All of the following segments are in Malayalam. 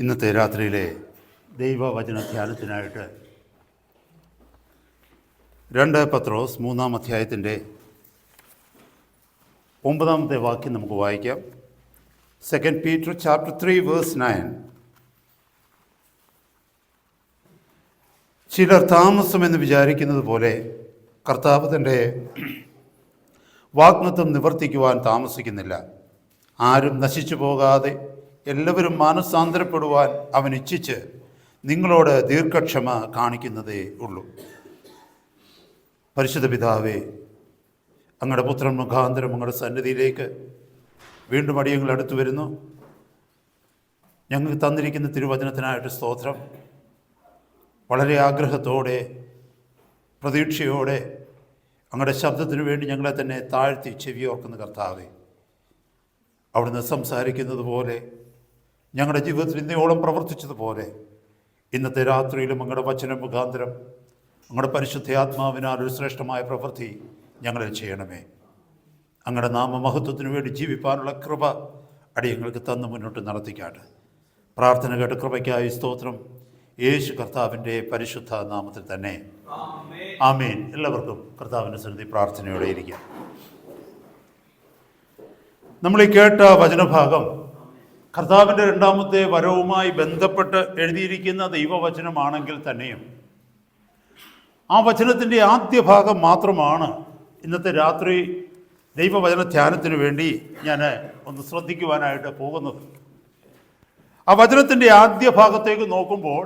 ഇന്നത്തെ രാത്രിയിലെ ദൈവവചന ധ്യാനത്തിനായിട്ട് 2 പത്രോസ് 3-ാം അധ്യായത്തിൻ്റെ 9-ാമത്തെ വാക്യം നമുക്ക് വായിക്കാം. 2 Peter chapter 3 verse 9. ചിലർ താമസമെന്ന് വിചാരിക്കുന്നത് പോലെ കർത്താവ് തൻ്റെ വാഗ്ദത്തം നിവർത്തിക്കുവാൻ താമസിക്കുന്നില്ല. ആരും നശിച്ചു പോകാതെ എല്ലാവരും മാനസാന്തരപ്പെടുവാൻ അവൻ ഇച്ഛിച്ച് നിങ്ങളോട് ദീർഘക്ഷമ കാണിക്കുന്നതേ ഉള്ളൂ. പരിശുദ്ധ പിതാവേ, അങ്ങയുടെ പുത്രൻ മുഖാന്തരം അങ്ങയുടെ സന്നിധിയിലേക്ക് വീണ്ടും അടിയങ്ങൾ അടുത്തു വരുന്നു. ഞങ്ങൾക്ക് തന്നിരിക്കുന്ന തിരുവചനത്തിനായിട്ട് സ്തോത്രം. വളരെ ആഗ്രഹത്തോടെ പ്രതീക്ഷയോടെ അങ്ങയുടെ ശബ്ദത്തിനു വേണ്ടി ഞങ്ങളെ തന്നെ താഴ്ത്തി ചെവിയോർക്കുന്ന കർത്താവേ, അവിടുന്ന് സംസാരിക്കുന്നത് പോലെ ഞങ്ങളുടെ ജീവിതത്തിൽ ഇന്നയോളം പ്രവർത്തിച്ചതുപോലെ ഇന്നത്തെ രാത്രിയിലും അങ്ങയുടെ വചന മുഖാന്തരം അങ്ങയുടെ പരിശുദ്ധാത്മാവിനാൽ ഒരു ശ്രേഷ്ഠമായ പ്രവൃത്തി ഞങ്ങളിൽ ചെയ്യണമേ. അങ്ങയുടെ നാമമഹത്വത്തിനു വേണ്ടി ജീവിപ്പാനുള്ള കൃപ അടിയങ്ങൾക്ക് തന്ന് മുന്നോട്ട് നടത്തിക്കാട്ടെ. പ്രാർത്ഥന കേട്ട കൃപയ്ക്കായി സ്തോത്രം. യേശു കർത്താവിൻ്റെ പരിശുദ്ധ നാമത്തിൽ തന്നെ ആമേൻ. എല്ലാവർക്കും കർത്താവിൻ്റെ സന്നിധി പ്രാർത്ഥനയോടെ ഇരിക്കാം. നമ്മൾ ഈ കേട്ട വചനഭാഗം കർത്താവിൻ്റെ 2ാമത്തെ വരവുമായി ബന്ധപ്പെട്ട് എഴുതിയിരിക്കുന്ന ദൈവവചനമാണെങ്കിൽ തന്നെയും ആ വചനത്തിൻ്റെ ആദ്യ ഭാഗം മാത്രമാണ് ഇന്നത്തെ രാത്രി ദൈവവചന ധ്യാനത്തിന് വേണ്ടി ഞാൻ ഒന്ന് ശ്രദ്ധിക്കുവാനായിട്ട് പോകുന്നത്. ആ വചനത്തിൻ്റെ ആദ്യ ഭാഗത്തേക്ക് നോക്കുമ്പോൾ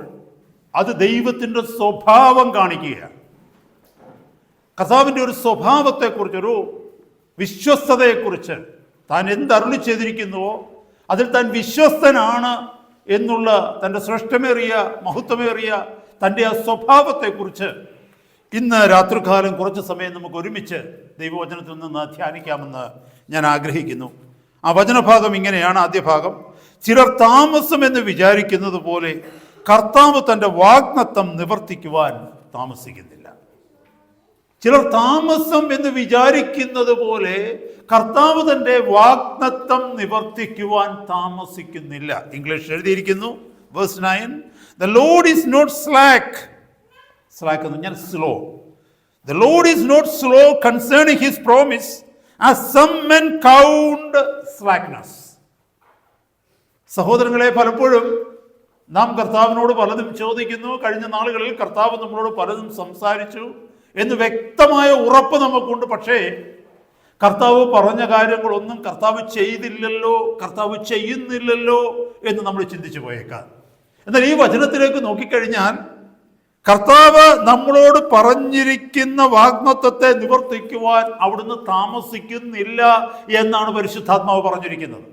അത് ദൈവത്തിൻ്റെ സ്വഭാവം കാണിക്കുകയാണ്. കർത്താവിൻ്റെ ഒരു സ്വഭാവത്തെക്കുറിച്ചൊരു വിശ്വസ്തതയെക്കുറിച്ച്, താൻ എന്തരുളി ചെയ്തിരിക്കുന്നുവോ അതിൽ താൻ വിശ്വസ്തനാണ് എന്നുള്ള തൻ്റെ ശ്രേഷ്ഠമേറിയ മഹത്വമേറിയ തൻ്റെ ആ സ്വഭാവത്തെക്കുറിച്ച് ഇന്ന് രാത്രികാലം കുറച്ച് സമയം നമുക്ക് ഒരുമിച്ച് ദൈവവചനത്തിൽ നിന്ന് ധ്യാനിക്കാമെന്ന് ഞാൻ ആഗ്രഹിക്കുന്നു. ആ വചനഭാഗം ഇങ്ങനെയാണ്. ആദ്യ ഭാഗം: ചിലർ താമസമെന്ന് വിചാരിക്കുന്നത് പോലെ കർത്താവ് തൻ്റെ വാഗ്ദത്തം നിവർത്തിക്കുവാൻ താമസിക്കുന്നില്ല. ചിലർ താമസം എന്ന് വിചാരിക്കുന്നത് പോലെ കർത്താവ് തൻ്റെ വാഗ്ദത്തം നിവർത്തിക്കുവാൻ താമസിക്കുന്നില്ല. ഇംഗ്ലീഷ് എഴുതിയിരിക്കുന്നു verse 9, The Lord is not slack എന്ന് പറഞ്ഞാൽ slow. The Lord is not slow concerning his promise, as some men count slackness. സഹോദരങ്ങളെ, പലപ്പോഴും നാം കർത്താവിനോട് പലതും ചോദിക്കുന്നു. കഴിഞ്ഞ നാളുകളിൽ കർത്താവ് നമ്മളോട് പലതും സംസാരിച്ചു എന്ന് വ്യക്തമായ ഉറപ്പ് നമുക്കുണ്ട്. പക്ഷേ കർത്താവ് പറഞ്ഞ കാര്യങ്ങളൊന്നും കർത്താവ് ചെയ്തില്ലല്ലോ, കർത്താവ് ചെയ്യുന്നില്ലല്ലോ എന്ന് നമ്മൾ ചിന്തിച്ചു പോയേക്കാം. എന്നാൽ ഈ വചനത്തിലേക്ക് നോക്കിക്കഴിഞ്ഞാൽ കർത്താവ് നമ്മളോട് പറഞ്ഞിരിക്കുന്ന വാഗ്ദത്തത്തെ നിവർത്തിക്കുവാൻ അവിടുന്ന് താമസിക്കുന്നില്ല എന്നാണ് പരിശുദ്ധാത്മാവ് പറഞ്ഞിരിക്കുന്നത്.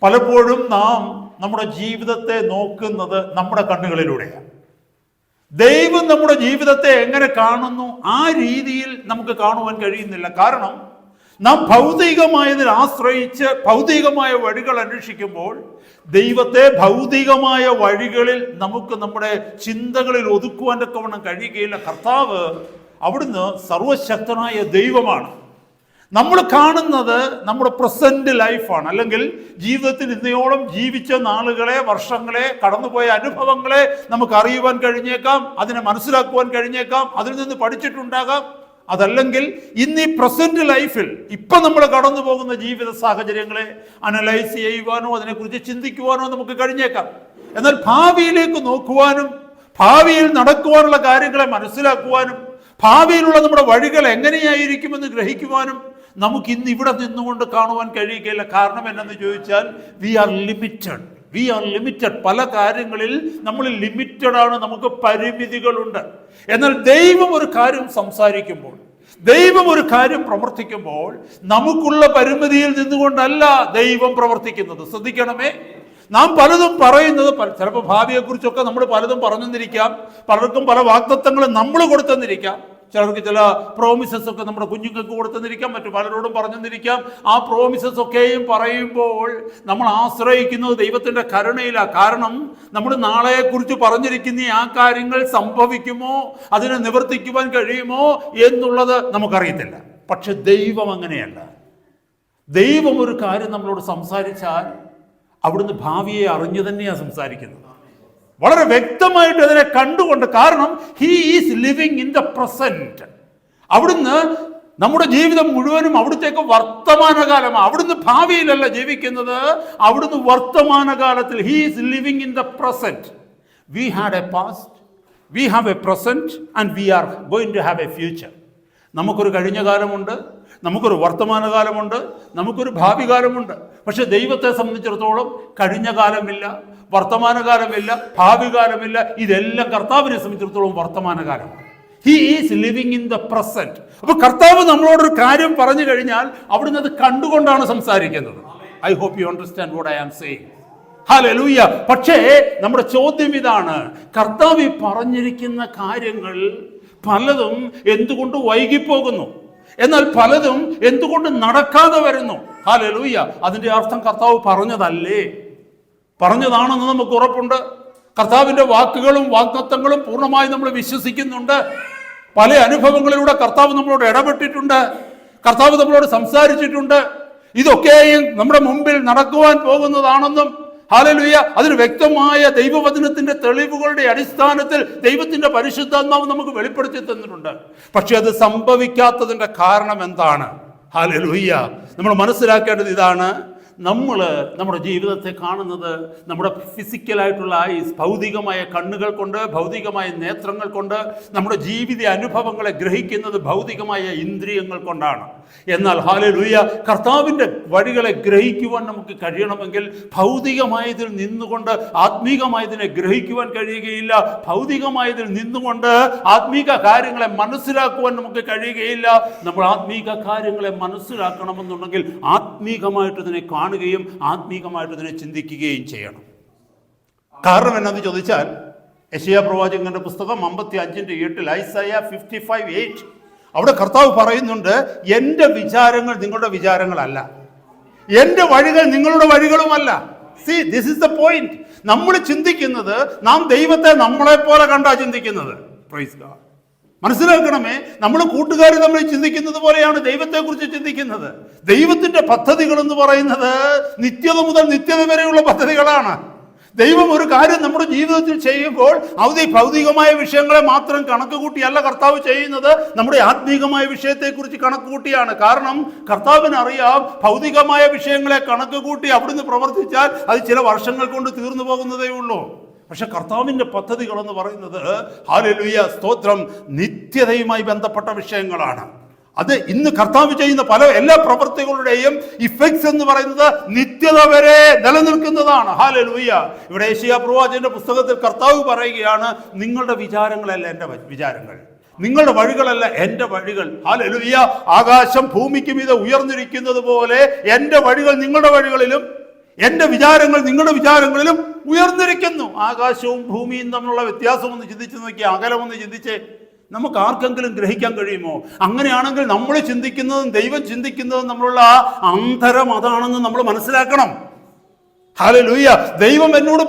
പലപ്പോഴും നാം നമ്മുടെ ജീവിതത്തെ നോക്കുന്നത് നമ്മുടെ കണ്ണുകളിലൂടെയാണ്. ദൈവം നമ്മുടെ ജീവിതത്തെ എങ്ങനെ കാണുന്നു ആ രീതിയിൽ നമുക്ക് കാണുവാൻ കഴിയുന്നില്ല. കാരണം നാം ഭൗതികമായതിൽ ആശ്രയിച്ച് ഭൗതികമായ വഴികൾ അന്വേഷിക്കുമ്പോൾ ദൈവത്തെ ഭൗതികമായ വഴികളിൽ നമുക്ക് നമ്മുടെ ചിന്തകളിൽ ഒതുക്കുവാൻ തക്കവണ്ണം കഴിയുകയില്ല. കർത്താവ് അവിടുന്ന് സർവശക്തനായ ദൈവമാണ്. നമ്മൾ കാണുന്നത് നമ്മുടെ പ്രസന്റ് ലൈഫാണ്, അല്ലെങ്കിൽ ജീവിതത്തിൽ ഇന്നയോളം ജീവിച്ച നാളുകളെ, വർഷങ്ങളെ, കടന്നുപോയ അനുഭവങ്ങളെ നമുക്ക് അറിയുവാൻ കഴിഞ്ഞേക്കാം, അതിനെ മനസ്സിലാക്കുവാൻ കഴിഞ്ഞേക്കാം, അതിൽ നിന്ന് പഠിച്ചിട്ടുണ്ടാകാം. അതല്ലെങ്കിൽ ഇന്ന് ഈ പ്രസന്റ് ലൈഫിൽ ഇപ്പം നമ്മൾ കടന്നു പോകുന്ന ജീവിത സാഹചര്യങ്ങളെ അനലൈസ് ചെയ്യുവാനോ അതിനെക്കുറിച്ച് ചിന്തിക്കുവാനോ നമുക്ക് കഴിഞ്ഞേക്കാം. എന്നാൽ ഭാവിയിലേക്ക് നോക്കുവാനും ഭാവിയിൽ നടക്കുവാനുള്ള കാര്യങ്ങളെ മനസ്സിലാക്കുവാനും ഭാവിയിലുള്ള നമ്മുടെ വഴികൾ എങ്ങനെയായിരിക്കുമെന്ന് ഗ്രഹിക്കുവാനും നമുക്ക് ഇന്ന് ഇവിടെ നിന്നുകൊണ്ട് കാണുവാൻ കഴിയുകയില്ല. കാരണം എന്നു ചോദിച്ചാൽ വി ആർ ലിമിറ്റഡ്. പല കാര്യങ്ങളിൽ നമ്മൾ ലിമിറ്റഡ് ആണ്, നമുക്ക് പരിമിതികളുണ്ട്. എന്നാൽ ദൈവം ഒരു കാര്യം സംസാരിക്കുമ്പോൾ, ദൈവം ഒരു കാര്യം പ്രവർത്തിക്കുമ്പോൾ നമുക്കുള്ള പരിമിതിയിൽ നിന്നുകൊണ്ടല്ല ദൈവം പ്രവർത്തിക്കുന്നത്. ശ്രദ്ധിക്കണമേ. നാം പലതും പറയുന്നത്, ചിലപ്പോൾ ഭാവിയെക്കുറിച്ചൊക്കെ നമ്മൾ പലതും പറഞ്ഞെന്നിരിക്കാം, പലർക്കും പല വാഗ്ദത്തങ്ങളും നമ്മൾ കൊടുത്തെന്നിരിക്കാം, ചിലർക്ക് ചില പ്രോമിസസ് ഒക്കെ നമ്മുടെ കുഞ്ഞുങ്ങൾക്ക് കൊടുത്തെന്നിരിക്കാം, മറ്റു പലരോടും പറഞ്ഞെന്നിരിക്കാം. ആ പ്രോമിസസ് ഒക്കെയും പറയുമ്പോൾ നമ്മൾ ആശ്രയിക്കുന്നത് ദൈവത്തിൻ്റെ കരുണയിലാണ്. കാരണം നമ്മൾ നാളെക്കുറിച്ച് പറഞ്ഞിരിക്കുന്ന ആ കാര്യങ്ങൾ സംഭവിക്കുമോ, അതിനെ നിവർത്തിക്കുവാൻ കഴിയുമോ എന്നുള്ളത് നമുക്കറിയത്തില്ല. പക്ഷെ ദൈവം അങ്ങനെയല്ല. ദൈവം ഒരു കാര്യം നമ്മളോട് സംസാരിച്ചാൽ അവിടുന്ന് ഭാവിയെ അറിഞ്ഞു തന്നെയാണ് സംസാരിക്കുന്നത്. വളരെ വ്യക്തമായിട്ട് അതിനെ കണ്ടുകൊണ്ട്, കാരണം he is living in the present. അവിടുന്ന് നമ്മുടെ ജീവിതം മുഴുവനും അവിടുത്തേക്ക് വർത്തമാനകാലമാണ്. അവിടുന്ന് ഭാവിയിലല്ല ജീവിക്കുന്നത്, അവിടുന്ന് വർത്തമാനകാലത്തിൽ. He is living in the present. We had a past, we have a present and we are going to have a future. നമുക്കൊരു കഴിഞ്ഞ കാലമുണ്ട്, നമുക്കൊരു വർത്തമാനകാലമുണ്ട്, നമുക്കൊരു ഭാവി കാലമുണ്ട്. പക്ഷെ ദൈവത്തെ സംബന്ധിച്ചിടത്തോളം കഴിഞ്ഞ കാലമില്ല, വർത്തമാനകാലമില്ല, ഭാവി കാലമില്ല. ഇതെല്ലാം കർത്താവിനെ സംബന്ധിച്ചിടത്തോളം വർത്തമാനകാലമാണ്. He is living in the present. അപ്പൊ കർത്താവ് നമ്മളോടൊരു കാര്യം പറഞ്ഞു കഴിഞ്ഞാൽ അവിടുന്ന് അത് കണ്ടുകൊണ്ടാണ് സംസാരിക്കുന്നത്. I hope you understand what I am saying. Hallelujah. പക്ഷേ നമ്മുടെ ചോദ്യം ഇതാണ്, കർത്താവ് ഈ പറഞ്ഞിരിക്കുന്ന കാര്യങ്ങൾ പലതും എന്തുകൊണ്ട് വൈകിപ്പോകുന്നു, എന്നാൽ പലതും എന്തുകൊണ്ട് നടക്കാതെ വരുന്നു? ഹല്ലേലൂയ. അതിന്റെ അർത്ഥം കർത്താവ് പറഞ്ഞതല്ലേ? പറഞ്ഞതാണെന്ന് നമുക്ക് ഉറപ്പുണ്ട്. കർത്താവിന്റെ വാക്കുകളും വാഗ്ദത്തങ്ങളും പൂർണ്ണമായി നമ്മൾ വിശ്വസിക്കുന്നുണ്ട്. പല അനുഭവങ്ങളിലൂടെ കർത്താവ് നമ്മളോട് ഇടപെട്ടിട്ടുണ്ട്, കർത്താവ് നമ്മളോട് സംസാരിച്ചിട്ടുണ്ട്. ഇതൊക്കെയും നമ്മുടെ മുമ്പിൽ നടക്കുവാൻ പോകുന്നതാണെന്നും, ഹല്ലേലൂയ, അതിന് വ്യക്തമായ ദൈവവചനത്തിന്റെ തെളിവുകളുടെ അടിസ്ഥാനത്തിൽ ദൈവത്തിന്റെ പരിശുദ്ധാത്മാവ് നമുക്ക് വെളിപ്പെടുത്തി തന്നിട്ടുണ്ട്. പക്ഷെ അത് സംഭവിക്കാത്തതിന്റെ കാരണം എന്താണ്? ഹല്ലേലൂയ. നമ്മൾ മനസ്സിലാക്കേണ്ടത് ഇതാണ്, നമ്മൾ നമ്മുടെ ജീവിതത്തെ കാണുന്നത് നമ്മുടെ ഫിസിക്കലായിട്ടുള്ള ഐസ്, ഭൗതികമായ കണ്ണുകൾ കൊണ്ട്, ഭൗതികമായ നേത്രങ്ങൾ കൊണ്ട്, നമ്മുടെ ജീവിത അനുഭവങ്ങളെ ഗ്രഹിക്കുന്നത് ഭൗതികമായ ഇന്ദ്രിയങ്ങൾ കൊണ്ടാണ്. എന്നാൽ ഹല്ലേലൂയ, കർത്താവിൻ്റെ വഴികളെ ഗ്രഹിക്കുവാൻ നമുക്ക് കഴിയണമെങ്കിൽ ഭൗതികമായതിൽ നിന്നുകൊണ്ട് ആത്മീകമായതിനെ ഗ്രഹിക്കുവാൻ കഴിയുകയില്ല. ഭൗതികമായതിൽ നിന്നുകൊണ്ട് ആത്മീക കാര്യങ്ങളെ മനസ്സിലാക്കുവാൻ നമുക്ക് കഴിയുകയില്ല. നമ്മൾ ആത്മീക കാര്യങ്ങളെ മനസ്സിലാക്കണമെന്നുണ്ടെങ്കിൽ ആത്മീകമായിട്ട് ഇതിനെ കാണുകയും ആത്മീകമായിട്ട് ഇതിനെ ചിന്തിക്കുകയും ചെയ്യണം. കാരണം എന്നാന്ന് ചോദിച്ചാൽ, യെശയ്യാ പ്രവാചകന്റെ പുസ്തകം 55:8, ഐസയ്യ 55:8, അവിടെ കർത്താവ് പറയുന്നുണ്ട്, എൻ്റെ വിചാരങ്ങൾ നിങ്ങളുടെ വിചാരങ്ങളല്ല, എൻ്റെ വഴികൾ നിങ്ങളുടെ വഴികളുമല്ല. See, this is the point. നമ്മൾ ചിന്തിക്കുന്നത്, നാം ദൈവത്തെ നമ്മളെ പോലെ കണ്ടാ ചിന്തിക്കുന്നത്. Praise God. മനസ്സിലാക്കണമേ, നമ്മൾ കൂട്ടുകാർ തമ്മിൽ ചിന്തിക്കുന്നത് പോലെയാണ് ദൈവത്തെക്കുറിച്ച് ചിന്തിക്കുന്നത്. ദൈവത്തിന്റെ പദ്ധതികൾ എന്ന് പറയുന്നത് നിത്യത മുതൽ നിത്യത വരെയുള്ള പദ്ധതികളാണ്. ദൈവം ഒരു കാര്യം നമ്മുടെ ജീവിതത്തിൽ ചെയ്യുമ്പോൾ ഭൗതികമായ വിഷയങ്ങളെ മാത്രം കണക്ക് കൂട്ടിയല്ല കർത്താവ് ചെയ്യുന്നത്, നമ്മുടെ ആത്മീകമായ വിഷയത്തെക്കുറിച്ച് കണക്ക് കൂട്ടിയാണ്. കാരണം കർത്താവിന് അറിയാം, ഭൗതികമായ വിഷയങ്ങളെ കണക്ക് കൂട്ടി അവിടുന്ന് പ്രവർത്തിച്ചാൽ അത് ചില വർഷങ്ങൾ കൊണ്ട് തീർന്നു പോകുന്നതേ ഉള്ളൂ. പക്ഷെ കർത്താവിൻ്റെ പദ്ധതികൾ എന്ന് പറയുന്നത്, ഹല്ലേലൂയ, സ്തോത്രം, നിത്യതയുമായി ബന്ധപ്പെട്ട വിഷയങ്ങളാണ്. അത് ഇന്ന് കർത്താവ് ചെയ്യുന്ന എല്ലാ പ്രവൃത്തികളുടെയും ഇഫക്ട്സ് എന്ന് പറയുന്നത് നിത്യത വരെ നിലനിൽക്കുന്നതാണ്. ഹല്ലേലൂയ. ഇവിടെ യെശയ്യാ പ്രവാചകന്റെ പുസ്തകത്തിൽ കർത്താവ് പറയുകയാണ്, നിങ്ങളുടെ വിചാരങ്ങളല്ല എൻ്റെ വിചാരങ്ങൾ, നിങ്ങളുടെ വഴികളല്ല എൻ്റെ വഴികൾ. ഹല്ലേലൂയ. ആകാശം ഭൂമിക്ക് മീതെ ഉയർന്നിരിക്കുന്നത് പോലെ എൻ്റെ വഴികൾ നിങ്ങളുടെ വഴികളിലും എൻ്റെ വിചാരങ്ങൾ നിങ്ങളുടെ വിചാരങ്ങളിലും ഉയർന്നിരിക്കുന്നു. ആകാശവും ഭൂമിയും തമ്മിലുള്ള വ്യത്യാസം ഒന്ന് ചിന്തിച്ച് നോക്കിയാൽ, അകലമൊന്ന് ചിന്തിച്ചേ, നമുക്ക് ആർക്കെങ്കിലും ഗ്രഹിക്കാൻ കഴിയുമോ? അങ്ങനെയാണെങ്കിൽ നമ്മൾ ചിന്തിക്കുന്നതും ദൈവം ചിന്തിക്കുന്നതും നമ്മളുള്ള അന്തരം അതാണെന്ന് നമ്മൾ മനസ്സിലാക്കണം. ഹല്ലേലൂയ. ദൈവം എന്നോട്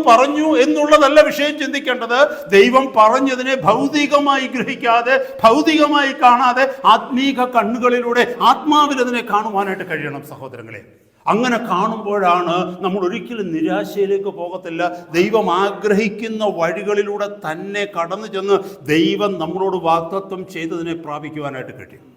പറഞ്ഞു എന്നുള്ളതല്ല വിഷയം ചിന്തിക്കേണ്ടത്. ദൈവം പറഞ്ഞതിനെ ഭൗതികമായി ഗ്രഹിക്കാതെ, ഭൗതികമായി കാണാതെ, ആത്മീക കണ്ണുകളിലൂടെ ആത്മാവിൽ അതിനെ കാണുവാനായിട്ട് കഴിയണം സഹോദരങ്ങളെ. അങ്ങനെ കാണുമ്പോഴാണ് നമ്മൾ ഒരിക്കലും നിരാശയിലേക്ക് പോകത്തില്ല. ദൈവം ആഗ്രഹിക്കുന്ന വഴികളിലൂടെ തന്നെ കടന്നു ചെന്ന് ദൈവം നമ്മളോട് വാഗ്ദത്തം ചെയ്തതിനെ പ്രാപിക്കുവാനായിട്ട് കഴിയും.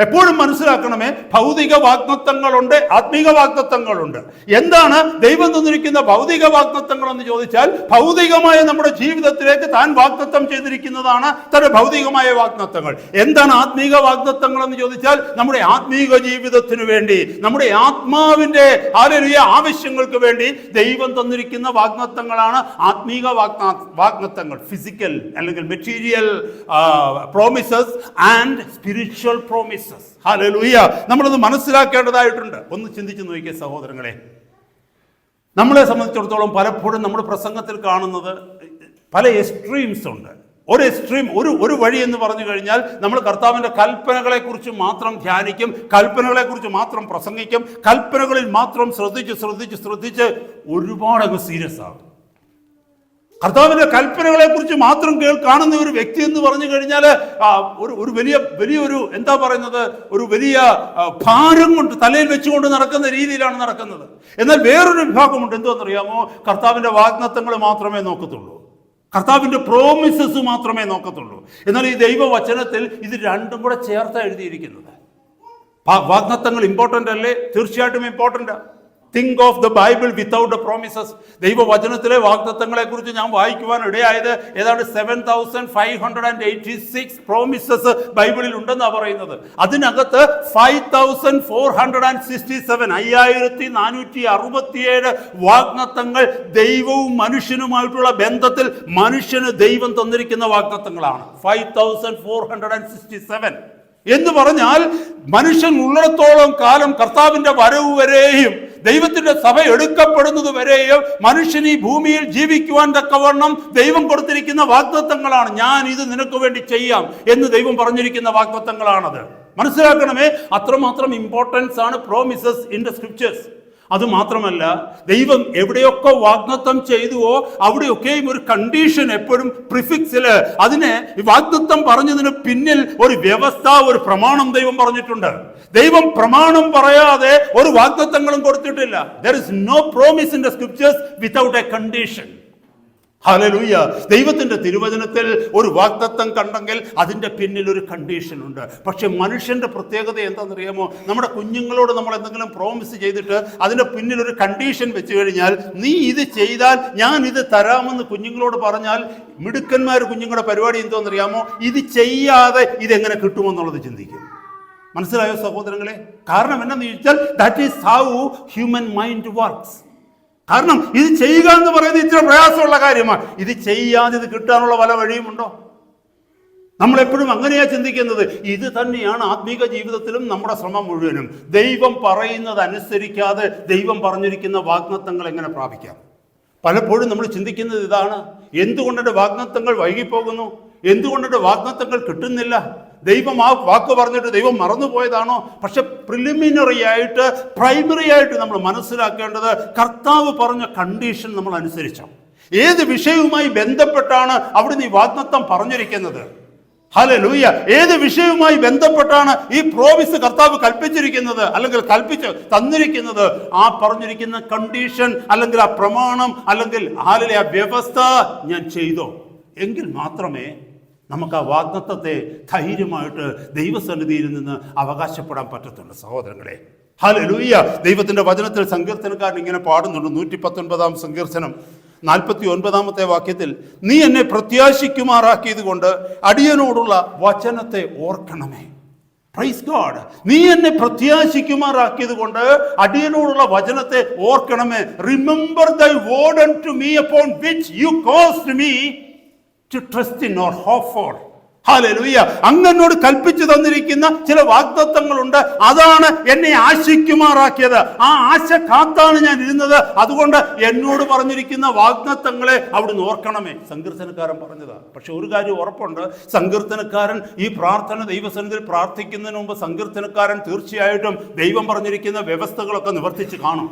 എപ്പോഴും മനസ്സിലാക്കണമേ, ഭൗതിക വാഗ്ദത്തങ്ങളുണ്ട്, ആത്മീക വാഗ്ദത്തങ്ങളുണ്ട്. എന്താണ് ദൈവം തന്നിരിക്കുന്ന ഭൗതിക വാഗ്ദത്തങ്ങൾ എന്ന് ചോദിച്ചാൽ, ഭൗതികമായ നമ്മുടെ ജീവിതത്തിലേക്ക് താൻ വാഗ്ദത്തം ചെയ്തിരിക്കുന്നതാണ് തന്റെ ഭൗതികമായ വാഗ്ദത്തങ്ങൾ. എന്താണ് ആത്മീക വാഗ്ദത്തങ്ങൾ എന്ന് ചോദിച്ചാൽ, നമ്മുടെ ആത്മീക ജീവിതത്തിന് വേണ്ടി, നമ്മുടെ ആത്മാവിന്റെ ഹല്ലേലൂയ ആവശ്യങ്ങൾക്ക് വേണ്ടി ദൈവം തന്നിരിക്കുന്ന വാഗ്ദത്തങ്ങളാണ് ആത്മീക വാഗ്ദത്തങ്ങൾ. ഫിസിക്കൽ അല്ലെങ്കിൽ material promises and spiritual promises. Hallelujah. നമ്മളത് മനസ്സിലാക്കേണ്ടതായിട്ടുണ്ട്. ഒന്ന് ചിന്തിച്ചു നോക്കിയ സഹോദരങ്ങളെ, നമ്മളെ സംബന്ധിച്ചിടത്തോളം പലപ്പോഴും നമ്മുടെ പ്രസംഗത്തിൽ കാണുന്നത് പല എക്സ്ട്രീംസ് ഉണ്ട്. ഒരു എക്സ്ട്രീം, ഒരു വഴി എന്ന് പറഞ്ഞു കഴിഞ്ഞാൽ നമ്മൾ കർത്താവിൻ്റെ കൽപ്പനകളെക്കുറിച്ച് മാത്രം ധ്യാനിക്കും, കൽപ്പനകളെക്കുറിച്ച് മാത്രം പ്രസംഗിക്കും, കൽപ്പനകളിൽ മാത്രം ശ്രദ്ധിച്ച് ഒരുപാടങ്ങ് സീരിയസ് ആകും. കർത്താവിന്റെ കൽപ്പനകളെ കുറിച്ച് മാത്രം കാണുന്ന ഒരു വ്യക്തി എന്ന് പറഞ്ഞു കഴിഞ്ഞാൽ ഒരു വലിയൊരു എന്താ പറയുന്നത്, ഒരു വലിയ ഭാരം കൊണ്ട് തലയിൽ വെച്ചുകൊണ്ട് നടക്കുന്ന രീതിയിലാണ് നടക്കുന്നത്. എന്നാൽ വേറൊരു വിഭാഗമുണ്ട്, എന്തുവെന്നറിയാമോ? കർത്താവിന്റെ വാഗ്ദത്തങ്ങൾ മാത്രമേ നോക്കത്തുള്ളൂ, കർത്താവിന്റെ പ്രോമിസസ് മാത്രമേ നോക്കത്തുള്ളൂ. എന്നാൽ ഈ ദൈവവചനത്തിൽ ഇത് രണ്ടും കൂടെ ചേർത്ത് എഴുതിയിരിക്കുന്നത്. വാഗ്ദത്തങ്ങൾ ഇമ്പോർട്ടൻ്റ് അല്ലേ? തീർച്ചയായിട്ടും important. Think of the Bible without the promises. ദൈവവചനത്തിലെ വാഗ്ദത്തങ്ങളെ കുറിച്ച് ഞാൻ വായിക്കുവാൻ ഇടയായത് ഏതാണ്ട് 7586 പ്രോമിസസ് ബൈബിളിൽ ഉണ്ടെന്നാണ് പറയുന്നത്. അതിനകത്ത് 5467 5467 വാഗ്ദത്തങ്ങൾ ദൈവവും മനുഷ്യനുമായിട്ടുള്ള ബന്ധത്തിൽ മനുഷ്യന് ദൈവം തന്നിരിക്കുന്ന വാഗ്ദത്തങ്ങളാണ്. 5467 എന്ന് പറഞ്ഞാൽ മനുഷ്യൻ ഉള്ളിടത്തോളം കാലം കർത്താവിന്റെ വരവ് വരെയും ദൈവത്തിന്റെ സഭ എടുക്കപ്പെടുന്നത് വരെയും മനുഷ്യൻ ഈ ഭൂമിയിൽ ജീവിക്കുവാൻ തക്കവണ്ണം ദൈവം കൊടുത്തിരിക്കുന്ന വാഗ്ദത്തങ്ങളാണ്. ഞാൻ ഇത് നിനക്ക് വേണ്ടി ചെയ്യാം എന്ന് ദൈവം പറഞ്ഞിരിക്കുന്ന വാഗ്ദത്തങ്ങളാണത്. മനസ്സിലാക്കണമേ, അത്രമാത്രം ഇമ്പോർട്ടൻസ് ആണ് പ്രോമിസസ് ഇൻ ദ സ്ക്രിപ്ചേഴ്സ്. അതുമാത്രമല്ല, ദൈവം എവിടെയൊക്കെ വാഗ്ദത്തം ചെയ്തുവോ അവിടെയൊക്കെയും ഒരു കണ്ടീഷൻ എപ്പോഴും പ്രിഫിക്സില്, അതിനെ വാഗ്ദത്തം പറഞ്ഞതിന് പിന്നിൽ ഒരു വ്യവസ്ഥ, ഒരു പ്രമാണം ദൈവം പറഞ്ഞിട്ടുണ്ട്. ദൈവം പ്രമാണം പറയാതെ ഒരു വാഗ്ദത്തങ്ങളും കൊടുത്തിട്ടില്ല. There is no promise in the scriptures without a condition. Hallelujah. ദൈവത്തിന്റെ തിരുവചനത്തിൽ ഒരു വാഗ്ദത്തം കണ്ടെങ്കിൽ അതിന്റെ പിന്നിൽ ഒരു കണ്ടീഷൻ ഉണ്ട്. പക്ഷെ മനുഷ്യന്റെ പ്രത്യേകത എന്താണെന്നറിയാമോ? നമ്മുടെ കുഞ്ഞുങ്ങളോട് നമ്മൾ എന്തെങ്കിലും പ്രോമിസ് ചെയ്തിട്ട് അതിന്റെ പിന്നിൽ ഒരു കണ്ടീഷൻ വെച്ച് കഴിഞ്ഞാൽ, നീ ഇത് ചെയ്താൽ ഞാൻ ഇത് തരാമെന്ന് കുഞ്ഞുങ്ങളോട് പറഞ്ഞാൽ, മിടുക്കന്മാർ കുഞ്ഞുങ്ങളുടെ പരിപാടി എന്താണെന്നറിയാമോ? ഇത് ചെയ്യാതെ ഇതെങ്ങനെ കിട്ടുമെന്നുള്ളത് ചിന്തിക്കും. മനസ്സിലായോ സഹോദരങ്ങളെ? കാരണം എന്താണെന്ന് ചോദിച്ചാൽ, that is how human mind works. കാരണം ഇത് ചെയ്യുക എന്ന് പറയുന്നത് ഇത്ര പ്രയാസമുള്ള കാര്യമാണ്. ഇത് ചെയ്യാതെ ഇത് കിട്ടാനുള്ള പല വഴിയുമുണ്ടോ? നമ്മളെപ്പോഴും അങ്ങനെയാ ചിന്തിക്കുന്നത്. ഇത് തന്നെയാണ് ആത്മീക ജീവിതത്തിലും നമ്മുടെ ശ്രമം മുഴുവനും. ദൈവം പറയുന്നത് അനുസരിക്കാതെ ദൈവം പറഞ്ഞിരിക്കുന്ന വാഗ്ദത്തങ്ങൾ എങ്ങനെ പ്രാപിക്കാം? പലപ്പോഴും നമ്മൾ ചിന്തിക്കുന്നത് ഇതാണ്: എന്തുകൊണ്ടെൻ്റെ വാഗ്ദത്തങ്ങൾ വൈകിപ്പോകുന്നു? എന്തുകൊണ്ടെൻ്റെ വാഗ്ദത്തങ്ങൾ കിട്ടുന്നില്ല? ദൈവം ആ വാക്ക് പറഞ്ഞിട്ട് ദൈവം മറന്നുപോയതാണോ? പക്ഷെ പ്രിലിമിനറി ആയിട്ട്, പ്രൈമറി ആയിട്ട് നമ്മൾ മനസ്സിലാക്കേണ്ടത്, കർത്താവ് പറഞ്ഞ കണ്ടീഷൻ നമ്മൾ അനുസരിച്ചോ? ഏത് വിഷയവുമായി ബന്ധപ്പെട്ടാണ് അവിടുന്ന് ഈ വാഗ്ദത്തം പറഞ്ഞിരിക്കുന്നത്? ഹല്ലേലൂയ. ഏത് വിഷയവുമായി ബന്ധപ്പെട്ടാണ് ഈ പ്രോമിസ് കർത്താവ് കൽപ്പിച്ചിരിക്കുന്നത്, അല്ലെങ്കിൽ കൽപ്പിച്ച് തന്നിരിക്കുന്നത്? ആ പറഞ്ഞിരിക്കുന്ന കണ്ടീഷൻ, അല്ലെങ്കിൽ ആ പ്രമാണം, അല്ലെങ്കിൽ ആ വ്യവസ്ഥ ഞാൻ ചെയ്തോ എങ്കിൽ മാത്രമേ നമുക്ക് ആ വാഗ്ദത്തത്തെ ധൈര്യമായിട്ട് ദൈവസന്നിധിയിൽ നിന്ന് അവകാശപ്പെടാൻ പറ്റത്തുള്ളൂ സഹോദരങ്ങളെ. ഹല്ലേലൂയ. ദൈവത്തിന്റെ വചനത്തിൽ സങ്കീർത്തനക്കാരൻ ഇങ്ങനെ പാടുന്നുണ്ട്. 119 സങ്കീർത്തനം 49 വാക്യത്തിൽ, നീ എന്നെ പ്രത്യാശിക്കുമാറാക്കിയത് കൊണ്ട് അടിയനോടുള്ള വചനത്തെ ഓർക്കണമേ. Praise God. നീ എന്നെ പ്രത്യാശിക്കുമാറാക്കിയത് കൊണ്ട് അടിയനോടുള്ള വചനത്തെ ഓർക്കണമേ. Remember thy word unto me upon which you caused me to trust in or hope for. Hallelujah. അങ്ങനോട് കൽപ്പിച്ചു തന്നിരിക്കുന്ന ചില വാഗ്ദത്തങ്ങളുണ്ട്. അതാണ് എന്നെ ആശിക്കുമാറാക്കിയത്. ആ ആശ കാത്താണ് ഞാൻ ഇരുന്നത്. അതുകൊണ്ട് എന്നോട് പറഞ്ഞിരിക്കുന്ന വാഗ്ദത്തങ്ങളെ അവിടുന്ന് ഓർക്കണമേ. സങ്കീർത്തനക്കാരൻ പറഞ്ഞതാ. പക്ഷെ ഒരു കാര്യം ഉറപ്പുണ്ട്, സങ്കീർത്തനക്കാരൻ ഈ പ്രാർത്ഥന ദൈവസന്നിധിയിൽ പ്രാർത്ഥിക്കുന്നതിന് മുമ്പ് സങ്കീർത്തനക്കാരൻ തീർച്ചയായിട്ടും ദൈവം പറഞ്ഞിരിക്കുന്ന വ്യവസ്ഥകളൊക്കെ നിവർത്തിച്ച് കാണും.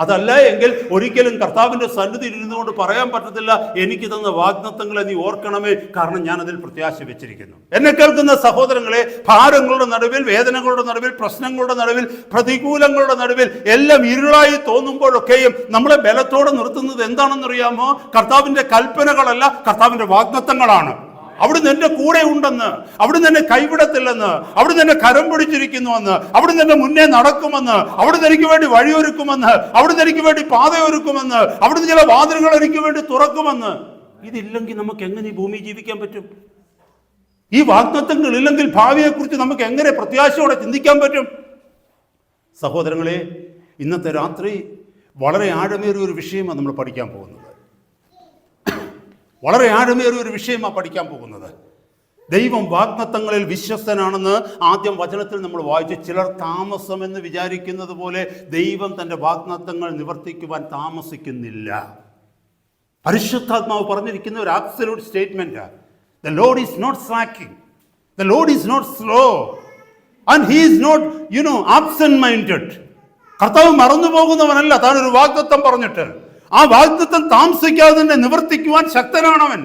അതല്ല എങ്കിൽ ഒരിക്കലും കർത്താവിന്റെ സന്നിധിയിൽ ഇരുന്നുകൊണ്ട് പറയാൻ പറ്റത്തില്ല, എനിക്ക് തന്ന വാഗ്ദത്തങ്ങളെ നീ ഓർക്കണമേ, കാരണം ഞാൻ അതിൽ പ്രത്യാശ വെച്ചിരിക്കുന്നു. എന്നെ കേൾക്കുന്ന സഹോദരങ്ങളെ, ഭാരങ്ങളുടെ നടുവിൽ, വേദനകളുടെ നടുവിൽ, പ്രശ്നങ്ങളുടെ നടുവിൽ, പ്രതികൂലങ്ങളുടെ നടുവിൽ എല്ലാം ഇരുളായി തോന്നുമ്പോഴൊക്കെയും നമ്മളെ ബലത്തോടെ നിർത്തുന്നത് എന്താണെന്നറിയാമോ? കർത്താവിന്റെ കൽപ്പനകളല്ല, കർത്താവിന്റെ വാഗ്ദത്തങ്ങളാണ്. അവിടുന്ന് എൻ്റെ കൂടെ ഉണ്ടെന്ന്, അവിടുന്ന് എന്നെ കൈവിടത്തില്ലെന്ന്, അവിടുന്ന് എന്നെ കരം പിടിച്ചിരിക്കുന്നുവെന്ന്, അവിടുന്ന് എന്നെ മുന്നേ നടക്കുമെന്ന്, അവിടുന്ന് എനിക്ക് വേണ്ടി വഴിയൊരുക്കുമെന്ന്, അവിടുന്ന് എനിക്ക് വേണ്ടി പാതയൊരുക്കുമെന്ന്, അവിടുന്ന് ചില വാതിലുകൾ എനിക്ക് വേണ്ടി തുറക്കുമെന്ന്. ഇതില്ലെങ്കിൽ നമുക്ക് എങ്ങനെ ഈ ഭൂമി ജീവിക്കാൻ പറ്റും? ഈ വാഗ്ദത്തങ്ങൾ ഇല്ലെങ്കിൽ ഭാവിയെക്കുറിച്ച് നമുക്ക് എങ്ങനെ പ്രത്യാശയോടെ ചിന്തിക്കാൻ പറ്റും? സഹോദരങ്ങളെ, ഇന്നത്തെ രാത്രി വളരെ ആഴമേറിയ ഒരു വിഷയമാണ് നമ്മൾ പഠിക്കാൻ പോകുന്നത്. വളരെ ആഴമേറിയ ഒരു വിഷയമാണ് പഠിക്കാൻ പോകുന്നത്. ദൈവം വാഗ്ദത്തങ്ങളിൽ വിശ്വസ്തനാണെന്ന് ആദ്യം വചനത്തിൽ നമ്മൾ വായിച്ചു. ചിലർ താമസമെന്ന് വിചാരിക്കുന്നത് പോലെ ദൈവം തൻ്റെ വാഗ്ദത്തങ്ങൾ നിവർത്തിക്കുവാൻ താമസിക്കുന്നില്ല. പരിശുദ്ധാത്മാവ് പറഞ്ഞിരിക്കുന്ന ഒരു absolute statement. The Lord is not slacking. The Lord is not slow. And he is not, absent-minded. കർത്താവ് മറന്നു പോകുന്നവനല്ല. താൻ ഒരു വാഗ്ദത്തം പറഞ്ഞിട്ട് ആ വാഗ്ദത്തം താമസിക്കാതെ തന്നെ നിവർത്തിക്കുവാൻ ശക്തനാണവൻ.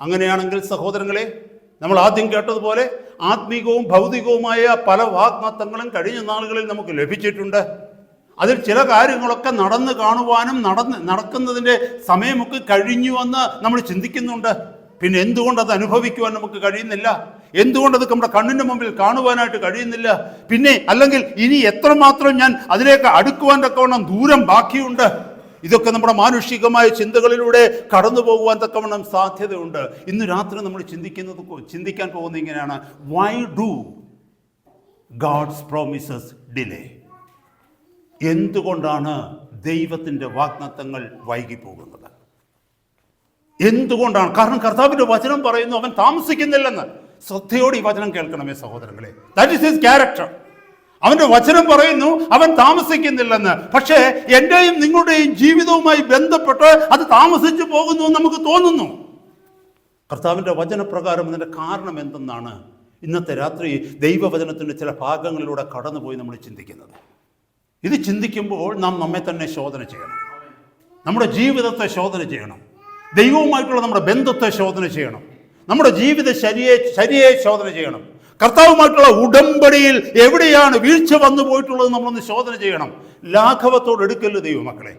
അങ്ങനെയാണെങ്കിൽ സഹോദരങ്ങളെ, നമ്മൾ ആദ്യം കേട്ടതുപോലെ ആത്മീകവും ഭൗതികവുമായ പല വാഗ്ദത്തങ്ങളും കഴിഞ്ഞ നാളുകളിൽ നമുക്ക് ലഭിച്ചിട്ടുണ്ട്. അതിൽ ചില കാര്യങ്ങളൊക്കെ നടന്ന് കാണുവാനും നടക്കുന്നതിൻ്റെ സമയമൊക്കെ കഴിഞ്ഞുവെന്ന് നമ്മൾ ചിന്തിക്കുന്നുണ്ട്. പിന്നെ എന്തുകൊണ്ട് അത് അനുഭവിക്കുവാൻ നമുക്ക് കഴിയുന്നില്ല? എന്തുകൊണ്ടത് നമ്മുടെ കണ്ണിൻ്റെ മുമ്പിൽ കാണുവാനായിട്ട് കഴിയുന്നില്ല? പിന്നെ അല്ലെങ്കിൽ ഇനി എത്രമാത്രം ഞാൻ അതിലേക്ക് അടുക്കുവാൻ തക്കവണ്ണം ദൂരം ബാക്കിയുണ്ട്? ഇതൊക്കെ നമ്മുടെ മാനുഷികമായ ചിന്തകളിലൂടെ കടന്നു പോകുവാൻ തക്കവണ്ണം സാധ്യതയുണ്ട്. ഇന്ന് രാത്രി നമ്മൾ ചിന്തിക്കാൻ പോകുന്നത് ഇങ്ങനെയാണ്: why do God's promises delay? എന്തുകൊണ്ടാണ് ദൈവത്തിൻ്റെ വാഗ്ദത്തങ്ങൾ വൈകിപ്പോകുന്നത്? എന്തുകൊണ്ടാണ്? കാരണം കർത്താവിൻ്റെ വചനം പറയുന്നു അവൻ താമസിക്കുന്നില്ലെന്ന്. ശ്രദ്ധയോടെ ഈ വചനം കേൾക്കണമേ സഹോദരങ്ങളെ. That is his character. അവന്റെ വചനം പറയുന്നു അവൻ താമസിക്കുന്നില്ലെന്ന്. പക്ഷേ എൻ്റെയും നിങ്ങളുടെയും ജീവിതവുമായി ബന്ധപ്പെട്ട് അത് താമസിച്ചു പോകുന്നു എന്ന് നമുക്ക് തോന്നുന്നു. കർത്താവിൻ്റെ വചനപ്രകാരം അതിൻ്റെ കാരണം എന്തെന്നാണ് ഇന്നത്തെ രാത്രി ദൈവവചനത്തിൻ്റെ ചില ഭാഗങ്ങളിലൂടെ കടന്നുപോയി നമ്മൾ ചിന്തിക്കുന്നത്. ഇത് ചിന്തിക്കുമ്പോൾ നാം നമ്മെ തന്നെ ശോധന ചെയ്യണം. നമ്മുടെ ജീവിതത്തെ ശോധന ചെയ്യണം. ദൈവവുമായിട്ടുള്ള നമ്മുടെ ബന്ധത്തെ ശോധന ചെയ്യണം. നമ്മുടെ ജീവിത ശരിയെ ശോധന ചെയ്യണം. കർത്താവുമായിട്ടുള്ള ഉടമ്പടിയിൽ എവിടെയാണ് വീഴ്ച വന്നു പോയിട്ടുള്ളത് നമ്മളൊന്ന് ശോധന ചെയ്യണം. ലാഘവത്തോട് എടുക്കല്ലോ ദൈവമക്കളെ.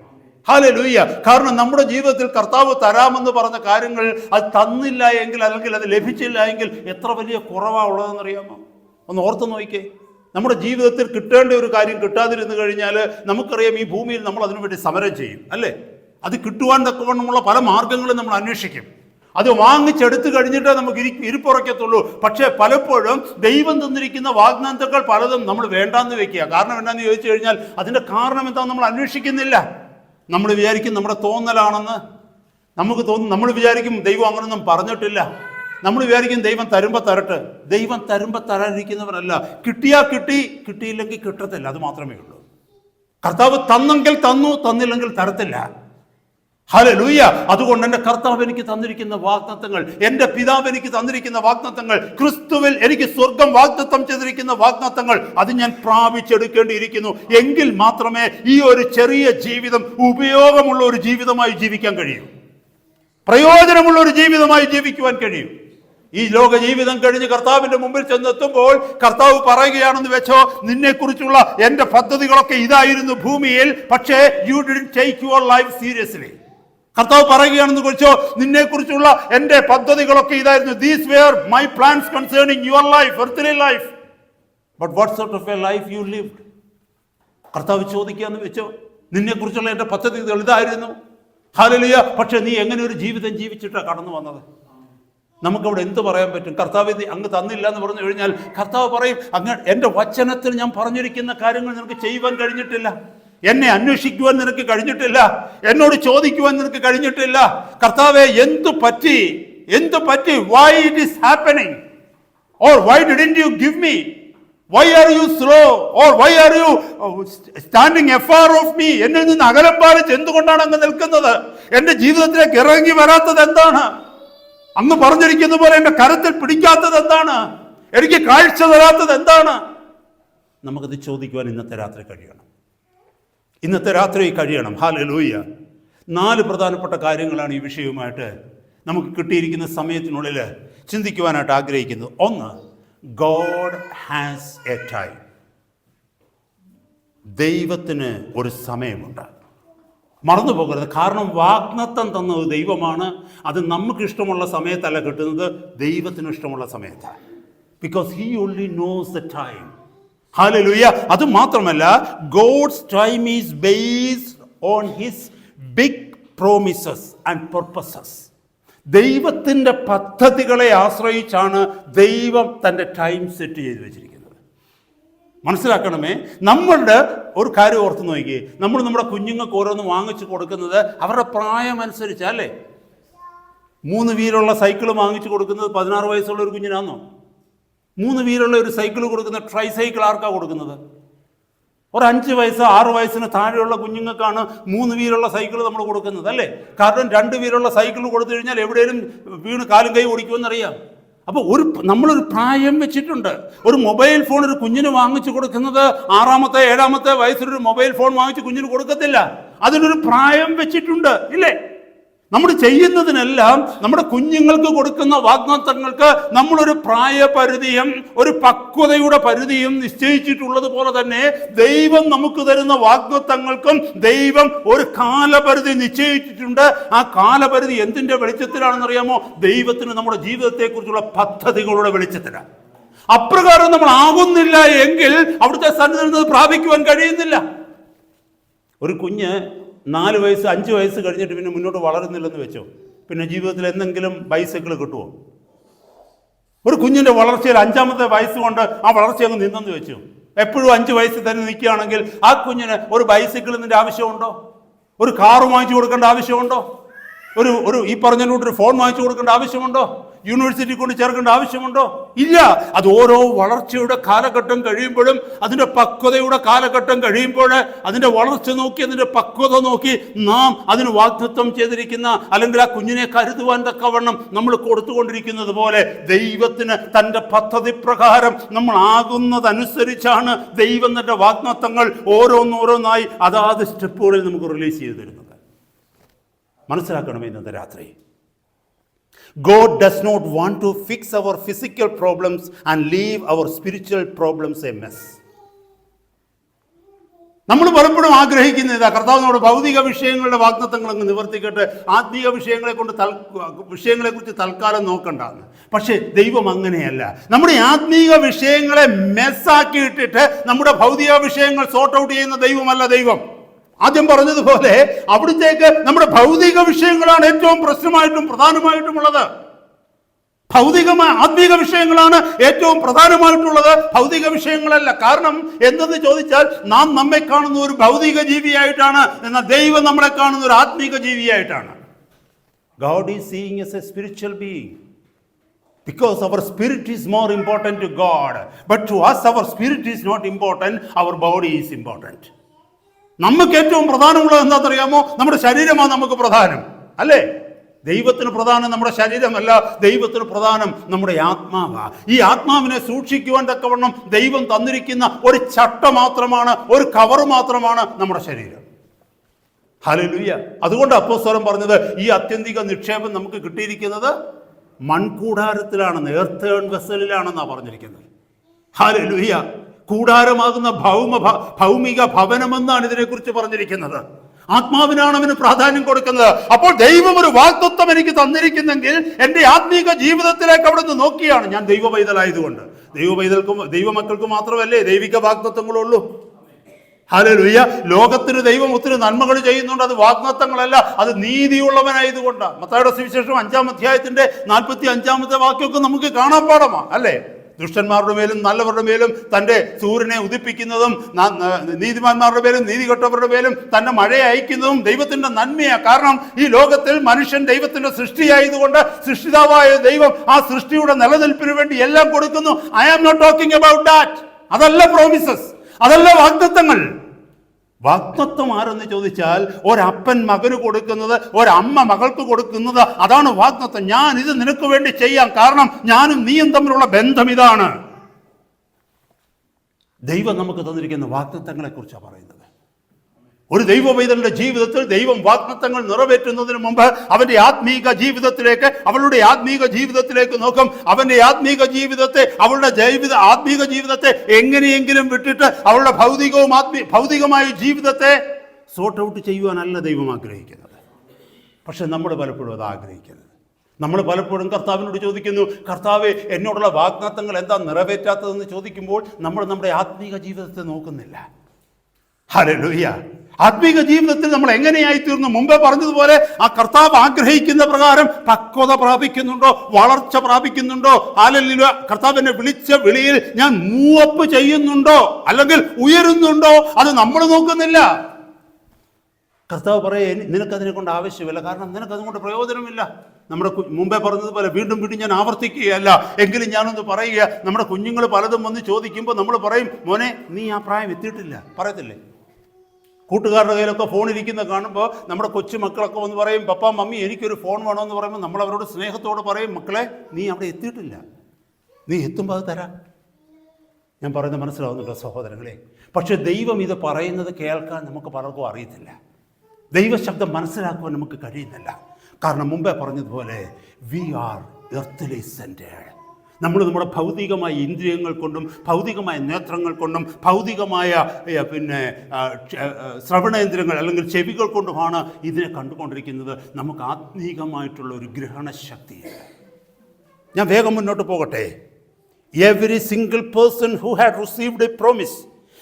ഹല്ലേലൂയ. കാരണം നമ്മുടെ ജീവിതത്തിൽ കർത്താവ് തരാമെന്ന് പറഞ്ഞ കാര്യങ്ങൾ അത് തന്നില്ല എങ്കിൽ, അല്ലെങ്കിൽ അത് ലഭിച്ചില്ല എങ്കിൽ എത്ര വലിയ കുറവാണ് ഉള്ളതെന്നറിയാമോ? ഒന്ന് ഓർത്ത് നോക്കിക്കേ. നമ്മുടെ ജീവിതത്തിൽ കിട്ടേണ്ട ഒരു കാര്യം കിട്ടാതിരുന്നു കഴിഞ്ഞാൽ നമുക്കറിയാം ഈ ഭൂമിയിൽ നമ്മൾ അതിനുവേണ്ടി സമരം ചെയ്യും, അല്ലേ? അത് കിട്ടുവാൻ തക്കവണ്ണമുള്ള പല മാർഗങ്ങളും നമ്മൾ അന്വേഷിക്കും. അത് വാങ്ങിച്ചെടുത്ത് കഴിഞ്ഞിട്ടേ നമുക്ക് ഇരിപ്പുറയ്ക്കത്തുള്ളൂ. പക്ഷേ പലപ്പോഴും ദൈവം തന്നിരിക്കുന്ന വാഗ്ദത്തങ്ങൾ പലതും നമ്മൾ വേണ്ടാന്ന് വെക്കുക. കാരണം എന്താണെന്ന് ചോദിച്ചു കഴിഞ്ഞാൽ അതിൻ്റെ കാരണം എന്താണെന്ന് നമ്മൾ അന്വേഷിക്കുന്നില്ല. നമ്മൾ വിചാരിക്കും നമ്മുടെ തോന്നലാണെന്ന് നമുക്ക് തോന്നും. നമ്മൾ വിചാരിക്കും ദൈവം അങ്ങനൊന്നും പറഞ്ഞിട്ടില്ല. നമ്മൾ വിചാരിക്കും ദൈവം തരുമ്പോൾ തരട്ടെ. ദൈവം തരുമ്പോൾ തരാനിരിക്കുന്നവരല്ല. കിട്ടിയാൽ കിട്ടി, കിട്ടിയില്ലെങ്കിൽ കിട്ടത്തില്ല. അത് മാത്രമേ ഉള്ളൂ. കർത്താവ് തന്നെങ്കിൽ തന്നു, തന്നില്ലെങ്കിൽ തരത്തില്ല. ഹല്ലേലൂയ. അതുകൊണ്ട് എൻ്റെ കർത്താവ് എനിക്ക് തന്നിരിക്കുന്ന വാഗ്ദത്തങ്ങൾ, എൻ്റെ പിതാവ് എനിക്ക് തന്നിരിക്കുന്ന വാഗ്ദത്തങ്ങൾ, ക്രിസ്തുവിൽ എനിക്ക് സ്വർഗം വാഗ്ദത്തം ചെയ്തിരിക്കുന്ന വാഗ്ദത്തങ്ങൾ, അത് ഞാൻ പ്രാപിച്ചെടുക്കേണ്ടിയിരിക്കുന്നു. എങ്കിൽ മാത്രമേ ഈ ഒരു ചെറിയ ജീവിതം ഉപയോഗമുള്ള ഒരു ജീവിതമായി ജീവിക്കാൻ കഴിയൂ, പ്രയോജനമുള്ള ഒരു ജീവിതമായി ജീവിക്കുവാൻ കഴിയും. ഈ ലോക ജീവിതം കഴിഞ്ഞ് കർത്താവിന്റെ മുമ്പിൽ ചെന്നെത്തുമ്പോൾ കർത്താവ് പറയുകയാണെന്ന് വെച്ചോ, നിന്നെക്കുറിച്ചുള്ള എൻ്റെ പദ്ധതികളൊക്കെ ഇതായിരുന്നു ഭൂമിയിൽ, പക്ഷേ you didn't take your life seriously. കർത്താവ് പറയുകയാണെന്ന് കുറിച്ചോ, നിന്നെക്കുറിച്ചുള്ള എൻ്റെ പദ്ധതികളൊക്കെ ഇതായിരുന്നു. These were my plans concerning your life, earthly life, but what sort of a life you lived? കർത്താവ് ചോദിക്കുകയെന്ന് വെച്ചോ, നിന്നെക്കുറിച്ചുള്ള എൻ്റെ പദ്ധതികൾ ഇതായിരുന്നു. ഹല്ലേലൂയ. പക്ഷെ നീ എങ്ങനെ ഒരു ജീവിതം ജീവിച്ചിട്ടാണ് കടന്നു വന്നത്? നമുക്കവിടെ എന്ത് പറയാൻ പറ്റും? കർത്താവ് അങ്ങ് തന്നില്ല എന്ന് പറഞ്ഞു കഴിഞ്ഞാൽ കർത്താവ് പറയും, അങ്ങ് എൻ്റെ വചനത്തിൽ ഞാൻ പറഞ്ഞിരിക്കുന്ന കാര്യങ്ങൾ നിനക്ക് ചെയ്യുവാൻ കഴിഞ്ഞിട്ടില്ല, എന്നെ അന്വേഷിക്കുവാൻ നിനക്ക് കഴിഞ്ഞിട്ടില്ല, എന്നോട് ചോദിക്കുവാൻ നിനക്ക് കഴിഞ്ഞിട്ടില്ല. കർത്താവേ, എന്തു പറ്റി? Why it is happening? Or why didn't you give me? Why are you slow? Or why are you standing afar of me? എന്നിൽ നിന്ന് അകലം പാലിച്ച് എന്തുകൊണ്ടാണ് അങ്ങ് നിൽക്കുന്നത്? എൻ്റെ ജീവിതത്തിലേക്ക് ഇറങ്ങി വരാത്തത് എന്താണ്? അങ്ങ് പറഞ്ഞിരിക്കുന്ന പോലെ എൻ്റെ കരത്തിൽ പിടിക്കാത്തത് എന്താണ്? എനിക്ക് കാഴ്ച തരാത്തത് എന്താണ്? നമുക്കത് ചോദിക്കുവാൻ ഇന്നത്തെ രാത്രി കഴിയണം. ഹല്ലേലൂയ. 4 പ്രധാനപ്പെട്ട കാര്യങ്ങളാണ് ഈ വിഷയവുമായിട്ട് നമുക്ക് കിട്ടിയിരിക്കുന്ന സമയത്തിനുള്ളിൽ ചിന്തിക്കുവാനായിട്ട് ആഗ്രഹിക്കുന്നത്. 1, God has a time. ദൈവത്തിന് ഒരു സമയമുണ്ട്. മറന്നു പോകരുത്. കാരണം വാഗ്ദത്തം തന്നത് ദൈവമാണ്. അത് നമുക്ക് ഇഷ്ടമുള്ള സമയത്തല്ല കിട്ടുന്നത്, ദൈവത്തിന് ഇഷ്ടമുള്ള സമയത്താണ്. Because he only knows the time. Hallelujah. അത് മാത്രമല്ല, God's time is based on his big promises and purposes. ദൈവത്തിൻ്റെ പദ്ധതികളെ ആശ്രയിച്ചാണ് ദൈവം തൻ്റെ ടൈം സെറ്റ് ചെയ്ത് വെച്ചിരിക്കുന്നത്. മനസ്സിലാക്കണമേ. നമ്മളുടെ ഒരു കാര്യം ഓർത്ത് നോക്കി, നമ്മൾ നമ്മുടെ കുഞ്ഞുങ്ങൾക്ക് ഓരോന്ന് വാങ്ങിച്ചു കൊടുക്കുന്നത് അവരുടെ പ്രായമനുസരിച്ചല്ലേ. 3 വീലുള്ള സൈക്കിൾ വാങ്ങിച്ചു കൊടുക്കുന്നത് 16 വയസ്സുള്ള ഒരു കുഞ്ഞിനാണോ? 3 വീലുള്ള ഒരു സൈക്കിൾ കൊടുക്കുന്ന ട്രൈ സൈക്കിൾ ആർക്കാണ് കൊടുക്കുന്നത്? ഒരു 5 വയസ്സ് 6 വയസ്സിന് താഴെയുള്ള കുഞ്ഞുങ്ങൾക്കാണ് 3 വീലുള്ള സൈക്കിൾ നമ്മൾ കൊടുക്കുന്നത്, അല്ലേ? കാരണം 2 വീലുള്ള സൈക്കിൾ കൊടുത്തു കഴിഞ്ഞാൽ എവിടെയും വീണ് കാലും കൈ ഓടിക്കുമെന്നറിയാം. അപ്പോൾ നമ്മളൊരു പ്രായം വെച്ചിട്ടുണ്ട്. ഒരു മൊബൈൽ ഫോൺ ഒരു കുഞ്ഞിന് വാങ്ങിച്ചു കൊടുക്കുന്നത് 6-ാമത്തെ 7-ാമത്തെ വയസ്സിലൊരു മൊബൈൽ ഫോൺ വാങ്ങിച്ച് കുഞ്ഞിന് കൊടുക്കത്തില്ല. അതിനൊരു പ്രായം വെച്ചിട്ടുണ്ട്, ഇല്ലേ? നമ്മൾ ചെയ്യുന്നതിനെല്ലാം നമ്മുടെ കുഞ്ഞുങ്ങൾക്ക് കൊടുക്കുന്ന വാഗ്ദത്തങ്ങൾക്ക് നമ്മളൊരു പ്രായപരിധിയും ഒരു പക്വതയുടെ പരിധിയും നിശ്ചയിച്ചിട്ടുള്ളത് പോലെ തന്നെ ദൈവം നമുക്ക് തരുന്ന വാഗ്ദത്തങ്ങൾക്കും ദൈവം ഒരു കാലപരിധി നിശ്ചയിച്ചിട്ടുണ്ട്. ആ കാലപരിധി എന്തിൻ്റെ വെളിച്ചത്തിലാണെന്നറിയാമോ? ദൈവത്തിന് നമ്മുടെ ജീവിതത്തെക്കുറിച്ചുള്ള പദ്ധതികളുടെ വെളിച്ചത്തിലാണ്. അപ്രകാരം നമ്മൾ ആകുന്നില്ല എങ്കിൽ അവിടുത്തെ സന്നിധിയിൽ പ്രാപിക്കുവാൻ കഴിയുന്നില്ല. ഒരു കുഞ്ഞ് 4 വയസ്സ് 5 വയസ്സ് കഴിഞ്ഞിട്ട് പിന്നെ മുന്നോട്ട് വളരുന്നില്ലെന്ന് വെച്ചോ, പിന്നെ ജീവിതത്തിൽ എന്തെങ്കിലും ബൈസൈക്കിൾ കിട്ടുമോ? ഒരു കുഞ്ഞിൻ്റെ വളർച്ചയിൽ 5-ാമത്തെ വയസ്സ് കൊണ്ട് ആ വളർച്ച അങ്ങ് നിന്നെന്ന് വെച്ചു, എപ്പോഴും 5 വയസ്സിൽ തന്നെ നിൽക്കുകയാണെങ്കിൽ ആ കുഞ്ഞിന് ഒരു ബൈസൈക്കിളിൻ്റെ ആവശ്യമുണ്ടോ? ഒരു കാറ് വാങ്ങിച്ചു കൊടുക്കേണ്ട ആവശ്യമുണ്ടോ? ഒരു ഈ പറഞ്ഞതിനോട്ടൊരു ഫോൺ വാങ്ങിച്ചു കൊടുക്കേണ്ട ആവശ്യമുണ്ടോ? യൂണിവേഴ്സിറ്റി കൊണ്ട് ചേർക്കേണ്ട ആവശ്യമുണ്ടോ? ഇല്ല. അത് ഓരോ വളർച്ചയുടെ കാലഘട്ടം കഴിയുമ്പോഴും അതിൻ്റെ പക്വതയുടെ കാലഘട്ടം കഴിയുമ്പോൾ അതിൻ്റെ വളർച്ച നോക്കി അതിൻ്റെ പക്വത നോക്കി നാം അതിന് വാഗ്ദത്തം ചെയ്തിരിക്കുന്ന അല്ലെങ്കിൽ ആ കുഞ്ഞിനെ കരുതുവാൻ തക്കവണ്ണം നമ്മൾ കൊടുത്തുകൊണ്ടിരിക്കുന്നത് പോലെ ദൈവത്തിന് തൻ്റെ പദ്ധതി പ്രകാരം നമ്മൾ ആകുന്നതനുസരിച്ചാണ് ദൈവം തൻ്റെ വാഗ്ദത്തങ്ങൾ ഓരോന്നോരോന്നായി അതാത് സ്റ്റെപ്പുകളിൽ നമുക്ക് റിലീസ് ചെയ്ത് തരുന്നത്. മനസ്സിലാക്കണം ഇന്നത്തെ രാത്രി. God does not want to fix our physical problems and leave our spiritual problems a mess. നമ്മൾ പലപ്പോഴും ആഗ്രഹിക്കുന്ന ഇതാ, കർത്താവ് നമ്മുടെ ഭൗതിക വിഷയങ്ങളുടെ വാഗ്ദത്തങ്ങൾ അങ്ങ് നിവർത്തിക്കട്ടെ, ആത്മീയ വിഷയങ്ങളെക്കുറിച്ച് തൽക്കാലം നോക്കണ്ടെന്ന്. പക്ഷേ ദൈവം അങ്ങനെയല്ല. നമ്മുടെ ആത്മീക വിഷയങ്ങളെ മെസ്സാക്കിയിട്ടിട്ട് നമ്മുടെ ഭൗതിക വിഷയങ്ങൾ സോർട്ട് ഔട്ട് ചെയ്യുന്ന ദൈവമല്ല ദൈവം. ആദ്യം പറഞ്ഞതുപോലെ അവിടത്തേക്ക് നമ്മുടെ ഭൗതിക വിഷയങ്ങളാണ് ഏറ്റവും പ്രശ്നമായിട്ടും പ്രധാനമായിട്ടുമുള്ളത്. ആത്മീക വിഷയങ്ങളാണ് ഏറ്റവും പ്രധാനമായിട്ടുള്ളത്, ഭൗതിക വിഷയങ്ങളല്ല. കാരണം എന്തെന്ന് ചോദിച്ചാൽ നാം നമ്മെ കാണുന്ന ഒരു ഭൗതിക ജീവിയായിട്ടാണ്, എന്നാൽ ദൈവം നമ്മളെ കാണുന്ന ഒരു ആത്മീക ജീവിയായിട്ടാണ്. God is seeing us as a spiritual being because our spirit is more important to God. But to us our spirit is not important, our body is important. നമുക്ക് ഏറ്റവും പ്രധാനമുള്ളത് എന്താണെന്നറിയാമോ? നമ്മുടെ ശരീരമാണ് നമുക്ക് പ്രധാനം, അല്ലേ? ദൈവത്തിന് പ്രധാനം നമ്മുടെ ശരീരമല്ല, ദൈവത്തിന് പ്രധാനം നമ്മുടെ ആത്മാവാണ്. ഈ ആത്മാവിനെ സൂക്ഷിക്കുവാൻ തക്കവണ്ണം ദൈവം തന്നിരിക്കുന്ന ഒരു ചട്ട മാത്രമാണ്, ഒരു കവർ മാത്രമാണ് നമ്മുടെ ശരീരം. ഹല്ലേലൂയ. അതുകൊണ്ട് അപ്പോസ്തലൻ പറഞ്ഞത് ഈ ആത്യന്തിക നിക്ഷേപം നമുക്ക് കിട്ടിയിരിക്കുന്നത് മൺകൂടാരത്തിലാണെന്ന്, എർത്തേൺ വെസലിലാണെന്നാണ് പറഞ്ഞിരിക്കുന്നത്. ഹല്ലേലൂയ. കൂടാരമാകുന്ന ഭൗമിക ഭവനമെന്നാണ് ഇതിനെക്കുറിച്ച് പറഞ്ഞിരിക്കുന്നത്. ആത്മാവിനാണ് അവന് പ്രാധാന്യം കൊടുക്കുന്നത്. അപ്പോൾ ദൈവം ഒരു വാഗ്ദത്തം എനിക്ക് തന്നിരിക്കുന്നെങ്കിൽ എൻ്റെ ആത്മീക ജീവിതത്തിലേക്ക് അവിടെ നിന്ന് നോക്കിയാണ്. ഞാൻ ദൈവ പൈതലായതുകൊണ്ട്, ദൈവമക്കൾക്ക് മാത്രമല്ലേ ദൈവിക വാഗ്ദത്തങ്ങളുള്ളൂ. ഹല്ലേലൂയ. ലോകത്തിന് ദൈവം ഒത്തിരി നന്മകൾ ചെയ്യുന്നുണ്ട്, അത് വാഗ്ദത്തങ്ങളല്ല, അത് നീതിയുള്ളവനായതുകൊണ്ടാണ്. മത്തായിയുടെ സുവിശേഷം 5-ാം അധ്യായത്തിന്റെ 45-ാമത്തെ വാക്യമൊക്കെ നമുക്ക് കാണാൻ പാടമാണ്, അല്ലേ? ദുഷ്ടന്മാരുടെ മേലും നല്ലവരുടെ മേലും തൻ്റെ സൂര്യനെ ഉദിപ്പിക്കുന്നതും നീതിമാന്മാരുടെ മേലും നീതികെട്ടവരുടെ മേലും തൻ്റെ മഴയെ അയക്കുന്നതും ദൈവത്തിൻ്റെ നന്മയാണ്. കാരണം ഈ ലോകത്തിൽ മനുഷ്യൻ ദൈവത്തിൻ്റെ സൃഷ്ടിയായതുകൊണ്ട് സൃഷ്ടിതാവായ ദൈവം ആ സൃഷ്ടിയുടെ നിലനിൽപ്പിന് വേണ്ടി എല്ലാം കൊടുക്കുന്നു. I am not talking about that. അതല്ല പ്രോമിസസ്, അതല്ല വാഗ്ദത്തങ്ങൾ. വാഗ്ദത്തം ആരെന്ന് ചോദിച്ചാൽ ഒരപ്പൻ മകന് കൊടുക്കുന്നത്, ഒരമ്മ മകൾക്ക് കൊടുക്കുന്നത്, അതാണ് വാഗ്ദത്തം. ഞാൻ ഇത് നിനക്ക് വേണ്ടി ചെയ്യാം, കാരണം ഞാനും നീയും തമ്മിലുള്ള ബന്ധം ഇതാണ്. ദൈവം നമുക്ക് തന്നിരിക്കുന്ന വാഗ്ദത്തങ്ങളെ കുറിച്ചാണ് പറയുന്നത്. ഒരു ദൈവ പൈതലിന്റെ ജീവിതത്തിൽ ദൈവം വാഗ്ദത്തങ്ങൾ നിറവേറ്റുന്നതിന് മുമ്പ് അവന്റെ ആത്മീക ജീവിതത്തിലേക്ക്, അവളുടെ ആത്മീക ജീവിതത്തിലേക്ക് നോക്കും. അവന്റെ ആത്മീക ജീവിതത്തെ, അവളുടെ ആത്മീക ജീവിതത്തെ എങ്ങനെയെങ്കിലും വിട്ടിട്ട് അവളുടെ ഭൗതികമായ ജീവിതത്തെ സോർട്ട് ഔട്ട് ചെയ്യുവാനല്ല ദൈവം ആഗ്രഹിക്കുന്നത്. പക്ഷെ നമ്മൾ പലപ്പോഴും അത് ആഗ്രഹിക്കുന്നത്. നമ്മൾ പലപ്പോഴും കർത്താവിനോട് ചോദിക്കുന്നു, കർത്താവേ എന്നോടുള്ള വാഗ്ദത്തങ്ങൾ എന്താ നിറവേറ്റാത്തതെന്ന് ചോദിക്കുമ്പോൾ നമ്മൾ നമ്മുടെ ആത്മീക ജീവിതത്തെ നോക്കുന്നില്ല. ഹല്ലേലൂയ. ആത്മീക ജീവിതത്തിൽ നമ്മൾ എങ്ങനെയായി തീർന്നു? മുമ്പേ പറഞ്ഞതുപോലെ ആ കർത്താവ് ആഗ്രഹിക്കുന്ന പ്രകാരം പക്വത പ്രാപിക്കുന്നുണ്ടോ, വളർച്ച പ്രാപിക്കുന്നുണ്ടോ? ഹല്ലേലൂയ. കർത്താവിനെ വിളിച്ച വിളിയിൽ ഞാൻ മൂവപ്പ് ചെയ്യുന്നുണ്ടോ, അല്ലെങ്കിൽ ഉയരുന്നുണ്ടോ? അത് നമ്മൾ നോക്കുന്നില്ല. കർത്താവ് പറയേ, നിനക്കതിനെ കൊണ്ട് ആവശ്യമില്ല, കാരണം നിനക്കതുകൊണ്ട് പ്രയോജനമില്ല. നമ്മുടെ മുമ്പേ പറഞ്ഞതുപോലെ വീണ്ടും വീണ്ടും ഞാൻ ആവർത്തിക്കുകയല്ല, എങ്കിലും ഞാനൊന്ന് പറയുക. നമ്മുടെ കുഞ്ഞുങ്ങൾ പലതും വന്ന് ചോദിക്കുമ്പോൾ നമ്മൾ പറയും, മോനെ നീ ആ പ്രായം എത്തിയിട്ടില്ല, പറയത്തില്ലേ? കൂട്ടുകാരുടെ കയ്യിലൊക്കെ ഫോൺ ഇരിക്കുന്ന കാണുമ്പോൾ നമ്മുടെ കൊച്ചു മക്കളൊക്കെ വന്ന് പറയും, പപ്പ മമ്മി എനിക്കൊരു ഫോൺ വേണമെന്ന് പറയുമ്പോൾ നമ്മൾ അവരോട് സ്നേഹത്തോട് പറയും, മക്കളെ നീ അവിടെ എത്തിയിട്ടില്ല, നീ എത്തുമ്പോൾ അത് തരാം. ഞാൻ പറയുന്നത് മനസ്സിലാവുന്നുണ്ടോ സഹോദരങ്ങളെ? പക്ഷെ ദൈവം ഇത് പറയുന്നത് കേൾക്കാൻ നമുക്ക് പലർക്കും അറിയത്തില്ല. ദൈവശബ്ദം മനസ്സിലാക്കുവാൻ നമുക്ക് കഴിയുന്നില്ല. കാരണം മുമ്പേ പറഞ്ഞതുപോലെ വി ആർ എർത്തലി സെൻറ്റേഡ്. നമ്മൾ നമ്മുടെ ഭൗതികമായ ഇന്ദ്രിയങ്ങൾ കൊണ്ടും ഭൗതികമായ നേത്രങ്ങൾ കൊണ്ടും ഭൗതികമായ ശ്രവണേന്ദ്രിയങ്ങൾ അല്ലെങ്കിൽ ചെവികൾ കൊണ്ടുമാണ് ഇതിനെ കണ്ടുകൊണ്ടിരിക്കുന്നത്. നമുക്ക് ആത്മീകമായിട്ടുള്ള ഒരു ഗ്രഹണശക്തിയില്ല. ഞാൻ വേഗം മുന്നോട്ട് പോകട്ടെ. Every single person who had received a promise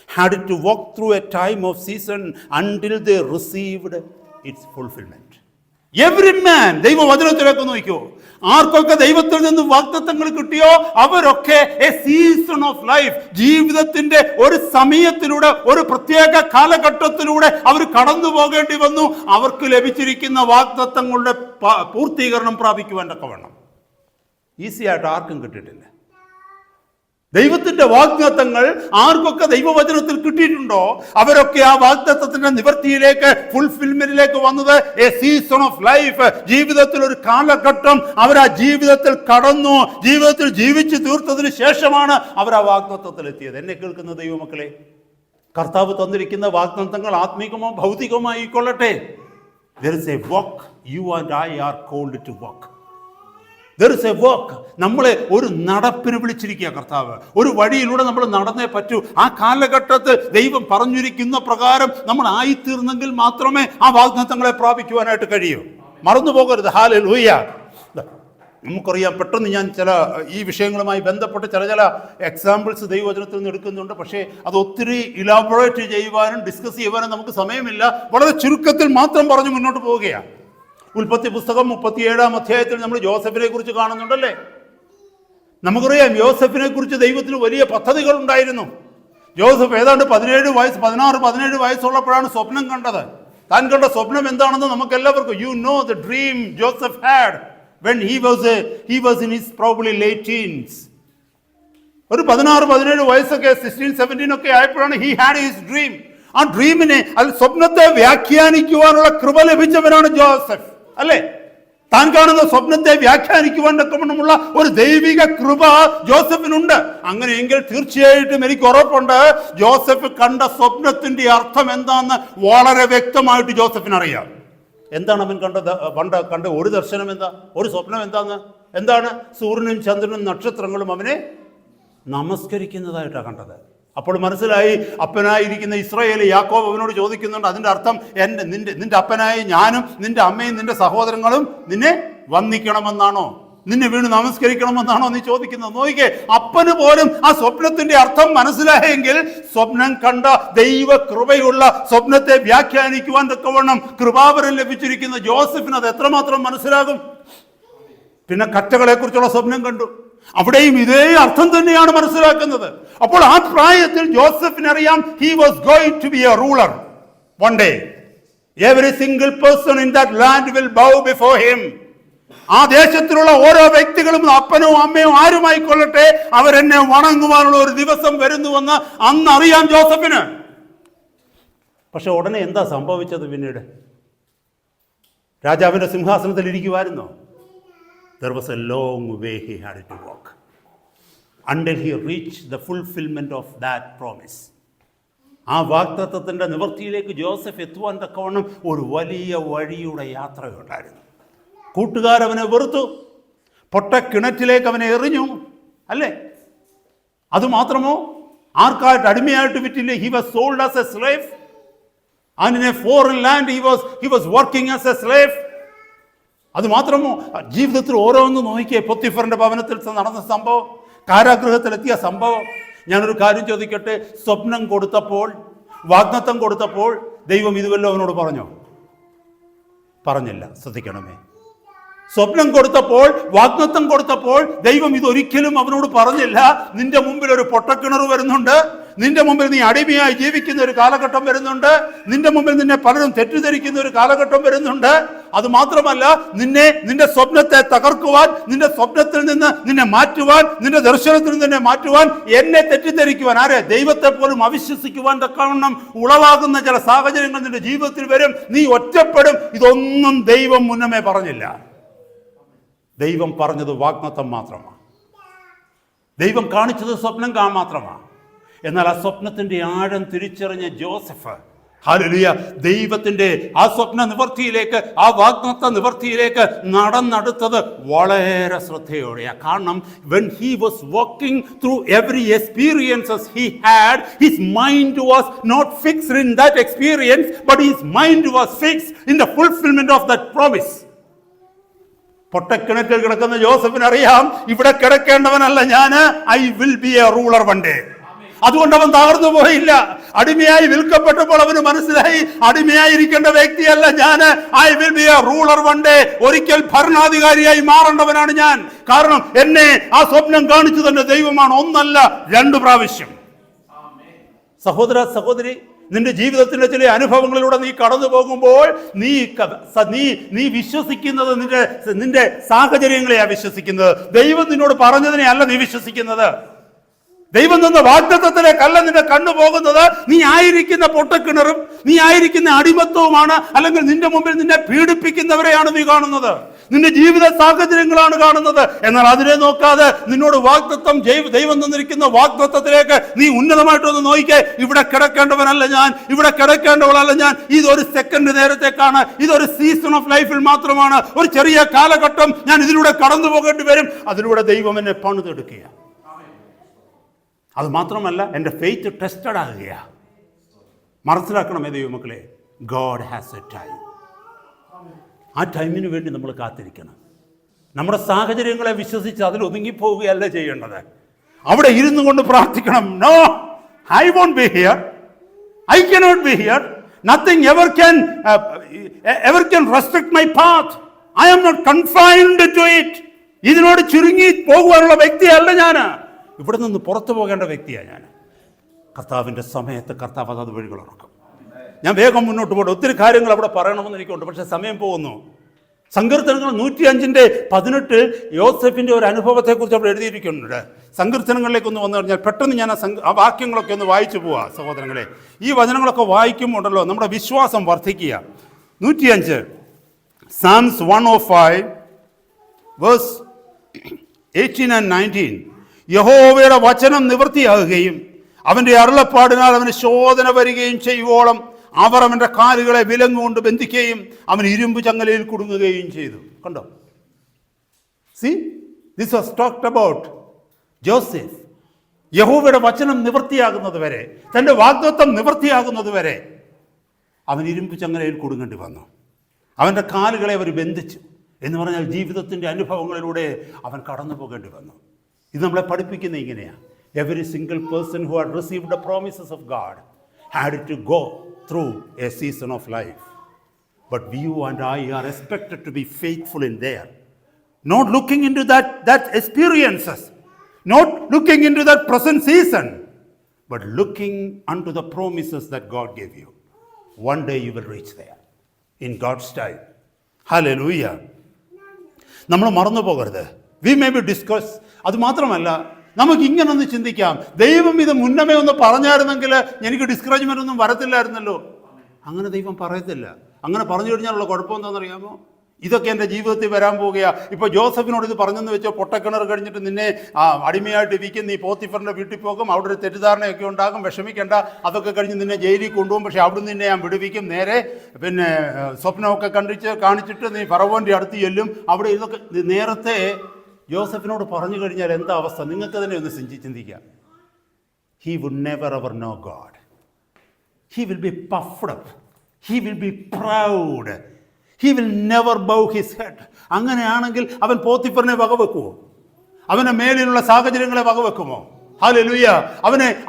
had to walk through a time of season until they received its fulfillment. Every man, ദൈവവചനത്തിലേക്ക് നോക്കിയോ, ആർക്കൊക്കെ ദൈവത്തിൽ നിന്ന് വാഗ്ദത്തങ്ങൾ കിട്ടിയോ അവരൊക്കെ എ സീസൺ ഓഫ് ലൈഫ്, ജീവിതത്തിന്റെ ഒരു സമയത്തിലൂടെ ഒരു പ്രത്യേക കാലഘട്ടത്തിലൂടെ അവർ കടന്നു പോകേണ്ടി വന്നു. അവർക്ക് ലഭിച്ചിരിക്കുന്ന വാഗ്ദത്തങ്ങളുടെ പൂർത്തീകരണം പ്രാപിക്കുവാൻ തക്കവണ്ണം. ഈസി ആയിട്ട് ആർക്കും കിട്ടിയിട്ടില്ല. ദൈവത്തിന്റെ വാഗ്ദത്തങ്ങൾ ആർക്കൊക്കെ ദൈവവചനത്തിൽ കിട്ടിയിട്ടുണ്ടോ അവരൊക്കെ ആ വാഗ്ദത്തത്തിന്റെ നിവൃത്തിയിലേക്ക്, ഫുൾഫിൽമെന്റിലേക്ക് വന്നത് എ സീസൺ ഓഫ് ലൈഫ്, ജീവിതത്തിൽ ഒരു കാലഘട്ടം അവർ ആ ജീവിതത്തിൽ കടന്നു, ജീവിതത്തിൽ ജീവിച്ചു തീർത്തതിന് ശേഷമാണ് അവർ ആ വാഗ്ദത്തത്തിൽ എത്തിയത്. എന്നെ കേൾക്കുന്ന ദൈവമക്കളെ, കർത്താവ് തന്നിരിക്കുന്ന വാഗ്ദത്തങ്ങൾ ആത്മീകമോ ഭൗതികമോ ആയിക്കൊള്ളട്ടെ, there is a walk you and I are called to walk. There is a walk. നമ്മളെ ഒരു നടപ്പിന് വിളിച്ചിരിക്കുക കർത്താവ്. ഒരു വഴിയിലൂടെ നമ്മൾ നടന്നേ പറ്റൂ. ആ കാലഘട്ടത്തിൽ ദൈവം പറഞ്ഞിരിക്കുന്ന പ്രകാരം നമ്മൾ ആയിത്തീർന്നെങ്കിൽ മാത്രമേ ആ വാഗ്ദത്തങ്ങളെ പ്രാപിക്കുവാനായിട്ട് കഴിയൂ. മറന്നു പോകരുത്. ഹല്ലേലൂയ. നമുക്കറിയാം, പെട്ടെന്ന് ഞാൻ ഈ വിഷയങ്ങളുമായി ബന്ധപ്പെട്ട് ചില എക്സാമ്പിൾസ് ദൈവവചനത്തിൽ നിന്ന് എടുക്കുന്നുണ്ട്. പക്ഷേ അത് ഒത്തിരി ഇലാബറേറ്റ് ചെയ്യുവാനും ഡിസ്കസ് ചെയ്യുവാനും നമുക്ക് സമയമില്ല. വളരെ ചുരുക്കത്തിൽ മാത്രം പറഞ്ഞ് മുന്നോട്ട് പോവുകയാണ്. ഉൽപ്പത്തി പുസ്തകം 37-ാം അധ്യായത്തിൽ നമ്മൾ യോസഫിനെ കുറിച്ച് കാണുന്നുണ്ടല്ലേ. നമുക്കറിയാം യോസഫിനെ കുറിച്ച് ദൈവത്തിന് വലിയ പദ്ധതികൾ ഉണ്ടായിരുന്നു. ജോസഫ് ഏതാണ്ട് 16-17 വയസ്സുള്ളപ്പോഴാണ് സ്വപ്നം കണ്ടത്. താൻ കണ്ട സ്വപ്നം എന്താണെന്ന് നമുക്ക് എല്ലാവർക്കും you know the dream Joseph had when he was in his probably late teens. ഒരു 16-17 വയസ്സൊക്കെ 16-17 ഒക്കെ ആയപ്പോഴാണ് he had his dream. ആ ഡ്രീമിനെ, സ്വപ്നത്തെ വ്യാഖ്യാനിക്കുവാനുള്ള കൃപ ലഭിച്ചവനാണ് ജോസഫ്, അല്ലേ? താൻ കാണുന്ന സ്വപ്നത്തെ വ്യാഖ്യാനിക്കുവാൻ തക്കവണ്ണമുള്ള ഒരു ദൈവിക കൃപ ജോസഫിനുണ്ട്. അങ്ങനെയെങ്കിൽ തീർച്ചയായിട്ടും എനിക്ക് ഉറപ്പുണ്ട് ജോസഫ് കണ്ട സ്വപ്നത്തിന്റെ അർത്ഥം എന്താണെന്ന് വളരെ വ്യക്തമായിട്ട് ജോസഫിനറിയാം. എന്താണ് അവൻ കണ്ട ഒരു ദർശനം എന്താ, ഒരു സ്വപ്നം എന്താണ്? സൂര്യനും ചന്ദ്രനും നക്ഷത്രങ്ങളും അവനെ നമസ്കരിക്കുന്നതായിട്ടാണ് കണ്ടത്. അപ്പോൾ മനസ്സിലായി, അപ്പനായിരിക്കുന്ന ഇസ്രായേൽ യാക്കോബ് അവനോട് ചോദിക്കുന്നുണ്ട്, അതിൻ്റെ അർത്ഥം നിന്റെ അപ്പനായ ഞാനും നിന്റെ അമ്മയും നിന്റെ സഹോദരങ്ങളും നിന്നെ വന്ദിക്കണമെന്നാണോ, നിന്നെ വീണ് നമസ്കരിക്കണമെന്നാണോ നീ ചോദിക്കുന്നത്? നോക്കിക്കേ, അപ്പന് പോലും ആ സ്വപ്നത്തിന്റെ അർത്ഥം മനസ്സിലായെങ്കിൽ സ്വപ്നം കണ്ട ദൈവ കൃപയുള്ള സ്വപ്നത്തെ വ്യാഖ്യാനിക്കുവാൻ തക്കവണ്ണം കൃപാവരം ലഭിച്ചിരിക്കുന്ന ജോസഫിന് അത് എത്രമാത്രം മനസ്സിലാകും? പിന്നെ കറ്റകളെ കുറിച്ചുള്ള സ്വപ്നം കണ്ടു, അവിടെയും ഇതേ അർത്ഥം തന്നെയാണ് മനസ്സിലാക്കുന്നത്. അപ്പോൾ ആ പ്രായത്തിൽ ജോസഫിനറിയാം he was going to be a ruler one day. Every single person in that land will bow before him. ആ ദേശത്തിലുള്ള ഓരോ വ്യക്തികളും, അപ്പനോ അമ്മയോ ആരുമായിക്കൊള്ളട്ടെ, അവരെന്നെ വണങ്ങുവാനുള്ള ഒരു ദിവസം വരുന്നുവെന്ന് അന്നറിയാം ജോസഫിന്. പക്ഷെ ഉടനെ എന്താ സംഭവിച്ചത്? പിന്നീട് രാജാവിന്റെ സിംഹാസനത്തിൽ ഇരിക്കുമായിരുന്നോ? There was a long way he had to walk until he reached the fulfillment of that promise. ആ വാഗ്ദത്തത്തിന്റെ നിവൃത്തിയിലേക്ക് ജോസഫ് എത്തുവാൻ തക്കവണ്ണം ഒരു വലിയ വഴിയുടെ യാത്രയുണ്ടായിരുന്നു. കൂട്ടുകാരവനെ വെറുത്തു, പൊട്ടക്കിണറ്റിലേക്ക് അവനെ എറിഞ്ഞു, അല്ലേ? അതുമാത്രമോ, ആർക്കായിട്ട് അടിമയായിട്ട് വിറ്റില്ലേ? he was sold as a slave and in a foreign land he was working as a slave. അതുമാത്രമോ, ജീവിതത്തിൽ ഓരോന്ന് നോക്കിയേ. പൊത്തിഫറിന്റെ ഭവനത്തിൽ നടന്ന സംഭവം, കാരാഗൃഹത്തിലെത്തിയ സംഭവം. ഞാനൊരു കാര്യം ചോദിക്കട്ടെ, സ്വപ്നം കൊടുത്തപ്പോൾ, വാഗ്ദത്തം കൊടുത്തപ്പോൾ ദൈവം ഇതുവല്ലോ അവനോട് പറഞ്ഞില്ല. ശ്രദ്ധിക്കണമേ, സ്വപ്നം കൊടുത്തപ്പോൾ, വാഗ്ദത്തം കൊടുത്തപ്പോൾ ദൈവം ഇതൊരിക്കലും അവനോട് പറഞ്ഞില്ല. നിന്റെ മുമ്പിൽ ഒരു പൊട്ടക്കിണർ വരുന്നുണ്ട്, നിന്റെ മുമ്പിൽ നീ അടിമയായി ജീവിക്കുന്ന ഒരു കാലഘട്ടം വരുന്നുണ്ട്, നിന്റെ മുമ്പിൽ നിന്നെ പലരും തെറ്റിദ്ധരിക്കുന്ന ഒരു കാലഘട്ടം വരുന്നുണ്ട്. അത് മാത്രമല്ല, നിന്റെ സ്വപ്നത്തെ തകർക്കുവാൻ, നിന്റെ സ്വപ്നത്തിൽ നിന്ന് നിന്നെ മാറ്റുവാൻ, നിന്റെ ദർശനത്തിൽ നിന്ന് നിന്നെ മാറ്റുവാൻ, എന്നെ തെറ്റിദ്ധരിക്കുവാൻ, ആരെ? ദൈവത്തെ പോലും അവിശ്വസിക്കുവാൻ തക്കവണ്ണം ഉളവാകുന്ന ചില സാഹചര്യങ്ങൾ നിന്റെ ജീവിതത്തിൽ വരും. നീ ഒറ്റപ്പെടും. ഇതൊന്നും ദൈവം മുന്നമേ പറഞ്ഞില്ല. ദൈവം പറഞ്ഞത് വാഗ്ദത്തം മാത്രമാണ്. ദൈവം കാണിച്ചത് സ്വപ്നം മാത്രമാണ്. എന്നാൽ ആ സ്വപ്നത്തിൻ്റെ ആഴം തിരിച്ചറിഞ്ഞ ജോസഫ്, ഹല്ലേലൂയ, ദൈവത്തിൻ്റെ ആ സ്വപ്ന നിവർത്തിയിലേക്ക്, ആ വാഗ്ദത്ത നിവർത്തിയിലേക്ക് നടന്നെടുത്തത് വളരെ ശ്രദ്ധയോടെയാണ്. കാരണം when he was walking through every experiences he had, his mind was not fixed in that experience, but his mind was fixed in the fulfillment of that promise. പൊട്ടക്കിണറ്റിൽ കിടക്കുന്ന ജോസഫിന് അറിയാം, ഇവിടെ കിടക്കേണ്ടവനല്ല ഞാൻ, I will be A ruler one day. അതുകൊണ്ട് അവൻ തകർന്നു പോയില്ല. അടിമയായി വിൽക്കപ്പെട്ടപ്പോൾ അവന് മനസ്സിലായി, അടിമയായിരിക്കേണ്ട വ്യക്തിയല്ല ഞാൻ, I will be A ruler one day. ഒരിക്കൽ ഭരണാധികാരിയായി മാറേണ്ടവനാണ് ഞാൻ. കാരണം എന്നെ ആ സ്വപ്നം കാണിച്ചു തന്നെ ദൈവമാണ്, ഒന്നല്ല 2 പ്രാവശ്യം. സഹോദര സഹോദരി, നിന്റെ ജീവിതത്തിന്റെ ചില അനുഭവങ്ങളിലൂടെ നീ കടന്നു പോകുമ്പോൾ നീ വിശ്വസിക്കുന്നത് നിന്റെ സാഹചര്യങ്ങളെയാ വിശ്വസിക്കുന്നത്. ദൈവം നിന്നോട് പറഞ്ഞതിനെ അല്ല നീ വിശ്വസിക്കുന്നത്. ദൈവം തന്ന വാഗ്ദത്തത്തിലേക്കല്ല നിന്റെ കണ്ണു പോകുന്നത്. നീ ആയിരിക്കുന്ന പൊട്ടക്കിണറും നീ ആയിരിക്കുന്ന അടിമത്വവുമാണ്, അല്ലെങ്കിൽ നിന്റെ മുമ്പിൽ നിന്നെ പീഡിപ്പിക്കുന്നവരെയാണ് നീ കാണുന്നത്. നിന്റെ ജീവിത സാഹചര്യങ്ങളാണ് കാണുന്നത്. എന്നാൽ അതിനെ നോക്കാതെ നിന്നോട് വാഗ്ദത്തം, ദൈവം തന്നിരിക്കുന്ന വാഗ്ദത്തത്തിലേക്ക് നീ ഉന്നതമായിട്ടൊന്ന് നോക്കിക്കേ. ഇവിടെ കിടക്കേണ്ടവനല്ല ഞാൻ, ഇവിടെ കിടക്കേണ്ടവളല്ല ഞാൻ. ഇതൊരു സെക്കൻഡ് നേരത്തേക്കാണ്, ഇതൊരു സീസൺ ഓഫ് ലൈഫിൽ മാത്രമാണ്. ഒരു ചെറിയ കാലഘട്ടം ഞാൻ ഇതിലൂടെ കടന്നു പോകേണ്ടി വരും. അതിലൂടെ ദൈവം എന്നെ പണിതെടുക്കുക. അത് മാത്രമല്ല, എൻ്റെ ഫെയ്ത്ത് ടെസ്റ്റഡ് ആകുകയാണ്. മനസ്സിലാക്കണമേ ദൈവമക്കളെ, ഗോഡ് ഹാസ് എ ടൈം. ആ ടൈമിന് വേണ്ടി നമ്മൾ കാത്തിരിക്കണം. നമ്മുടെ സാഹചര്യങ്ങളെ വിശ്വസിച്ച് അതിൽ ഒതുങ്ങിപ്പോവുകയല്ല ചെയ്യേണ്ടത്. അവിടെ ഇരുന്നു കൊണ്ട് പ്രാർത്ഥിക്കണം. No, I won't be here, I cannot be here. Nothing ever can restrict my path. I am not confined to it. ഇതിനോട് ചുരുങ്ങി പോകുവാനുള്ള വ്യക്തിയല്ല ഞാൻ. ഇവിടെ നിന്ന് പുറത്തു പോകേണ്ട വ്യക്തിയാണ് ഞാൻ. കർത്താവിൻ്റെ സമയത്ത് കർത്താവ് അത് വഴികൾ ഉറക്കും. ഞാൻ വേഗം മുന്നോട്ട് പോകട്ടെ. ഒത്തിരി കാര്യങ്ങൾ അവിടെ പറയണമെന്ന് എനിക്കുണ്ട്, പക്ഷേ സമയം പോകുന്നു. സങ്കീർത്തനങ്ങൾ 105:18 യോസേഫിൻ്റെ ഒരു അനുഭവത്തെക്കുറിച്ച് അവിടെ എഴുതിയിരിക്കുന്നുണ്ട്. സങ്കീർത്തനങ്ങളിലേക്കൊന്ന് വന്നു കഴിഞ്ഞാൽ പെട്ടെന്ന് ഞാൻ ആ വാക്യങ്ങളൊക്കെ ഒന്ന് വായിച്ചു പോവാ സഹോദരങ്ങളെ. ഈ വചനങ്ങളൊക്കെ വായിക്കുമ്പോണ്ടല്ലോ നമ്മുടെ വിശ്വാസം വർദ്ധിക്കുക. 105 Psalms 105 verse 18 and 19. യഹോവയുടെ വചനം നിവൃത്തിയാകുകയും അവൻ്റെ അരുളപ്പാടിനാൽ അവന് ശോധന വരികയും ചെയ്യുവോളം അവർ അവൻ്റെ കാലുകളെ വിലങ്ങുകൊണ്ട് ബന്ധിക്കുകയും അവൻ ഇരുമ്പ് ചങ്ങലയിൽ കുടുങ്ങുകയും ചെയ്തു. കണ്ടോ? See, this was talked about Joseph. യഹോവയുടെ വചനം നിവൃത്തിയാകുന്നത് വരെ, തൻ്റെ വാഗ്ദത്തം നിവൃത്തിയാകുന്നത് വരെ അവൻ ഇരുമ്പ് ചങ്ങലയിൽ കുടുങ്ങേണ്ടി വന്നു. അവൻ്റെ കാലുകളെ അവർ ബന്ധിച്ചു എന്ന് പറഞ്ഞാൽ ജീവിതത്തിൻ്റെ അനുഭവങ്ങളിലൂടെ അവൻ കടന്നു പോകേണ്ടി വന്നു. ഇത് നമ്മളെ പഠിപ്പിക്കുന്നത് ഇങ്ങനെയാണ്. Every single person who had received the promises of God had to go through a season of life. But you and I are expected to be faithful in there. Not looking into that experiences, not looking into that present season, but looking unto the promises that God gave you. One day you will reach there in God's time. Hallelujah. നമ്മൾ മറന്നു പോകരുത്. We may be discussed. അത് മാത്രമല്ല, നമുക്ക് ഇങ്ങനൊന്ന് ചിന്തിക്കാം, ദൈവം ഇത് മുന്നമേ ഒന്ന് പറഞ്ഞായിരുന്നെങ്കിൽ എനിക്ക് ഡിസ്കറേജ്മെൻ്റ് ഒന്നും വരത്തില്ലായിരുന്നല്ലോ. അങ്ങനെ ദൈവം പറയത്തില്ല. അങ്ങനെ പറഞ്ഞു കഴിഞ്ഞാലുള്ള കുഴപ്പം എന്താണെന്നറിയാമോ? ഇതൊക്കെ എൻ്റെ ജീവിതത്തിൽ വരാൻ പോവുകയാണ്. ഇപ്പോൾ ജോസഫിനോട് ഇത് പറഞ്ഞെന്ന് വെച്ചോ, പൊട്ടക്കിണർ കഴിഞ്ഞിട്ട് നിന്നെ അടിമയായിട്ട് വിൽക്കും, നീ പോത്തിഫറിൻ്റെ വീട്ടിൽ പോകും, അവിടെ ഒരു തെറ്റിദ്ധാരണയൊക്കെ ഉണ്ടാകും, വിഷമിക്കേണ്ട, അതൊക്കെ കഴിഞ്ഞ് നിന്നെ ജയിലിൽ കൊണ്ടുപോകും, പക്ഷേ അവിടെ നിന്നെ ഞാൻ വിടുവിക്കും, നേരെ പിന്നെ സ്വപ്നമൊക്കെ കാണിച്ചിട്ട് നീ ഫറവോൻ്റെ അടുത്ത് ചെല്ലും. അവിടെ ഇതൊക്കെ നേരത്തെ ജോസഫിനോട് പറഞ്ഞു കഴിഞ്ഞാൽ എന്താ അവസ്ഥ? നിങ്ങൾക്ക് തന്നെ ഒന്ന് ചിന്തിക്കാം. He would never ever know God. He will be puffed up. He will be proud. He will never bow his head. അങ്ങനെയാണെങ്കിൽ അവൻ പോത്തിഫറിനെ വകവെക്കുമോ? അവനെ മേലിലുള്ള സാഹചര്യങ്ങളെ വകവെക്കുമോ? ഹല്ലേലൂയ.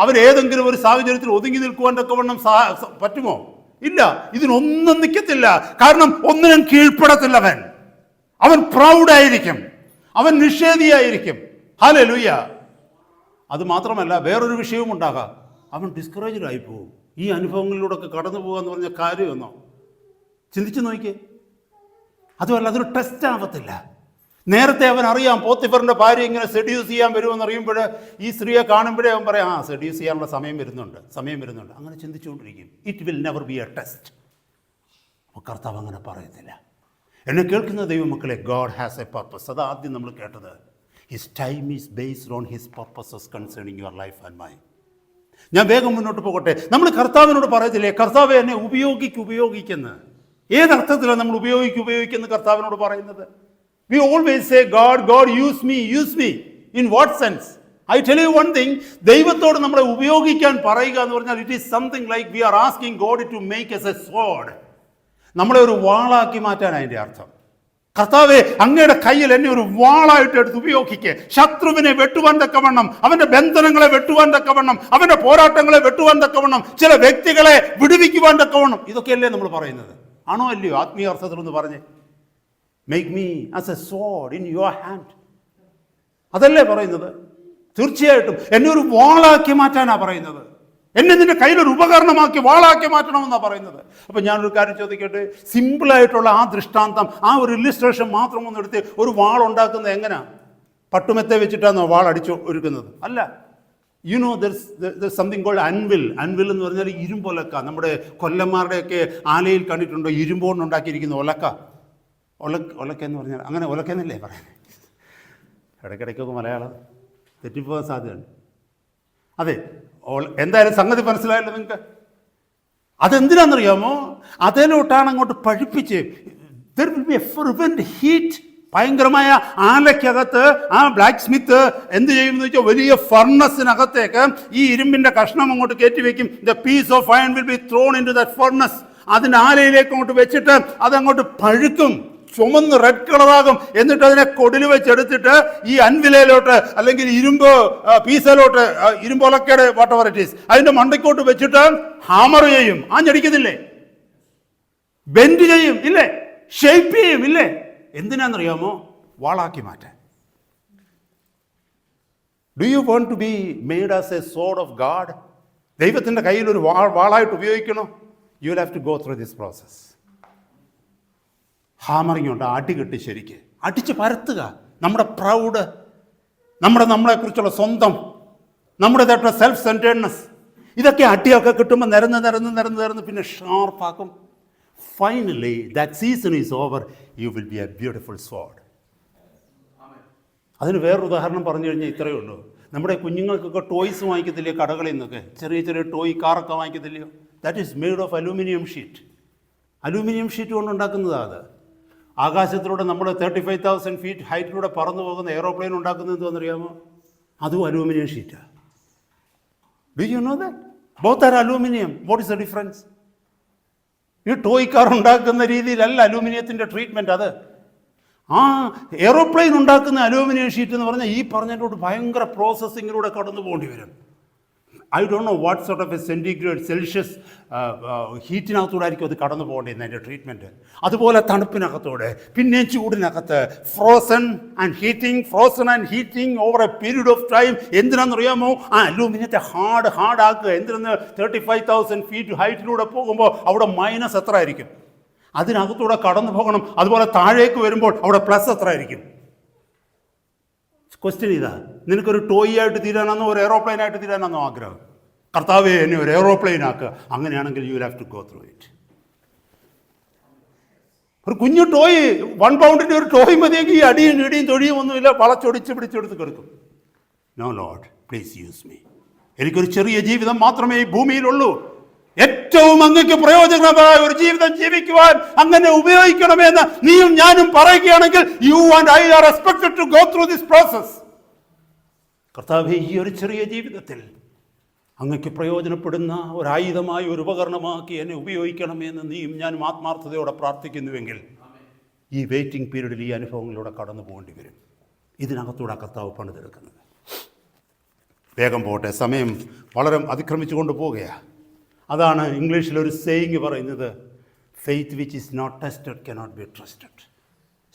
അവൻ ഏതെങ്കിലും ഒരു സാഹചര്യത്തിൽ ഒതുങ്ങി നിൽക്കുവാൻ തക്കവണ്ണം പറ്റുമോ? ഇല്ല. ഇതിനൊന്നും നിൽക്കത്തില്ല. കാരണം ഒന്നിനും കീഴ്പ്പെടത്തില്ല. അവൻ പ്രൗഡായിരിക്കും, അവൻ നിഷേധിയായിരിക്കും. ഹല്ലേലൂയ. അത് മാത്രമല്ല, വേറൊരു വിഷയവും ഉണ്ടാകാം, അവൻ ഡിസ്കറേജ്ഡായി പോകും. ഈ അനുഭവങ്ങളിലൂടെ ഒക്കെ കടന്നു പോകുക എന്ന് പറഞ്ഞ കാര്യമെന്നോ? ചിന്തിച്ചു നോക്കിയേ. അതുമല്ല, അതൊരു ടെസ്റ്റ് ആവത്തില്ല. നേരത്തെ അവൻ അറിയാം പോത്തിഫറിൻ്റെ ഭാര്യ ഇങ്ങനെ സെഡ്യൂസ് ചെയ്യാൻ വരുമെന്ന് അറിയുമ്പോൾ ഈ സ്ത്രീയെ കാണുമ്പോഴേ അവൻ പറയാം, സെഡ്യൂസ് ചെയ്യാനുള്ള സമയം വരുന്നുണ്ട്. അങ്ങനെ ചിന്തിച്ചുകൊണ്ടിരിക്കും. It will never be a test. കർത്താവ് അങ്ങനെ പറയത്തില്ല. എന്നെ കേൾക്കുന്ന ദൈവമക്കളെ, ഗോഡ് ഹാസ് എ പർപ്പസ്. അതാദ്യം നമ്മൾ കേട്ടത്. His time is based on his purposes concerning your life and mind. ഞാൻ വേഗം മുന്നോട്ട് പോകട്ടെ. നമ്മൾ കർത്താവിനോട് പറയത്തില്ലേ, കർത്താവെ എന്നെ ഉപയോഗിക്കുന്ന. ഏതർത്ഥത്തിലാണ് നമ്മൾ ഉപയോഗിക്കുന്ന കർത്താവിനോട് പറയുന്നത്? We always say God use me. In what sense? I tell you one thing, ദൈവത്തോട് നമ്മളെ ഉപയോഗിക്കാൻ പറയുക എന്ന് പറഞ്ഞാൽ it is something like we are asking God to make us a sword. നമ്മളെ ഒരു വാളാക്കി മാറ്റാൻ അതിൻ്റെ അർത്ഥം. കർത്താവെ, അങ്ങയുടെ കയ്യിൽ എന്നെ ഒരു വാളായിട്ട് എടുത്ത് ഉപയോഗിക്കുക. ശത്രുവിനെ വെട്ടുവാൻ തക്കവണ്ണം, അവന്റെ ബന്ധനങ്ങളെ വെട്ടുവാൻ തക്കവണ്ണം, അവന്റെ പോരാട്ടങ്ങളെ വെട്ടുവാൻ തക്കവണ്ണം, ചില വ്യക്തികളെ വിടുവിക്കുവാൻ തക്കവണ്ണം. ഇതൊക്കെയല്ലേ നമ്മൾ പറയുന്നത്? ആണോ അല്ലയോ? ആത്മീയ അർത്ഥത്തിൽ ഒന്ന് പറഞ്ഞേ. Make me as A sword in your hand. അതല്ലേ പറയുന്നത്? തീർച്ചയായിട്ടും എന്നെ ഒരു വാളാക്കി മാറ്റാനാ പറയുന്നത്. എന്നെ നിന്റെ കയ്യിലൊരു ഉപകരണമാക്കി വാളാക്കി മാറ്റണമെന്നാണ് പറയുന്നത്. അപ്പം ഞാനൊരു കാര്യം ചോദിക്കട്ടെ, സിമ്പിളായിട്ടുള്ള ആ ദൃഷ്ടാന്തം, ആ ഒരു ഇല്ലിസ്ട്രേഷൻ മാത്രം ഒന്ന് എടുത്ത് ഒരു വാൾ ഉണ്ടാക്കുന്നത് എങ്ങനെയാ? പട്ടുമെത്തെ വെച്ചിട്ടാണോ വാൾ അടിച്ചു ഒരുക്കുന്നത്? അല്ല. You know there something called anvil. Anvil എന്ന് പറഞ്ഞാൽ ഇരുമ്പൊലക്ക. നമ്മുടെ കൊല്ലന്മാരുടെയൊക്കെ ആലയിൽ കണ്ടിട്ടുണ്ടോ ഇരുമ്പോണ്ട് ഉണ്ടാക്കിയിരിക്കുന്ന ഒലക്ക? ഒലക്ക എന്ന് പറഞ്ഞാൽ അങ്ങനെ ഒലക്ക എന്നല്ലേ പറയുന്നത്? ഇടയ്ക്കിടയ്ക്കൊക്കെ മലയാളം തെറ്റിപ്പോകാൻ സാധ്യതയുണ്ട്. അതെ, എന്തായാലും സംഗതി മനസ്സിലായല്ലോ നിങ്ങൾക്ക്. അതെന്തിനാണെന്നറിയാമോ? അതിലോട്ടാണ് അങ്ങോട്ട് പഴുപ്പിച്ച് there will be a fervent heat. ഭയങ്കരമായ ആലയ്ക്കകത്ത് ആ ബ്ലാക്ക് സ്മിത്ത് എന്ത് ചെയ്യുമെന്ന് വെച്ചാൽ വലിയ ഫർണസിനകത്തേക്ക് ഈ ഇരുമ്പിന്റെ കഷ്ണം അങ്ങോട്ട് കയറ്റി വെക്കും. The piece of iron will be thrown into that furnace. അതിൻ്റെ ആലയിലേക്ക് അങ്ങോട്ട് വെച്ചിട്ട് അതങ്ങോട്ട് പഴുക്കും, ചുമന്ന് റെഡ് കളറാകും. എന്നിട്ട് അതിനെ കൊടിൽ വെച്ചെടുത്തിട്ട് ഈ അൻവിലയിലോട്ട് അല്ലെങ്കിൽ ഇരുമ്പ് പീസയിലോട്ട്, ഇരുമ്പൊലക്കയുടെ വാട്ട് എവർ ഇറ്റ് ഈസ്, അതിന്റെ മണ്ടയ്ക്കോട്ട് വെച്ചിട്ട് ഹാമർ ചെയ്യും. ആഞ്ഞടിക്കുന്നില്ലേ? ബെൻഡ് ചെയ്യും ഇല്ലേ? ഷേപ്പ് ചെയ്യും ഇല്ലേ? എന്തിനാണെന്നറിയാമോ? വാളാക്കി മാറ്റാൻ. Do you want to be made as a sword of God? ദൈവത്തിൻ്റെ കയ്യിൽ ഒരു വാളായിട്ട് ഉപയോഗിക്കണോ? You will have to go through this process. Hammering ഉണ്ട്, അടികെട്ടി ശരിക്ക് അടിച്ച് പരത്തുക. നമ്മുടെ പ്രൗഡ്, നമ്മളെക്കുറിച്ചുള്ള സ്വന്തം, നമ്മുടേതായിട്ടുള്ള സെൽഫ് സെൻറ്റേഡ്നെസ്, ഇതൊക്കെ അടിയൊക്കെ കിട്ടുമ്പോൾ നിരന്ന് പിന്നെ ഷാർപ്പാക്കും. Finally that season is over, you will be a beautiful sword. അതിന് വേറൊരു ഉദാഹരണം പറഞ്ഞു കഴിഞ്ഞാൽ ഇത്രയേ ഉള്ളൂ. നമ്മുടെ കുഞ്ഞുങ്ങൾക്കൊക്കെ ടോയ്സ് വാങ്ങിക്കത്തില്ലയോ കടകളിൽ നിന്നൊക്കെ? ചെറിയ ടോയ് കാറൊക്കെ വാങ്ങിക്കത്തില്ലയോ? That is made of aluminium sheet. Aluminium sheet കൊണ്ടുണ്ടാക്കുന്നതാണ് അത്. ആകാശത്തിലൂടെ നമ്മൾ 35,000 ഫീറ്റ് ഹൈറ്റിലൂടെ പറന്നു പോകുന്ന എയ്റോപ്ലെയിൻ ഉണ്ടാക്കുന്നത് എന്താണെന്നറിയാമോ? അതും അലൂമിനിയം ഷീറ്റാണ്. Do you know that? Both are aluminium. What is the difference? ഈ ടോയ് കാർ ഉണ്ടാക്കുന്ന രീതിയിലല്ല അലൂമിനിയത്തിൻ്റെ ട്രീറ്റ്മെൻറ്റ്. അത് ആ എയ്റോപ്ലെയിൻ ഉണ്ടാക്കുന്ന അലൂമിനിയം ഷീറ്റ് എന്ന് പറഞ്ഞാൽ ഈ പറഞ്ഞതിനോട് ഭയങ്കര പ്രോസസ്സിങ്ങിലൂടെ കടന്നു പോകേണ്ടി വരും. I don't know what sort of a centigrade Celsius ഹീറ്റിനകത്തൂടെ ആയിരിക്കും അത് കടന്നു പോകേണ്ടിയിരുന്നത് അതിൻ്റെ ട്രീറ്റ്മെൻറ്റ്. അതുപോലെ തണുപ്പിനകത്തൂടെ, പിന്നെ ചൂടിനകത്ത്, frozen and heating over a period of time. എന്തിനാണെന്നറിയാമോ? ആ അലൂമിനിയത്തെ ഹാർഡ് ആക്കുക. എന്തിനാണ്? 35,000 ഫീറ്റ് ഹൈറ്റിലൂടെ പോകുമ്പോൾ അവിടെ മൈനസ് എത്ര ആയിരിക്കും? അതിനകത്തൂടെ കടന്നു പോകണം. അതുപോലെ താഴേക്ക് വരുമ്പോൾ അവിടെ പ്ലസ് എത്ര ആയിരിക്കും? ക്വസ്റ്റ്യൻ ഇതാ, നിനക്കൊരു ടോയ് ആയിട്ട് തീരാനാണോ ഒരു എയ്റോപ്ലെയിൻ ആയിട്ട് തീരാനാണോ ആഗ്രഹം? കർത്താവേ എന്നെ ഒരു എയ്റോപ്ലെയിൻ ആക്കുക. അങ്ങനെയാണെങ്കിൽ you will have to go through it. ഒരു കുഞ്ഞു ടോയ്, 1 പൗണ്ടിൻ്റെ ഒരു ടോയ് മതിയെങ്കിൽ ഈ അടിയും ഇടിയും തൊഴിയും ഒന്നുമില്ല, വളച്ചൊടിച്ച് പിടിച്ചെടുത്ത് കിടക്കും. No Lord, please use me. എനിക്കൊരു ചെറിയ ജീവിതം മാത്രമേ ഈ ഭൂമിയിലുള്ളൂ. ഏറ്റവും അങ്ങക്ക് പ്രയോജനമായ ഒരു ജീവിതം ജീവിക്കുവാൻ അങ്ങനെ ഉപയോഗിക്കണമെന്ന് നീയും ഞാനും പറയുകയാണെങ്കിൽ you and I are expected to go through this process. കർത്താവേ, ഈ ഒരു ചെറിയ ജീവിതത്തിൽ അങ്ങക്ക് പ്രയോജനപ്പെടുന്ന ഒരു ആയുധമായി, ഒരു ഉപകരണമാക്കി എന്നെ ഉപയോഗിക്കണമെന്ന് നീയും ഞാനും ആത്മാർത്ഥതയോടെ പ്രാർത്ഥിക്കുന്നുവെങ്കിൽ ഈ വെയിറ്റിംഗ് പീരീഡിൽ ഈ അനുഭവങ്ങളിലൂടെ കടന്നു പോകേണ്ടി വരും. ഇതിനകത്തൂടെ കർത്താവ് പണിതെടുക്കുന്നത്. വേഗം പോട്ടെ, സമയം വളരെ അതിക്രമിച്ചു കൊണ്ട് പോവുകയാണ്. അതാണ് ഇംഗ്ലീഷിലൊരു സേയിങ് പറയുന്നത്, faith which is not tested cannot be trusted.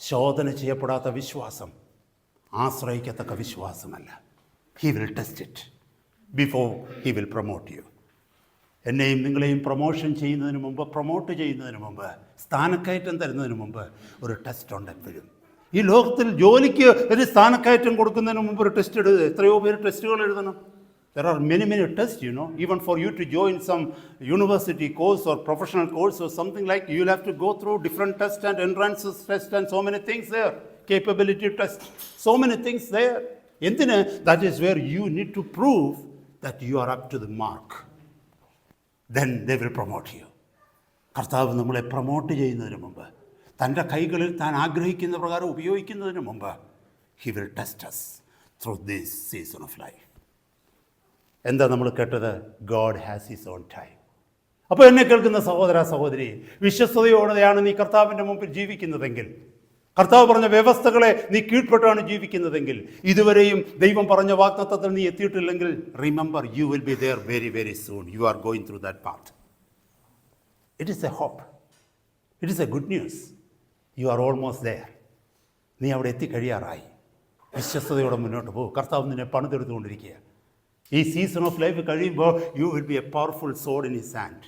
ശോധന ചെയ്യപ്പെടാത്ത വിശ്വാസം ആശ്രയിക്കത്തക്ക വിശ്വാസമല്ല. He will test it before he will promote you. എന്നെയും നിങ്ങളെയും പ്രൊമോട്ട് ചെയ്യുന്നതിന് മുമ്പ്, സ്ഥാനക്കയറ്റം തരുന്നതിന് മുമ്പ് ഒരു ടെസ്റ്റ് ഉണ്ട് എപ്പോഴും. ഈ ലോകത്തിൽ ജോലിക്ക് ഒരു സ്ഥാനക്കയറ്റം കൊടുക്കുന്നതിന് മുമ്പ് ഒരു ടെസ്റ്റ് എഴുതുക. എത്രയോ പേര് ടെസ്റ്റുകൾ എഴുതണം. There are many tests, you know. Even for you to join some university course or professional course or something like, you'll have to go through different tests and entrance tests and so many things there. capability test, so many things there. എന്തിന്? That is where you need to prove that you are up to the mark. Then they will promote you. കർത്താവ് നമ്മളെ പ്രൊമോട്ട് ചെയ്യുന്നതിന് മുമ്പ്, തൻ്റെ കൈകളിൽ താൻ ആഗ്രഹിക്കുന്ന പ്രകാരം ഉപയോഗിക്കുന്നതിന് മുമ്പ്, He will test us through this season of life. എന്താ നമ്മൾ കേട്ടത്? God has His own time. അപ്പോൾ എന്നെ കേൾക്കുന്ന സഹോദര സഹോദരി, വിശ്വസ്തയോടെയാണ് നീ കർത്താവിൻ്റെ മുമ്പിൽ ജീവിക്കുന്നതെങ്കിൽ, കർത്താവ് പറഞ്ഞ വ്യവസ്ഥകളെ നീ കീഴ്പ്പെട്ടാണ് ജീവിക്കുന്നതെങ്കിൽ, ഇതുവരെയും ദൈവം പറഞ്ഞ വാഗ്ദത്തത്തിൽ നീ എത്തിയിട്ടില്ലെങ്കിൽ, remember, you will be there very very soon. You are going through that path. It is a hope, it is a good news. You are almost there. നീ അവിടെ എത്തിക്കഴിയാറായി. വിശ്വസ്തയോടെ മുന്നോട്ട് പോകും. കർത്താവ് നിന്നെ പണിതെടുത്തുകൊണ്ടിരിക്കുക. ഈ സീസൺ ഓഫ് ലൈഫ് കഴിയുമ്പോൾ you will be a powerful sword in his hand.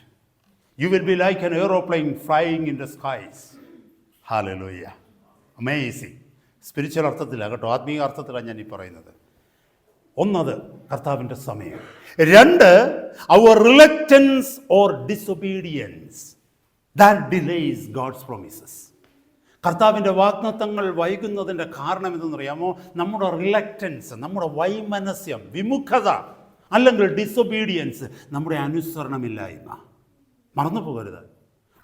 You will be like an aeroplane flying in the skies. Hallelujah. Amazing. Spiritual അർത്ഥത്തിലാണ് കേട്ടോ, ആത്മീയ അർത്ഥത്തിലാണ് ഞാൻ ഈ പറയുന്നത്. ഒന്നത് കർത്താവിൻ്റെ സമയം. രണ്ട്, അവർ reluctance or disobedience that delays God's promises. കർത്താവിൻ്റെ വാഗ്ദത്തങ്ങൾ വൈകുന്നതിൻ്റെ കാരണം എന്തെന്നറിയാമോ? നമ്മുടെ റിലക്റ്റൻസ്, നമ്മുടെ വൈമനസ്യം, വിമുഖത, അല്ലെങ്കിൽ ഡിസൊബീഡിയൻസ്, നമ്മുടെ അനുസരണമില്ലായ്മ. മറന്നു പോകരുത്.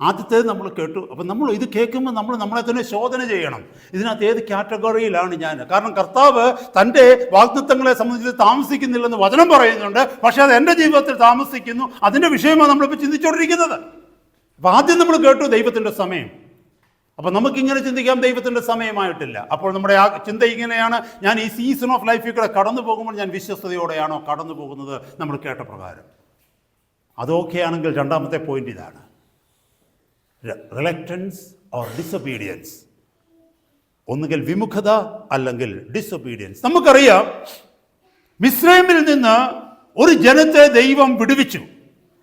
ആദ്യത്തേത് നമ്മൾ കേട്ടു. അപ്പം നമ്മൾ ഇത് കേൾക്കുമ്പോൾ നമ്മളെ തന്നെ ശോധന ചെയ്യണം. ഇതിനകത്ത് ഏത് കാറ്റഗറിയിലാണ് ഞാൻ? കാരണം കർത്താവ് തൻ്റെ വാഗ്ദത്തങ്ങളെ സംബന്ധിച്ച് താമസിക്കുന്നില്ലെന്ന് വചനം പറയുന്നുണ്ട്. പക്ഷേ അത് എൻ്റെ ജീവിതത്തിൽ താമസിക്കുന്നു. അതിൻ്റെ വിഷയമാണ് നമ്മളിപ്പോൾ ചിന്തിച്ചുകൊണ്ടിരിക്കുന്നത്. അപ്പം ആദ്യം നമ്മൾ കേട്ടു ദൈവത്തിൻ്റെ സമയം. അപ്പം നമുക്കിങ്ങനെ ചിന്തിക്കാം, ദൈവത്തിൻ്റെ സമയമായിട്ടില്ല. അപ്പോൾ നമ്മുടെ ആ ചിന്ത ഇങ്ങനെയാണ്, ഞാൻ ഈ സീസൺ ഓഫ് ലൈഫിൽ കൂടെ കടന്നു പോകുമ്പോൾ ഞാൻ വിശ്വസ്തയോടെയാണോ കടന്നു പോകുന്നത്? നമ്മൾ കേട്ട പ്രകാരം അതൊക്കെ ആണെങ്കിൽ രണ്ടാമത്തെ പോയിന്റ് ഇതാണ്, റിലക്റ്റൻസ് ഓർ ഡിസൊബീഡിയൻസ്. ഒന്നുകിൽ വിമുഖത അല്ലെങ്കിൽ ഡിസൊബീഡിയൻസ്. നമുക്കറിയാം, മിസ്രൈമിൽ നിന്ന് ഒരു ജനത്തെ ദൈവം വിടുവിച്ചു.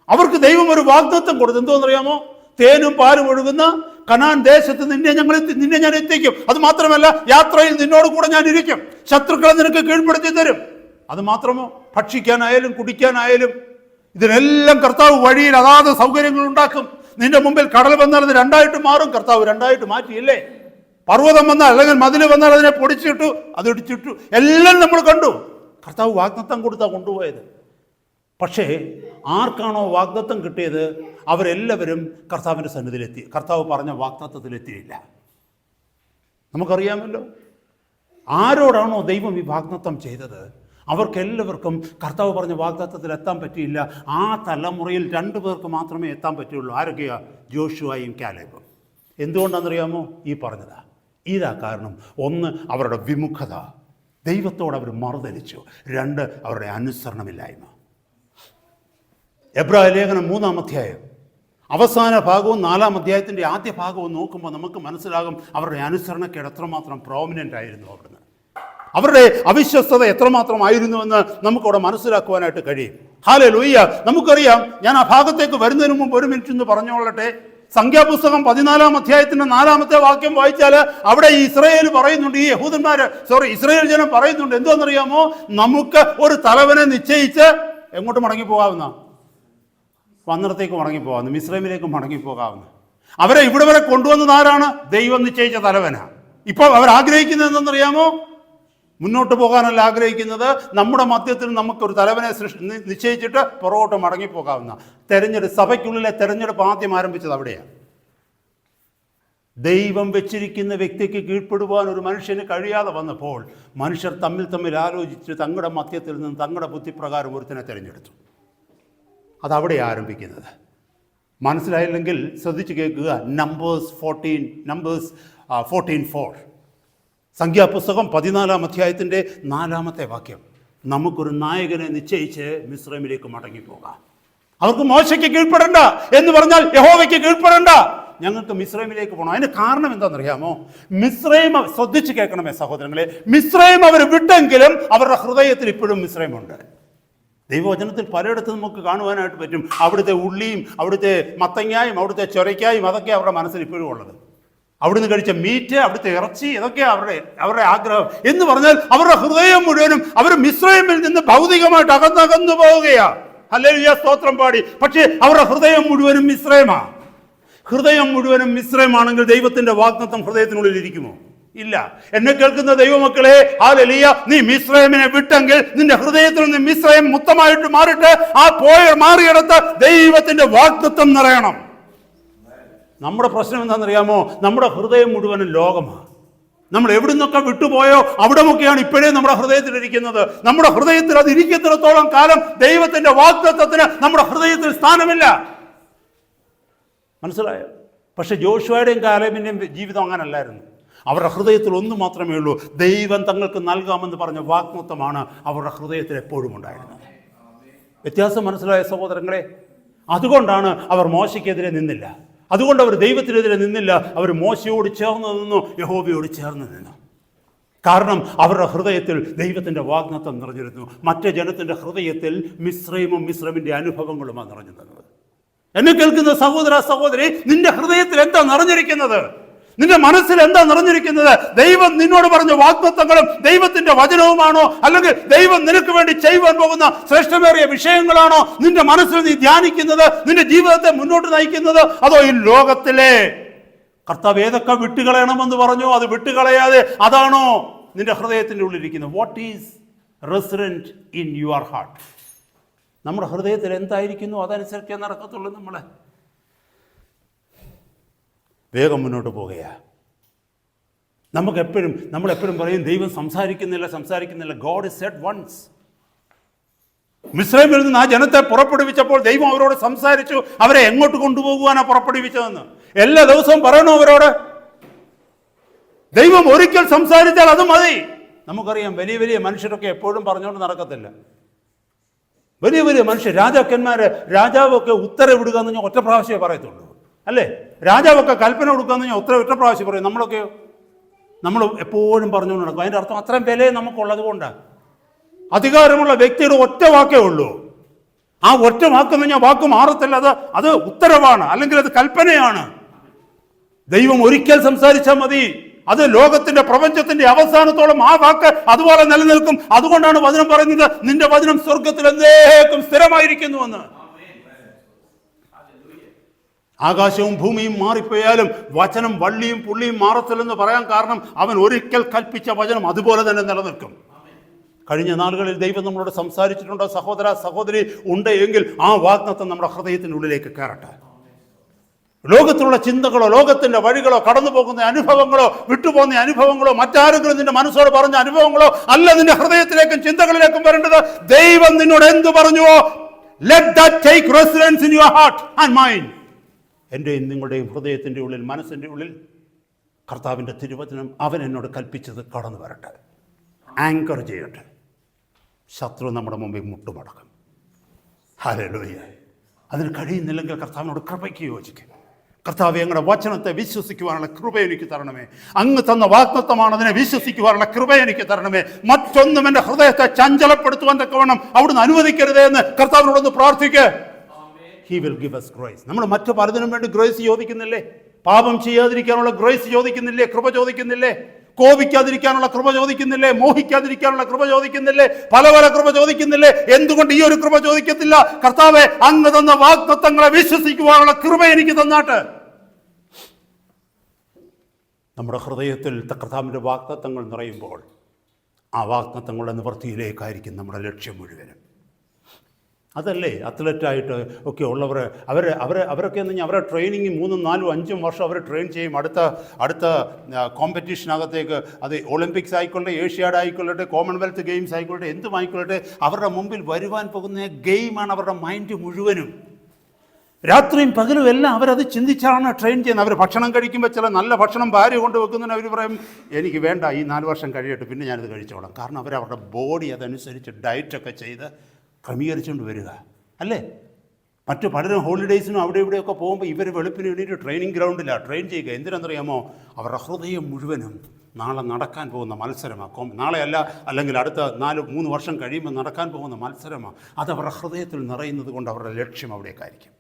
അവർക്ക് ദൈവം ഒരു വാഗ്ദത്തം കൊടുത്തു. എന്തോന്നറിയാമോ? തേനും പാലും ഒഴുകുന്ന കനാൻ ദേശത്ത് നിന്നെ ഞാൻ എത്തിക്കും. അത് മാത്രമല്ല, യാത്രയിൽ നിന്നോട് കൂടെ ഞാൻ ഇരിക്കും. ശത്രുക്കളെ നിനക്ക് കീഴ്പ്പെടുത്തി തരും. അത് മാത്രമോ, ഭക്ഷിക്കാനായാലും കുടിക്കാനായാലും ഇതിനെല്ലാം കർത്താവ് വഴിയിൽ അതാത് സൗകര്യങ്ങൾ ഉണ്ടാക്കും. നിന്റെ മുമ്പിൽ കടൽ വന്നാൽ അത് രണ്ടായിട്ട് മാറും. കർത്താവ് രണ്ടായിട്ട് മാറ്റിയില്ലേ? പർവ്വതം വന്നാൽ അല്ലെങ്കിൽ മതിൽ വന്നാൽ അതിനെ പൊടിച്ചിട്ടു, അത് ഇടിച്ചിട്ടു, എല്ലാം നമ്മൾ കണ്ടു. കർത്താവ് വാഗ്ദത്തം കൊടുത്താൽ കൊണ്ടുപോയത്. പക്ഷേ ആർക്കാണോ വാഗ്ദത്തം കിട്ടിയത് അവരെല്ലാവരും കർത്താവിൻ്റെ സന്നിധിയിലെത്തി. കർത്താവ് പറഞ്ഞ വാഗ്ദത്തത്തിലെത്തിയില്ല. നമുക്കറിയാമല്ലോ, ആരോടാണോ ദൈവം ഈ വാഗ്ദത്തം ചെയ്തത് അവർക്കെല്ലാവർക്കും കർത്താവ് പറഞ്ഞ വാഗ്ദത്തത്തിൽ എത്താൻ പറ്റിയില്ല. ആ തലമുറയിൽ 2 പേർക്ക് മാത്രമേ എത്താൻ പറ്റുള്ളൂ. ആരൊക്കെയാ? ജോഷുവയും കാലേബും. എന്തുകൊണ്ടാണെന്നറിയാമോ? ഈ പറഞ്ഞതാ. ഇതാ കാരണം. 1, അവരുടെ വിമുഖത, ദൈവത്തോട് അവർ മറുതലിച്ചു. 2, അവരുടെ അനുസരണമില്ലായ്മ. എബ്രായ ലേഖനം 3-ാം അധ്യായം അവസാന ഭാഗവും 4-ാം അധ്യായത്തിൻ്റെ ആദ്യ ഭാഗവും നോക്കുമ്പോൾ നമുക്ക് മനസ്സിലാകും അവരുടെ അനുസരണക്കേട് എത്രമാത്രം പ്രോമിനൻ്റ് ആയിരുന്നു. അവിടുന്ന് അവരുടെ അവിശ്വസ്തത എത്രമാത്രമായിരുന്നുവെന്ന് നമുക്കവിടെ മനസ്സിലാക്കുവാനായിട്ട് കഴിയും. ഹല്ലേലൂയ. നമുക്കറിയാം, ഞാൻ ആ ഭാഗത്തേക്ക് വരുന്നതിന് മുമ്പ് 1 മിനിറ്റ് എന്ന് പറഞ്ഞോളട്ടെ. സംഖ്യാപുസ്തകം 14-ാം അധ്യായത്തിൻ്റെ 4-ാമത്തെ വാക്യം വായിച്ചാൽ അവിടെ ഇസ്രായേൽ പറയുന്നുണ്ട്, ഇസ്രായേൽ ജനം പറയുന്നുണ്ട്, എന്തോന്നറിയാമോ? നമുക്ക് ഒരു തലവനെ നിശ്ചയിച്ച് എങ്ങോട്ട് മടങ്ങിപ്പോകാവുന്ന? വന്നിടത്തേക്ക് മടങ്ങിപ്പോകാവുന്ന, മിസ്രൈമിലേക്ക് മടങ്ങിപ്പോകാവുന്ന. അവരെ ഇവിടെ വരെ കൊണ്ടുവന്നത് ആരാണ്? ദൈവം നിശ്ചയിച്ച തലവനാണ്. ഇപ്പോൾ അവർ ആഗ്രഹിക്കുന്നത് എന്തെന്നറിയാമോ? മുന്നോട്ട് പോകാനല്ല ആഗ്രഹിക്കുന്നത്, നമ്മുടെ മധ്യത്തിൽ നമുക്കൊരു തലവനെ നിശ്ചയിച്ചിട്ട് പുറകോട്ട് മടങ്ങിപ്പോകാവുന്ന സഭയ്ക്കുള്ളിലെ തെരഞ്ഞെടുപ്പ് ആദ്യം ആരംഭിച്ചത് അവിടെയാണ്. ദൈവം വെച്ചിരിക്കുന്ന വ്യക്തിക്ക് കീഴ്പ്പെടുവാൻ ഒരു മനുഷ്യന് കഴിയാതെ വന്നപ്പോൾ മനുഷ്യർ തമ്മിൽ ആലോചിച്ച് തങ്ങളുടെ മധ്യത്തിൽ നിന്ന് തങ്ങളുടെ ബുദ്ധിപ്രകാരം ഒരുത്തിനെ തിരഞ്ഞെടുത്തു. അതവിടെ ആരംഭിക്കുന്നത്. മനസ്സിലായില്ലെങ്കിൽ ശ്രദ്ധിച്ച് കേൾക്കുക. നമ്പേഴ്സ് 14:4 സംഖ്യാപുസ്തകം 14-ാം അധ്യായത്തിൻ്റെ 4-ാമത്തെ വാക്യം. നമുക്കൊരു നായകനെ നിശ്ചയിച്ച് മിസ്രൈമിലേക്ക് മടങ്ങിപ്പോകാം. അവർക്ക് മോശയ്ക്ക് കീഴ്പ്പെടണ്ട എന്ന് പറഞ്ഞാൽ യഹോവയ്ക്ക് കീഴ്പ്പെടണ്ട, ഞങ്ങൾക്ക് മിസ്രൈമിലേക്ക് പോകണം. അതിന് കാരണം എന്താണെന്നറിയാമോ? മിസ്രൈം, ശ്രദ്ധിച്ച് കേൾക്കണമേ സഹോദരങ്ങളെ, മിസ്രൈം അവർ വിട്ടെങ്കിലും അവരുടെ ഹൃദയത്തിൽ ഇപ്പോഴും മിസ്രൈമുണ്ട്. ദൈവവചനത്തിൽ പലയിടത്തും നമുക്ക് കാണുവാനായിട്ട് പറ്റും. അവിടുത്തെ ഉള്ളിയും അവിടുത്തെ മത്തങ്ങായും അവിടുത്തെ ചൊരയ്ക്കായും അതൊക്കെ അവരുടെ മനസ്സിൽ ഇപ്പോഴും ഉള്ളത്. അവിടുന്ന് കഴിച്ച മീറ്റ്, അവിടുത്തെ ഇറച്ചി, ഇതൊക്കെയാണ് അവരുടെ ആഗ്രഹം. എന്ന് പറഞ്ഞാൽ അവരുടെ ഹൃദയം മുഴുവനും അവർ മിസ്രൈമിൽ നിന്ന് ഭൗതികമായിട്ട് അകന്നകന്നു പോവുകയാണ്. ഹല്ലേലൂയ, സ്തോത്രം പാടി. പക്ഷേ അവരുടെ ഹൃദയം മുഴുവനും മിസ്രൈമാണ്. ഹൃദയം മുഴുവനും മിസ്രൈമാണെങ്കിൽ ദൈവത്തിൻ്റെ വാഗ്ദത്തം ഹൃദയത്തിനുള്ളിൽ ഇരിക്കുമോ? ഇല്ല. എന്നെ കേൾക്കുന്ന ദൈവമക്കളെ, ഹല്ലേലൂയ, നീ മിസ്രയീമിനെ വിട്ടെങ്കിൽ നിന്റെ ഹൃദയത്തിൽ നിന്ന് മിസ്രയീം മൊത്തമായിട്ട് മാറിയിട്ട് ആ മാറിയിടത്ത് ദൈവത്തിന്റെ വാഗ്ദത്തം നിറയണം. നമ്മുടെ പ്രശ്നം എന്താണെന്നറിയാമോ? നമ്മുടെ ഹൃദയം മുഴുവനും ലോകമാണ്. നമ്മൾ എവിടെ നിന്നൊക്കെ വിട്ടുപോയോ അവിടമൊക്കെയാണ് ഇപ്പോഴേ നമ്മുടെ ഹൃദയത്തിലിരിക്കുന്നത്. നമ്മുടെ ഹൃദയത്തിൽ അത് ഇരിക്കുന്നിടത്തോളം കാലം ദൈവത്തിന്റെ വാഗ്ദത്തത്തിന് നമ്മുടെ ഹൃദയത്തിൽ സ്ഥാനമില്ല. മനസ്സിലായോ? പക്ഷെ ജോഷുവയുടെയും കാലേബിന്റെയും ജീവിതം അങ്ങനല്ലായിരുന്നു. അവരുടെ ഹൃദയത്തിൽ ഒന്ന് മാത്രമേ ഉള്ളൂ. ദൈവം തങ്ങൾക്ക് നൽകാമെന്ന് പറഞ്ഞ വാഗ്ദത്തമാണ് അവരുടെ ഹൃദയത്തിൽ എപ്പോഴും ഉണ്ടായിരുന്നത്. വ്യത്യാസം മനസ്സിലായ സഹോദരങ്ങളെ? അതുകൊണ്ടാണ് അവർ മോശയ്ക്കെതിരെ നിന്നില്ല. അതുകൊണ്ട് അവർ ദൈവത്തിനെതിരെ നിന്നില്ല. അവർ മോശയോട് ചേർന്ന് നിന്നു, യഹോവയോട് ചേർന്ന് നിന്നു. കാരണം അവരുടെ ഹൃദയത്തിൽ ദൈവത്തിൻ്റെ വാഗ്ദത്തം നിറഞ്ഞിരുന്നു. മറ്റേ ജനത്തിൻ്റെ ഹൃദയത്തിൽ മിസ്രൈമിൻ്റെ അനുഭവങ്ങളുമാണ് നിറഞ്ഞു നിന്നത്. എന്നെ കേൾക്കുന്ന സഹോദര സഹോദരി, നിന്റെ ഹൃദയത്തിൽ എന്താ നിറഞ്ഞിരിക്കുന്നത്? നിന്റെ മനസ്സിൽ എന്താ നിറഞ്ഞിരിക്കുന്നത്? ദൈവം നിന്നോട് പറഞ്ഞ വാഗ്ദത്തങ്ങളും ദൈവത്തിന്റെ വചനവുമാണോ? അല്ലെങ്കിൽ ദൈവം നിനക്ക് വേണ്ടി ചെയ്യുവാൻ പോകുന്ന ശ്രേഷ്ഠമേറിയ വിഷയങ്ങളാണോ നിന്റെ മനസ്സിൽ നീ ധ്യാനിക്കുന്നത്, നിന്റെ ജീവിതത്തെ മുന്നോട്ട് നയിക്കുന്നത്? അതോ ഈ ലോകത്തിലെ കർത്താവ് ഏതൊക്കെ വിട്ടുകളയണമെന്ന് പറഞ്ഞോ അത് വിട്ടുകളയാതെ അതാണോ നിന്റെ ഹൃദയത്തിൻ്റെ ഉള്ളിലിരിക്കുന്നത്? What is resident in your heart? നമ്മുടെ ഹൃദയത്തിൽ എന്തായിരിക്കുന്നു അതനുസരിച്ചേ നടക്കത്തുള്ളൂ. വേഗം മുന്നോട്ട് പോകുകയാണ്. നമ്മളെപ്പോഴും പറയും ദൈവം സംസാരിക്കുന്നില്ല. God is said once. മിസ്രൈമിൽ നിന്ന് ആ ജനത്തെ പുറപ്പെടുവിച്ചപ്പോൾ ദൈവം അവരോട് സംസാരിച്ചു. അവരെ എങ്ങോട്ട് കൊണ്ടുപോകുവാനാണ് പുറപ്പെടുവിച്ചതെന്ന് എല്ലാ ദിവസവും പറയണോ അവരോട്? ദൈവം ഒരിക്കൽ സംസാരിച്ചാൽ അത് മതി. നമുക്കറിയാം വലിയ വലിയ മനുഷ്യരൊക്കെ എപ്പോഴും പറഞ്ഞുകൊണ്ട് നടക്കത്തില്ല. വലിയ വലിയ മനുഷ്യർ, രാജാവൊക്കെ ഉത്തരവിടുക എന്ന് പറഞ്ഞാൽ ഒറ്റ പ്രാവശ്യമേ പറയത്തുള്ളൂ, അല്ലേ? രാജാവൊക്കെ കൽപ്പന കൊടുക്കാന്ന് പറഞ്ഞാൽ ഒറ്റ പ്രാവശ്യം പറയും. നമ്മൾ എപ്പോഴും പറഞ്ഞുകൊണ്ട് നടക്കും. അതിൻ്റെ അർത്ഥം അത്രയും വിലയെ നമുക്കുള്ളത് കൊണ്ടാണ്. അധികാരമുള്ള വ്യക്തിയുടെ ഒറ്റ വാക്കേ ഉള്ളൂ. ആ ഒറ്റ വാക്കെന്ന് പറഞ്ഞാൽ വാക്ക് മാറത്തില്ല. അത് ഉത്തരവാണ്, അല്ലെങ്കിൽ അത് കൽപ്പനയാണ്. ദൈവം ഒരിക്കൽ സംസാരിച്ചാൽ മതി. അത് ലോകത്തിന്റെ പ്രപഞ്ചത്തിന്റെ അവസാനത്തോളം ആ വാക്ക് അതുപോലെ നിലനിൽക്കും. അതുകൊണ്ടാണ് വചനം പറയുന്നത് നിന്റെ വചനം സ്വർഗത്തിൽ എന്നേക്കും സ്ഥിരമായിരിക്കുന്നുവെന്ന്. ആകാശവും ഭൂമിയും മാറിപ്പോയാലും വചനം വള്ളിയും പുള്ളിയും മാറത്തില്ലെന്ന് പറയാൻ കാരണം അവൻ ഒരിക്കൽ കൽപ്പിച്ച വചനം അതുപോലെ തന്നെ നിലനിൽക്കും. കഴിഞ്ഞ നാളുകളിൽ ദൈവം നമ്മളോട് സംസാരിച്ചിട്ടുണ്ടോ സഹോദര സഹോദരി? ഉണ്ട് എങ്കിൽ ആ വാഗ്ദത്തം നമ്മുടെ ഹൃദയത്തിനുള്ളിലേക്ക് കയറട്ടെ. ലോകത്തിലുള്ള ചിന്തകളോ ലോകത്തിന്റെ വഴികളോ കടന്നു പോകുന്ന അനുഭവങ്ങളോ വിട്ടുപോകുന്ന അനുഭവങ്ങളോ മറ്റാരെങ്കിലും നിന്റെ മനസ്സോട് പറഞ്ഞ അനുഭവങ്ങളോ അല്ല നിന്റെ ഹൃദയത്തിലേക്കും ചിന്തകളിലേക്കും വരേണ്ടത്. ദൈവം നിന്നോട് എന്ത് പറഞ്ഞുവോ, let that take residence in your heart and mind. എൻ്റെയും നിങ്ങളുടെയും ഹൃദയത്തിൻ്റെ ഉള്ളിൽ, മനസ്സിൻ്റെ ഉള്ളിൽ കർത്താവിൻ്റെ തിരുവചനം അവൻ എന്നോട് കൽപ്പിച്ചത് കടന്നു വരട്ടെ, ആങ്കർ ചെയ്യട്ടെ. ശത്രു നമ്മുടെ മുമ്പിൽ മുട്ടുമടക്കും. ഹല്ലേലൂയ. അതിന് കഴിയുന്നില്ലെങ്കിൽ കർത്താവിനോട് കൃപയ്ക്ക് യോജിക്കും. കർത്താവ് ഞങ്ങളുടെ വചനത്തെ വിശ്വസിക്കുവാനുള്ള കൃപ എനിക്ക് തരണമേ. അങ്ങ് തന്ന വാഗ്ദത്തമാണ്, അതിനെ വിശ്വസിക്കുവാനുള്ള കൃപ എനിക്ക് തരണമേ. മറ്റൊന്നും എൻ്റെ ഹൃദയത്തെ ചഞ്ചലപ്പെടുത്തുവാൻ തക്കവണ്ണം അവിടുന്ന് അനുവദിക്കരുതേ എന്ന് കർത്താവിനോടൊന്ന് പ്രാർത്ഥിക്കുക. He will give us grace. നമ്മൾ മറ്റു പലതിനും വേണ്ടി ഗ്രേസ് ചോദിക്കുന്നില്ലേ? പാപം ചെയ്യാതിരിക്കാനുള്ള ഗ്രേസ് ചോദിക്കുന്നില്ലേ? കൃപ ചോദിക്കുന്നില്ലേ? കോപിക്കാതിരിക്കാനുള്ള കൃപ ചോദിക്കുന്നില്ലേ? മോഹിക്കാതിരിക്കാനുള്ള കൃപ ചോദിക്കുന്നില്ലേ? പല കൃപ ചോദിക്കുന്നില്ലേ? എന്തുകൊണ്ട് ഈ ഒരു കൃപ ചോദിക്കത്തില്ല? കർത്താവേ, അങ്ങ് തന്ന വാഗ്ദത്തങ്ങളെ വിശ്വസിക്കുവാനുള്ള കൃപ എനിക്ക് തന്നാട്ട്. നമ്മുടെ ഹൃദയത്തിൽ കർത്താവിൻ്റെ വാഗ്ദത്തങ്ങൾ നിറയുമ്പോൾ ആ വാഗ്ദത്തങ്ങളുടെ നിവൃത്തിയിലേക്കായിരിക്കും നമ്മുടെ ലക്ഷ്യം മുഴുവനും. അതല്ലേ അത്ലറ്റായിട്ട് ഒക്കെ ഉള്ളവർ അവരൊക്കെ എന്ന് പറഞ്ഞാൽ അവരുടെ ട്രെയിനിങ് 3, 4, 5 വർഷം അവർ ട്രെയിൻ ചെയ്യും. അടുത്ത കോമ്പറ്റീഷനകത്തേക്ക്, അത് ഒളിമ്പിക്സ് ആയിക്കൊള്ളട്ടെ, ഏഷ്യാഡ് ആയിക്കൊള്ളട്ടെ, കോമൺവെൽത്ത് ഗെയിംസ് ആയിക്കൊള്ളട്ടെ, എന്തും ആയിക്കൊള്ളട്ടെ, അവരുടെ മുമ്പിൽ വരുവാൻ പോകുന്ന ഗെയിമാണ് അവരുടെ മൈൻഡ് മുഴുവനും. രാത്രിയും പകലും എല്ലാം അവരത് ചിന്തിച്ചാണ് ട്രെയിൻ ചെയ്യുന്നത്. അവർ ഭക്ഷണം കഴിക്കുമ്പോൾ ചില നല്ല ഭക്ഷണം ഭാര്യ കൊണ്ട് വെക്കുന്നതിന് അവർ പറയും എനിക്ക് വേണ്ട, ഈ 4 വർഷം കഴിയട്ടെ, പിന്നെ ഞാനിത് കഴിച്ചോളാം. കാരണം അവരുടെ ബോഡി അതനുസരിച്ച് ഡയറ്റൊക്കെ ചെയ്ത് ക്രമീകരിച്ചുകൊണ്ട് വരിക, അല്ലേ? മറ്റു പലരും ഹോളിഡേയ്സിനും അവിടെ ഇവിടെയൊക്കെ പോകുമ്പോൾ ഇവർ വെളുപ്പിന് വേണ്ടിയിട്ട് ട്രെയിനിങ് ഗ്രൗണ്ടിലാണ് ട്രെയിൻ ചെയ്യുക. എന്തിനാണെന്നറിയാമോ? അവരുടെ ഹൃദയം മുഴുവനും നാളെ നടക്കാൻ പോകുന്ന മത്സരമാണ്. നാളെയല്ല, അല്ലെങ്കിൽ അടുത്ത 3 വർഷം കഴിയുമ്പോൾ നടക്കാൻ പോകുന്ന മത്സരമാണ്. അത് അവരുടെ ഹൃദയത്തിൽ നിറയുന്നത് കൊണ്ട് അവരുടെ ലക്ഷ്യം അവിടേക്കായിരിക്കും.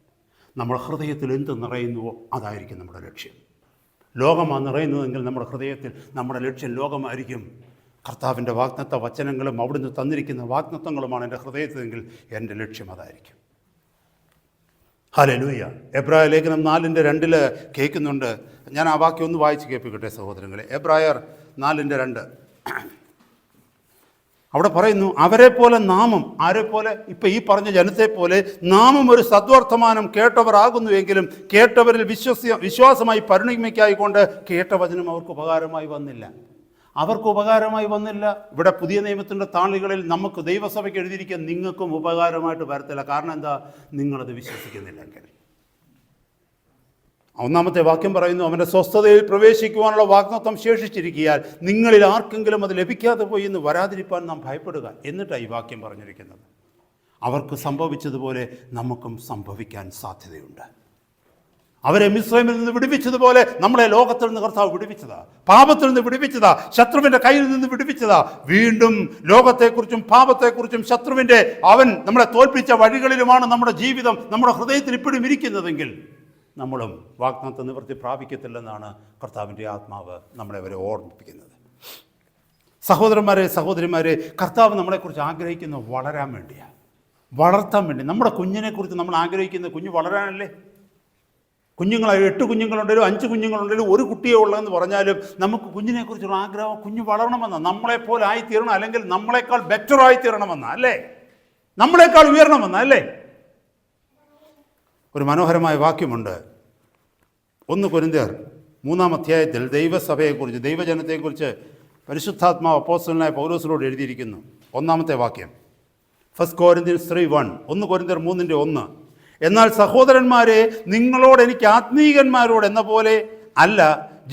നമ്മുടെ ഹൃദയത്തിൽ എന്ത് നിറയുന്നുവോ അതായിരിക്കും നമ്മുടെ ലക്ഷ്യം. ലോകമാണ് നിറയുന്നതെങ്കിൽ നമ്മുടെ ഹൃദയത്തിൽ നമ്മുടെ ലക്ഷ്യം ലോകമായിരിക്കും. കർത്താവിൻ്റെ വാഗ്ദത്ത വചനങ്ങളും അവിടുന്ന് തന്നിരിക്കുന്ന വാഗ്ദത്തങ്ങളുമാണ് എൻ്റെ ഹൃദയത്തിലെങ്കിൽ എൻ്റെ ലക്ഷ്യം അതായിരിക്കും. ഹല്ലേലൂയ. എബ്രായ ലേഖനം 4:2 കേൾക്കുന്നുണ്ട്. ഞാൻ ആ വാക്യം ഒന്ന് വായിച്ച് കേൾപ്പിക്കട്ടെ സഹോദരങ്ങളെ. എബ്രായർ 4:2 അവിടെ പറയുന്നു, അവരെ പോലെ നാമം, ആരെ പോലെ? ഇപ്പം ഈ പറഞ്ഞ ജനത്തെ പോലെ നാമം ഒരു സദ്വർത്തമാനം കേട്ടവർ ആകുന്നുവെങ്കിലും കേട്ടവരിൽ വിശ്വാസമായി പരിണമിക്കായിക്കൊണ്ട് കേട്ട വചനം അവർക്ക് ഉപകാരമായി വന്നില്ല. അവർക്ക് ഉപകാരമായി വന്നില്ല. ഇവിടെ പുതിയ നിയമത്തിൻ്റെ താളുകളിൽ നമുക്ക് ദൈവസഭയ്ക്ക് എഴുതിയിരിക്കുക നിങ്ങൾക്കും ഉപകാരമായിട്ട് വരത്തില്ല. കാരണം എന്താ? നിങ്ങളത് വിശ്വസിക്കുന്നില്ലെങ്കിൽ. ഒന്നാമത്തെ വാക്യം പറയുന്നു, അവൻ്റെ സ്വസ്ഥതയിൽ പ്രവേശിക്കുവാനുള്ള വാഗ്ദത്തം ശേഷിച്ചിരിക്കുകയാൽ നിങ്ങളിൽ ആർക്കെങ്കിലും അത് ലഭിക്കാതെ പോയി എന്ന് വരാതിരിക്കാൻ നാം ഭയപ്പെടുക. എന്നിട്ടാണ് ഈ വാക്യം പറഞ്ഞിരിക്കുന്നത്. അവർക്ക് സംഭവിച്ചതുപോലെ നമുക്കും സംഭവിക്കാൻ സാധ്യതയുണ്ട്. അവരെ മിസ്രൈമിൽ നിന്ന് വിടുവിച്ചതുപോലെ നമ്മളെ ലോകത്തിൽ നിന്ന് കർത്താവ് വിടുവിച്ചതാ, പാപത്തിൽ നിന്ന് വിടുവിച്ചതാ, ശത്രുവിൻ്റെ കയ്യിൽ നിന്ന് വിടുവിച്ചതാ. വീണ്ടും ലോകത്തെക്കുറിച്ചും പാപത്തെക്കുറിച്ചും ശത്രുവിൻ്റെ അവൻ നമ്മളെ തോൽപ്പിച്ച വഴികളിലുമാണ് നമ്മുടെ ജീവിതം, നമ്മുടെ ഹൃദയത്തിൽ ഇപ്പോഴും ഇരിക്കുന്നതെങ്കിൽ നമ്മളും വാഗ്ദത്തം നിവൃത്തി പ്രാപിക്കത്തില്ലെന്നാണ് കർത്താവിൻ്റെ ആത്മാവ് നമ്മളെ വരെ ഓർമ്മിപ്പിക്കുന്നത്. സഹോദരന്മാരെ, സഹോദരിമാരെ, കർത്താവ് നമ്മളെക്കുറിച്ച് ആഗ്രഹിക്കുന്നത് വളരാൻ വേണ്ടിയാണ്, വളർത്താൻ വേണ്ടി. നമ്മുടെ കുഞ്ഞിനെക്കുറിച്ച് നമ്മൾ ആഗ്രഹിക്കുന്നത് കുഞ്ഞ് വളരാനല്ലേ? കുഞ്ഞുങ്ങൾ 8 കുഞ്ഞുങ്ങളുണ്ടെങ്കിലും 5 കുഞ്ഞുങ്ങളുണ്ടെങ്കിലും ഒരു കുട്ടിയേ ഉള്ളതെന്ന് പറഞ്ഞാലും നമുക്ക് കുഞ്ഞിനെക്കുറിച്ചുള്ള ആഗ്രഹം കുഞ്ഞ് വളരണമെന്നാണ്, നമ്മളെപ്പോലെ ആയിത്തീരണം, അല്ലെങ്കിൽ നമ്മളെക്കാൾ ബെറ്റർ ആയിത്തീരണമെന്നാണ്, അല്ലേ? നമ്മളെക്കാൾ ഉയരണമെന്നാണ്, അല്ലേ? ഒരു മനോഹരമായ വാക്യമുണ്ട് 1 കൊരിന്ത്യർ 3-ാം അധ്യായത്തിൽ ദൈവസഭയെക്കുറിച്ച്, ദൈവജനത്തെക്കുറിച്ച് പരിശുദ്ധാത്മാവ് അപ്പോസ്തലനായ പൗലോസിനോട് എഴുതിയിരിക്കുന്നു. 1-ാമത്തെ വാക്യം, 1 Corinthians 3:1, 1 കൊരിന്ത്യർ 3:1. എന്നാൽ സഹോദരന്മാരെ, നിങ്ങളോട് എനിക്ക് ആത്മീകന്മാരോട് എന്ന പോലെ അല്ല,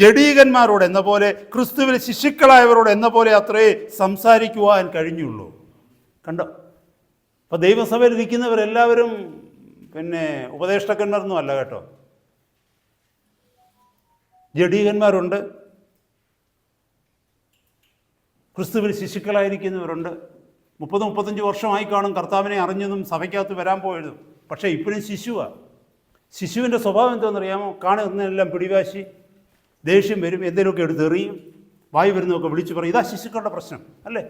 ജഡീകന്മാരോട് എന്ന പോലെ, ക്രിസ്തുവിൽ ശിശുക്കളായവരോട് എന്ന പോലെ അത്രേ സംസാരിക്കുവാൻ കഴിഞ്ഞുള്ളൂ. കണ്ടോ? അപ്പോൾ ദൈവസഭയിൽ ഇരിക്കുന്നവരെല്ലാവരും ഉപദേഷ്ടാക്കന്മാരൊന്നും അല്ല കേട്ടോ. ജഡീകന്മാരുണ്ട്, ക്രിസ്തുവിൽ ശിശുക്കളായിരിക്കുന്നവരുണ്ട്. 30-35 വർഷമായി കാണും കർത്താവിനെ അറിഞ്ഞതും സഭയ്ക്കകത്ത് വരാൻ പോയതും. പക്ഷേ ഇപ്പോഴും ശിശുവാണ്. ശിശുവിൻ്റെ സ്വഭാവം എന്താണെന്നറിയാമോ? കാണുന്നതെല്ലാം പിടിവാശി, ദേഷ്യം വരും, എന്തെങ്കിലുമൊക്കെ എടുത്തെറിയും, വായി വരുന്നതൊക്കെ വിളിച്ചു പറയും. ഇതാ ശിശുക്കളുടെ പ്രശ്നം, അല്ലേ?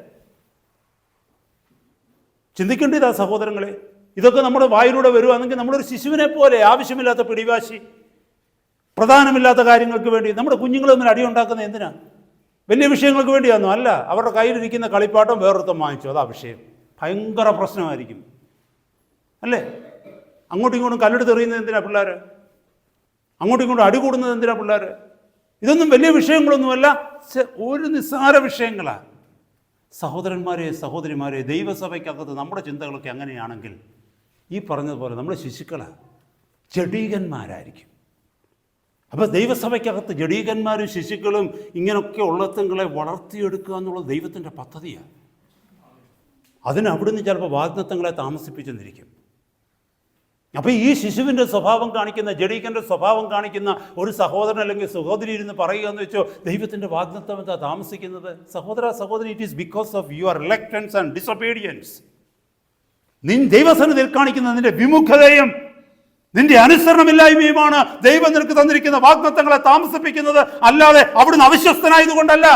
ചിന്തിക്കേണ്ടതാ സഹോദരങ്ങളെ. ഇതൊക്കെ നമ്മുടെ വായിലൂടെ വരുവാണെങ്കിൽ നമ്മളൊരു ശിശുവിനെ പോലെ ആവശ്യമില്ലാത്ത പിടിവാശി, പ്രധാനമില്ലാത്ത കാര്യങ്ങൾക്ക് വേണ്ടി നമ്മുടെ കുഞ്ഞുങ്ങൾ തമ്മിൽ അടിയുണ്ടാക്കുന്നത് എന്തിനാണ്? വലിയ വിഷയങ്ങൾക്ക് വേണ്ടിയാണോ? അല്ല. അവരുടെ കയ്യിലിരിക്കുന്ന കളിപ്പാട്ടം വേറൊരുത്തം വാങ്ങിച്ചു, അതാ വിഷയം. ഭയങ്കര പ്രശ്നമായിരിക്കും, അല്ലേ? അങ്ങോട്ടും ഇങ്ങോട്ടും കല്ലെടുത്ത് എറിയുന്നത് എന്തിനാ പിള്ളേർ? അങ്ങോട്ടും ഇങ്ങോട്ടും അടി കൂടുന്നത് എന്തിനാ പിള്ളേർ? ഇതൊന്നും വലിയ വിഷയങ്ങളൊന്നുമല്ല, ഒരു നിസ്സാര വിഷയങ്ങളാണ്. സഹോദരന്മാരെ, സഹോദരിമാരെ, ദൈവസഭയ്ക്കകത്ത് നമ്മുടെ ചിന്തകളൊക്കെ അങ്ങനെയാണെങ്കിൽ ഈ പറഞ്ഞതുപോലെ നമ്മൾ ശിശുക്കളാണ്, ജഡീകന്മാരായിരിക്കും. അപ്പോൾ ദൈവസഭയ്ക്കകത്ത് ജഡീകന്മാരും ശിശുക്കളും ഇങ്ങനെയൊക്കെ ഉള്ളത്തുങ്ങളെ വളർത്തിയെടുക്കുക എന്നുള്ളത് ദൈവത്തിൻ്റെ പദ്ധതിയാണ്. അതിന് അവിടുന്ന് ചിലപ്പോൾ വാഗ്ദത്തങ്ങളെ താമസിപ്പിച്ചെന്നിരിക്കും. അപ്പോൾ ഈ ശിശുവിൻ്റെ സ്വഭാവം കാണിക്കുന്ന, ജഡീകൻ്റെ സ്വഭാവം കാണിക്കുന്ന ഒരു സഹോദരൻ അല്ലെങ്കിൽ സഹോദരി ഇരുന്ന് പറയുക എന്ന് വെച്ചോ ദൈവത്തിൻ്റെ വാഗ്ദത്തം എന്താ താമസിക്കുന്നത്? സഹോദര, സഹോദരി, it is because of your reluctance and disobedience. ദൈവസന്നിധിയിൽ കാണിക്കുന്ന നിന്റെ വിമുഖതയും നിന്റെ അനുസരണമില്ലായ്മയുമാണ് ദൈവം നിനക്ക് തന്നിരിക്കുന്ന വാഗ്ദത്തങ്ങളെ താമസിപ്പിക്കുന്നത്, അല്ലാതെ അവിടുന്ന് അവിശ്വസ്തനായതുകൊണ്ടല്ല.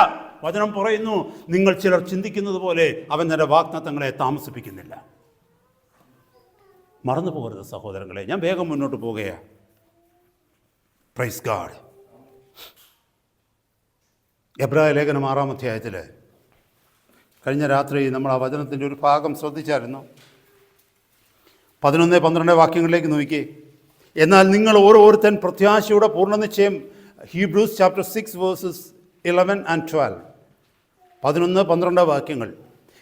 വചനം പറയുന്നു, നിങ്ങൾ ചിലർ ചിന്തിക്കുന്നത് പോലെ അവൻ തന്റെ വാഗ്ദത്തങ്ങളെ താമസിപ്പിക്കുന്നില്ല. മറന്നു പോകരുത് സഹോദരങ്ങളെ. ഞാൻ വേഗം മുന്നോട്ട് പോകുകയാണ്. Praise God. എബ്രായ ലേഖനം 6-ാം അധ്യായത്തിൽ കഴിഞ്ഞ രാത്രി നമ്മൾ ആ വചനത്തിൻ്റെ ഒരു ഭാഗം ശ്രദ്ധിച്ചായിരുന്നു. 11-12 വാക്യങ്ങളിലേക്ക് നോക്കിയേ. എന്നാൽ നിങ്ങൾ ഓരോരുത്തൻ പ്രത്യാശയുടെ പൂർണ്ണനിശ്ചയം, ഹീബ്രൂസ് ചാപ്റ്റർ 6 വേഴ്സസ് 11 and 12, 11-12 വാക്യങ്ങൾ.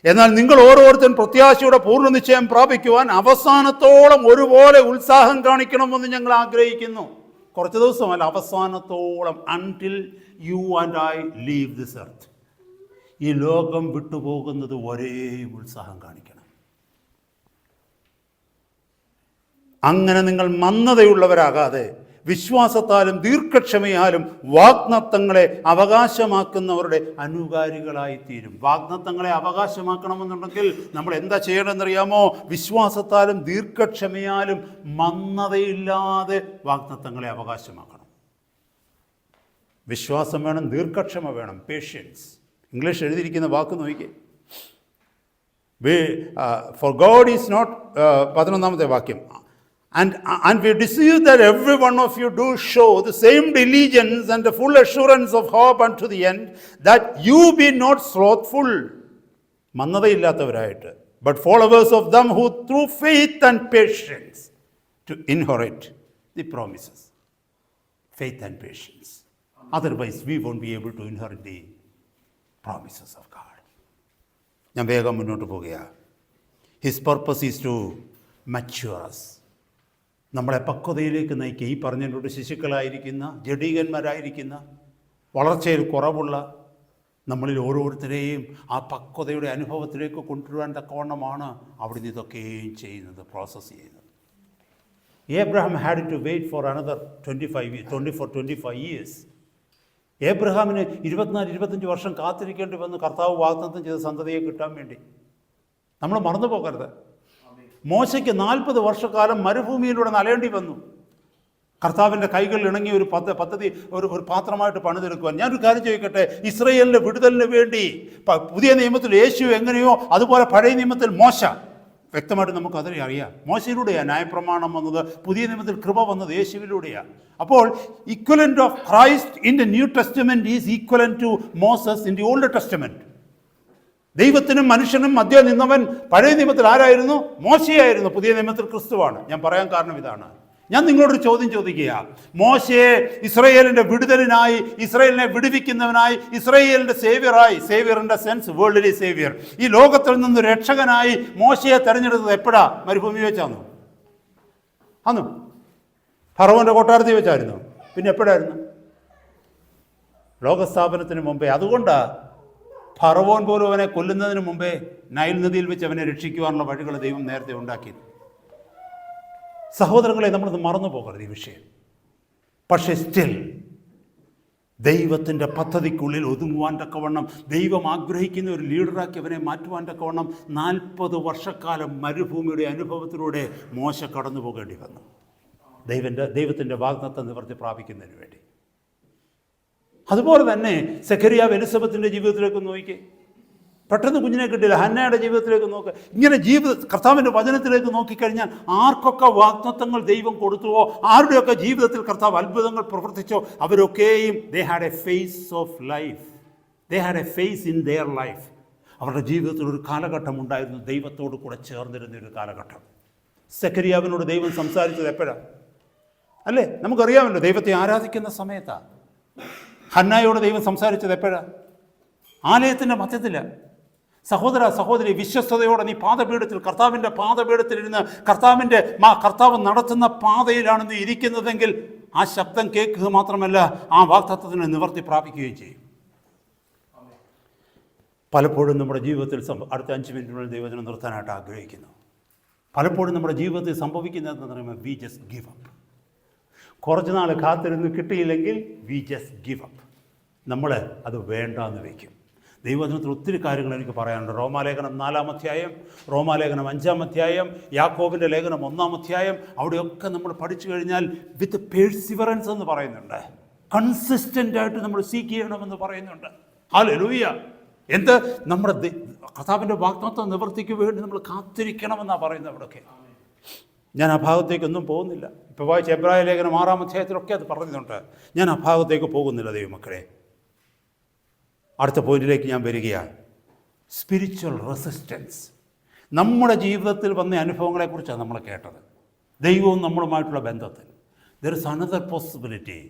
എന്നാൽ നിങ്ങൾ ഓരോരുത്തൻ പ്രത്യാശയുടെ പൂർണ്ണനിശ്ചയം പ്രാപിക്കുവാൻ അവസാനത്തോളം ഒരുപോലെ ഉത്സാഹം കാണിക്കണമെന്ന് ഞങ്ങൾ ആഗ്രഹിക്കുന്നു. കുറച്ച് ദിവസമല്ല, അവസാനത്തോളം, until you and I leave this earth. ഈ ലോകം വിട്ടുപോകുന്നത് ഒരേ ഉത്സാഹം കാണിക്കണം. അങ്ങനെ നിങ്ങൾ മന്ദതയുള്ളവരാകാതെ വിശ്വാസത്താലും ദീർഘക്ഷമയാലും വാഗ്ദത്തങ്ങളെ അവകാശമാക്കുന്നവരുടെ അനുകാരികളായിത്തീരും. വാഗ്ദത്തങ്ങളെ അവകാശമാക്കണമെന്നുണ്ടെങ്കിൽ നമ്മൾ എന്താ ചെയ്യണമെന്നറിയാമോ? വിശ്വാസത്താലും ദീർഘക്ഷമയാലും മന്ദതയില്ലാതെ വാഗ്ദത്തങ്ങളെ അവകാശമാക്കണം. വിശ്വാസം വേണം, ദീർഘക്ഷമ വേണം, പേഷ്യൻസ്. ഇംഗ്ലീഷ് എഴുതിയിരിക്കുന്ന വാക്ക് നോക്കിക്കേ. ഫോർ ഗോഡ് ഈസ് നോട്ട്, 11-ാമത്തെ വാക്യം, And we deceive that every one of you do show the same diligence and the full assurance of hope unto the end, that you be not slothful, മന്ദതയില്ലാത്തവരായിട്ട്, but followers of them who through faith and patience to inherit the promises. Faith and patience. Otherwise, we won't be able to inherit the promises of God. ഞാൻ വേഗം മുന്നോട്ട് പോകുകയാണ്. His purpose is to mature us. നമ്മളെ പക്വതയിലേക്ക് നയിക്കുക. ഈ പറഞ്ഞതിനോട് ശിശുക്കളായിരിക്കുന്ന, ജഡീകന്മാരായിരിക്കുന്ന, വളർച്ചയിൽ കുറവുള്ള നമ്മളിൽ ഓരോരുത്തരെയും ആ പക്വതയുടെ അനുഭവത്തിലേക്ക് കൊണ്ടുവരാൻ തക്കവണ്ണമാണ് അവിടുന്ന് ഇതൊക്കെയും ചെയ്യുന്നത്, പ്രോസസ്സ് ചെയ്യുന്നത്. Abraham had to wait for another 25 years. ഏബ്രഹാമിന് 24-25 വർഷം കാത്തിരിക്കേണ്ടി വന്നു കർത്താവ് വാഗ്ദത്തം ചെയ്ത സന്തതിയെ കിട്ടാൻ വേണ്ടി. നമ്മൾ മറന്നു പോകരുത്. മോശയ്ക്ക് 40 വർഷക്കാലം മരുഭൂമിയിലൂടെ നലയേണ്ടി വന്നു കർത്താവിൻ്റെ കൈകളിൽ ഇണങ്ങിയ ഒരു പദ്ധതി ഒരു പാത്രമായിട്ട് പണിതെടുക്കുവാൻ. ഞാനൊരു കാര്യം ചോദിക്കട്ടെ, ഇസ്രയേലിൻ്റെ വിടുതലിന് വേണ്ടി പുതിയ നിയമത്തിൽ യേശു എങ്ങനെയോ അതുപോലെ പഴയ നിയമത്തിൽ മോശ, വ്യക്തമായിട്ട് നമുക്കതിനെ അറിയാം. മോശയിലൂടെയാണ് ന്യായപ്രമാണം വന്നത്, പുതിയ നിയമത്തിൽ കൃപ വന്നത് യേശുവിലൂടെയാണ്. അപ്പോൾ equivalent of Christ in the new testament is equivalent to Moses in the old testament. ദൈവത്തിനും മനുഷ്യനും മധ്യ നിന്നവൻ പഴയ നിയമത്തിൽ ആരായിരുന്നു? മോശയായിരുന്നു. പുതിയ നിയമത്തിൽ ക്രിസ്തുവാണ്. ഞാൻ പറയാൻ കാരണം ഇതാണ്. ഞാൻ നിങ്ങളോടൊരു ചോദ്യം ചോദിക്കുക. മോശയെ ഇസ്രയേലിൻ്റെ വിടുതലിനായി, ഇസ്രയേലിനെ വിടുവിക്കുന്നവനായി, ഇസ്രയേലിൻ്റെ സേവിയറായി, സേവിയറിൻ്റെ സെൻസ് വേൾഡ്ലി സേവിയർ, ഈ ലോകത്തിൽ നിന്ന് രക്ഷകനായി മോശയെ തെരഞ്ഞെടുത്തത് എപ്പോഴാ? മരുഭൂമി വെച്ചാണോ? അന്നു ഫറവോൻ്റെ കൊട്ടാരത്തിൽ വെച്ചായിരുന്നു. പിന്നെ എപ്പോഴായിരുന്നു? ലോകസ്ഥാപനത്തിന് മുമ്പേ. അതുകൊണ്ടാണ് ഫറവോൻ പോലും അവനെ കൊല്ലുന്നതിന് മുമ്പേ നൈൽ നദിയിൽ വെച്ച് അവനെ രക്ഷിക്കുവാനുള്ള വഴികൾ ദൈവം നേരത്തെ ഉണ്ടാക്കിയത്. സഹോദരങ്ങളെ, നമ്മളത് മറന്നു പോകരുത് ഈ വിഷയം. പക്ഷേ സ്റ്റിൽ ദൈവത്തിൻ്റെ പദ്ധതിക്കുള്ളിൽ ഒതുങ്ങുവാൻ തക്കവണ്ണം, ദൈവം ആഗ്രഹിക്കുന്ന ഒരു ലീഡറാക്കി അവനെ മാറ്റുവാൻ തക്കവണ്ണം 40 വർഷക്കാലം മരുഭൂമിയുടെ അനുഭവത്തിലൂടെ മോശ കടന്നു പോകേണ്ടി വന്നു, ദൈവത്തിൻ്റെ വാഗ്ദത്തം നിവർത്തി പ്രാപിക്കുന്നതിന് വേണ്ടി. അതുപോലെ തന്നെ സെഖരിയാവ് എലിസബത്തിൻ്റെ ജീവിതത്തിലേക്ക് നോക്കി, പെട്ടെന്ന് കുഞ്ഞിനെ കിട്ടിയില്ല. ഹന്നയുടെ ജീവിതത്തിലേക്ക് നോക്കുക. ഇങ്ങനെ കർത്താവിൻ്റെ വചനത്തിലേക്ക് നോക്കിക്കഴിഞ്ഞാൽ ആർക്കൊക്കെ വാഗ്ദത്തങ്ങൾ ദൈവം കൊടുത്തുവോ, ആരുടെയൊക്കെ ജീവിതത്തിൽ കർത്താവ് അത്ഭുതങ്ങൾ പ്രവർത്തിച്ചോ, അവരൊക്കെയും they had a phase of life, they had a phase in their life. അവരുടെ ജീവിതത്തിൽ ഒരു കാലഘട്ടം ഉണ്ടായിരുന്നു, ദൈവത്തോട് കൂടെ ചേർന്നിരുന്ന ഒരു കാലഘട്ടം. സെഖരിയാവിനോട് ദൈവം സംസാരിച്ചത് എപ്പോഴാണ്? അല്ലേ, നമുക്കറിയാമല്ലോ, ദൈവത്തെ ആരാധിക്കുന്ന സമയത്താണ്. ഹന്നായോട് ദൈവം സംസാരിച്ചത് എപ്പോഴാണ്? ആലയത്തിൻ്റെ മധ്യത്തിൽ. സഹോദര സഹോദരി, വിശ്വസ്തയോടെ നീ പാദപീഠത്തിൽ, കർത്താവിൻ്റെ പാദപീഠത്തിലിരുന്ന് കർത്താവ് നടത്തുന്ന പാതയിലാണ് നീ ഇരിക്കുന്നതെങ്കിൽ ആ ശബ്ദം കേൾക്കുക മാത്രമല്ല, ആ വാഗ്ദത്തത്തിന് നിവർത്തി പ്രാപിക്കുകയും ചെയ്യും. പലപ്പോഴും നമ്മുടെ ജീവിതത്തിൽ അടുത്ത 5 മിനിറ്റിനുള്ളിൽ ദൈവജനം നിർത്താനായിട്ട് ആഗ്രഹിക്കുന്നു. പലപ്പോഴും നമ്മുടെ ജീവിതത്തിൽ സംഭവിക്കുന്നതെന്ന് പറയുമ്പോൾ വി ജസ്റ്റ് ഗിവ് അപ്പ്. കുറച്ച് നാൾ കാത്തിരുന്ന് കിട്ടിയില്ലെങ്കിൽ വി ജസ്റ്റ് ഗിവ് അപ്പ്. നമ്മൾ അത് വേണ്ടാന്ന് വയ്ക്കും. ദൈവവചനത്തിൽ ഒത്തിരി കാര്യങ്ങൾ എനിക്ക് പറയാനുണ്ട്. റോമാലേഖനം 4-ാം അധ്യായം, റോമാലേഖനം 5-ാം അധ്യായം, യാക്കോബിൻ്റെ ലേഖനം 1-ാം അധ്യായം, അവിടെയൊക്കെ നമ്മൾ പഠിച്ചു കഴിഞ്ഞാൽ വിത്ത് പേഴ്സിവറൻസ് എന്ന് പറയുന്നുണ്ട്. കൺസിസ്റ്റൻ്റായിട്ട് നമ്മൾ സീക്ക് ചെയ്യണമെന്ന് പറയുന്നുണ്ട്. ഹല്ലേലൂയ. എന്ത്? നമ്മുടെ കർത്താവിൻ്റെ വാഗ്ദത്തം നിവർത്തിക്ക് വേണ്ടി നമ്മൾ കാത്തിരിക്കണമെന്നാണ് പറയുന്നത് അവിടെയൊക്കെ. ഞാൻ ആ ഭാഗത്തേക്കൊന്നും പോകുന്നില്ല. ഇപ്പോൾ വായിച്ച എബ്രായ ലേഖനം 6-ാം അധ്യായത്തിലൊക്കെ അത് പറയുന്നുണ്ട്. ഞാൻ ആ ഭാഗത്തേക്ക് പോകുന്നില്ല ദൈവമക്കളെ. അടുത്ത പോയിന്റിലേക്ക് ഞാൻ വരികയാണ്. Spiritual resistance. നമ്മുടെ ജീവിതത്തിൽ വന്ന അനുഭവങ്ങളെക്കുറിച്ചാണ് നമ്മൾ കേട്ടത്. ദൈവവും നമ്മളുമായിട്ടുള്ള ബന്ധത്തിൽ there is another possibility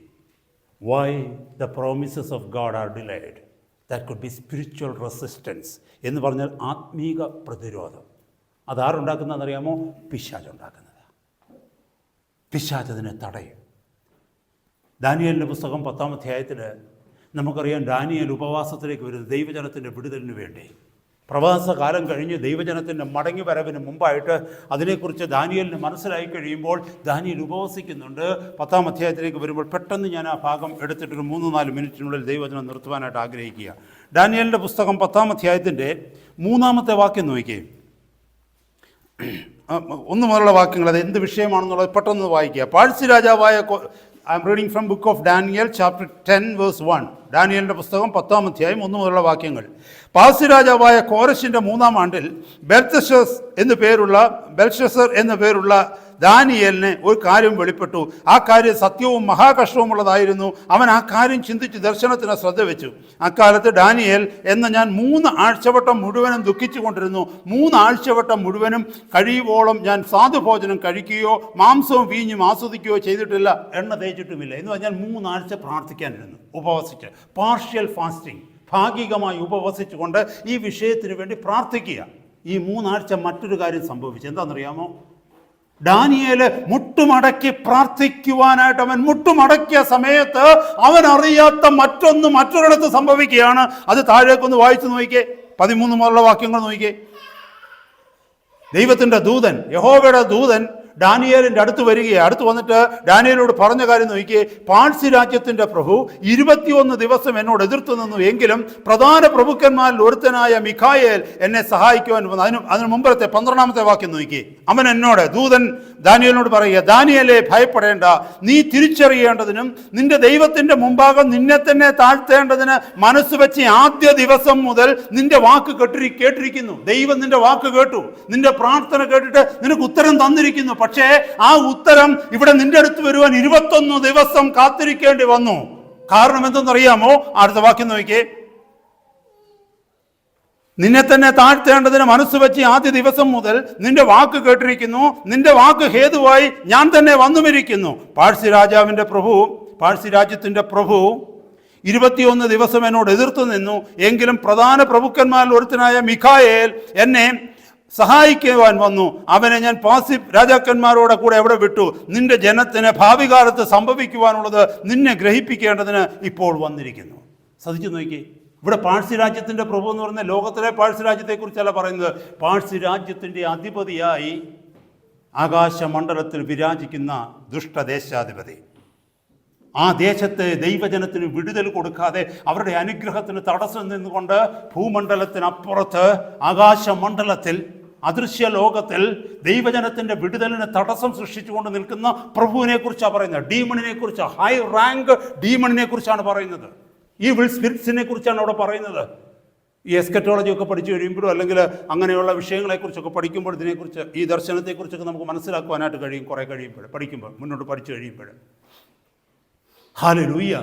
why the promises of God are delayed. That could be spiritual resistance എന്ന് പറഞ്ഞാൽ ആത്മീക പ്രതിരോധം. അതാരുണ്ടാക്കുന്നതെന്നറിയാമോ? പിശാചുണ്ടാക്കുന്നത്. പിശാചതിനെ തടയും. ദാനിയേലിൻ്റെ പുസ്തകം 10-ാം അധ്യായത്തിൽ നമുക്കറിയാം, ദാനിയേൽ ഉപവാസത്തിലേക്ക് വരുന്നത് ദൈവജനത്തിൻ്റെ വിടുതലിന് വേണ്ടി. പ്രവാസകാലം കഴിഞ്ഞ് ദൈവജനത്തിൻ്റെ മടങ്ങി വരവിന് മുമ്പായിട്ട് അതിനെക്കുറിച്ച് ദാനിയേലിന് മനസ്സിലായി കഴിയുമ്പോൾ ദാനിയേൽ ഉപവസിക്കുന്നുണ്ട്. 10-ാം അധ്യായത്തിലേക്ക് വരുമ്പോൾ പെട്ടെന്ന് ഞാൻ ആ ഭാഗം എടുത്തിട്ടൊരു 3-4 മിനിറ്റിനുള്ളിൽ ദൈവജനം നിർത്തുവാനായിട്ട് ആഗ്രഹിക്കുക. ദാനിയേലിൻ്റെ പുസ്തകം 10-ാം അധ്യായത്തിൻ്റെ 3-ാമത്തെ വാക്യം നോക്കിയേ. 1 മുതലുള്ള വാക്യങ്ങൾ, അത് എന്ത് വിഷയമാണെന്നുള്ളത് പെട്ടെന്ന് വായിക്കുക. പാഴ്സി രാജാവായ I M reading from book of Daniel chapter 10 verse 1. ഡാനിയലിൻ്റെ പുസ്തകം 10-ാം അധ്യായം 1 മുതലുള്ള വാക്യങ്ങൾ. പാഴ്സി രാജാവായ കോരശിൻ്റെ 3-ാം ആണ്ടിൽ ബെൽഷസർ എന്നു പേരുള്ള ദാനിയേലിന് ഒരു കാര്യം വെളിപ്പെട്ടു. ആ കാര്യം സത്യവും മഹാകഷ്ടവുമുള്ളതായിരുന്നു. അവൻ ആ കാര്യം ചിന്തിച്ച് ദർശനത്തിന് ശ്രദ്ധ വെച്ചു. അക്കാലത്ത് ഡാനിയേൽ എന്ന ഞാൻ 3 ആഴ്ചവട്ടം മുഴുവനും ദുഃഖിച്ചു കൊണ്ടിരുന്നു. 3 ആഴ്ചവട്ടം മുഴുവനും കഴിയുവോളം ഞാൻ സാധുഭോജനം കഴിക്കുകയോ മാംസവും വീഞ്ഞും ആസ്വദിക്കുകയോ ചെയ്തിട്ടില്ല, എണ്ണ തേച്ചിട്ടുമില്ല. എന്ന് പറഞ്ഞാൽ 3 ആഴ്ച പ്രാർത്ഥിക്കാനിരുന്നു, ഉപവസിച്ച്. പാർഷ്യൽ ഫാസ്റ്റിംഗ്, ഭാഗികമായി ഉപവസിച്ചുകൊണ്ട് ഈ വിഷയത്തിന് വേണ്ടി പ്രാർത്ഥിക്കുക. ഈ 3 ആഴ്ച മറ്റൊരു കാര്യം സംഭവിച്ചു. എന്താണെന്നറിയാമോ? ഡാനിയേല് മുട്ടുമടക്കി പ്രാർത്ഥിക്കുവാനായിട്ട് അവൻ മുട്ടുമടക്കിയ സമയത്ത് അവൻ അറിയാത്ത മറ്റൊന്ന് മറ്റൊരിടത്ത് സംഭവിക്കുകയാണ്. അത് താഴേക്കൊന്ന് വായിച്ചു നോക്കിക്കേ. 13 മുതലുള്ള വാക്യങ്ങൾ നോക്കിക്കേ. ദൈവത്തിൻ്റെ ദൂതൻ, യഹോവയുടെ ദൂതൻ ഡാനിയേലിൻ്റെ അടുത്ത് വരികയാണ്. അടുത്ത് വന്നിട്ട് ഡാനിയേലോട് പറഞ്ഞ കാര്യം നോക്കിയേ. പാഴ്സി രാജ്യത്തിൻ്റെ പ്രഭു 21 ദിവസം എന്നോട് എതിർത്തു നിന്നു, എങ്കിലും പ്രധാന പ്രഭുക്കന്മാരിൽ ഒരുത്തനായ മിഖായേൽ എന്നെ സഹായിക്കുവാൻ വന്നു. അതിന് മുമ്പത്തെ 12-ാമത്തെ വാക്യം നോക്കിയേ. അവൻ എന്നോട്, ദൂതൻ ദാനിയേലിനോട് പറയുക, ദാനിയേലേ ഭയപ്പെടേണ്ട, നീ തിരിച്ചറിയേണ്ടതിനും നിന്റെ ദൈവത്തിൻ്റെ മുമ്പാകെ നിന്നെ തന്നെ താഴ്ത്തേണ്ടതിന് മനസ്സ് വെച്ച് ആദ്യ ദിവസം മുതൽ നിന്റെ വാക്ക് കേട്ടിരിക്കുന്നു. ദൈവം നിന്റെ വാക്ക് കേട്ടു, നിന്റെ പ്രാർത്ഥന കേട്ടിട്ട് നിനക്ക് ഉത്തരം തന്നിരിക്കുന്നു. പക്ഷേ ആ ഉത്തരം ഇവിടെ നിന്റെ അടുത്ത് വരുവാൻ 21 ദിവസം കാത്തിരിക്കേണ്ടി വന്നു. കാരണം എന്തെന്നറിയാമോ? അടുത്ത വാക്യം നോക്കിയേ. നിന്നെ തന്നെ താഴ്ത്തേണ്ടതിന് മനസ്സ് വെച്ച് ആദ്യ ദിവസം മുതൽ നിന്റെ വാക്ക് കേട്ടിരിക്കുന്നു. നിന്റെ വാക്ക് ഹേതുവായി ഞാൻ തന്നെ വന്നുമിരിക്കുന്നു. പാഴ്സി രാജ്യത്തിൻ്റെ പ്രഭു 21 ദിവസം എന്നോട് എതിർത്തു നിന്നു, എങ്കിലും പ്രധാന പ്രഭുക്കന്മാരിൽ ഒരുത്തനായ മിഖായേൽ എന്നെ സഹായിക്കുവാൻ വന്നു. അവനെ ഞാൻ പാർസി രാജാക്കന്മാരോടെ കൂടെ എവിടെ വിട്ടു? നിന്റെ ജനത്തിന് ഭാവി കാലത്ത് സംഭവിക്കുവാനുള്ളത് നിന്നെ ഗ്രഹിപ്പിക്കേണ്ടതിന് ഇപ്പോൾ വന്നിരിക്കുന്നു. ശ്രദ്ധിച്ചു നോക്കി. ഇവിടെ പാഴ്സി രാജ്യത്തിൻ്റെ പ്രഭു എന്ന് പറഞ്ഞ ലോകത്തിലെ പാഴ്സി രാജ്യത്തെക്കുറിച്ചല്ല പറയുന്നത്. പാഴ്സി രാജ്യത്തിൻ്റെ അധിപതിയായി ആകാശമണ്ഡലത്തിൽ വിരാജിക്കുന്ന ദുഷ്ടദേശാധിപതി. ആ ദേശത്ത് ദൈവജനത്തിന് വിടുതൽ കൊടുക്കാതെ അവരുടെ അനുഗ്രഹത്തിന് തടസ്സം നിന്നുകൊണ്ട് ഭൂമണ്ഡലത്തിനപ്പുറത്ത് ആകാശമണ്ഡലത്തിൽ അദൃശ്യ ലോകത്തിൽ ദൈവജനത്തിൻ്റെ വിടുതലിന് തടസ്സം സൃഷ്ടിച്ചുകൊണ്ട് നിൽക്കുന്ന പ്രഭുവിനെ കുറിച്ചാണ് പറയുന്നത്. ഡീമണിനെ കുറിച്ച്, ഹൈ റാങ്ക് ഡീമണിനെ കുറിച്ചാണ് പറയുന്നത്. ഈ വിൽ സ്പിരിറ്റ്സിനെ കുറിച്ചാണ് അവിടെ പറയുന്നത്. ഈ എസ്കറ്റോളജി ഒക്കെ പഠിച്ചു കഴിയുമ്പോഴും അല്ലെങ്കിൽ അങ്ങനെയുള്ള വിഷയങ്ങളെക്കുറിച്ചൊക്കെ പഠിക്കുമ്പോൾ ഇതിനെക്കുറിച്ച്, ഈ ദർശനത്തെക്കുറിച്ചൊക്കെ നമുക്ക് മനസ്സിലാക്കുവാനായിട്ട് കഴിയും. കുറേ കഴിയുമ്പോൾ, പഠിക്കുമ്പോൾ, മുന്നോട്ട് പഠിച്ചു കഴിയുമ്പോൾ. ഹല്ലേലൂയ.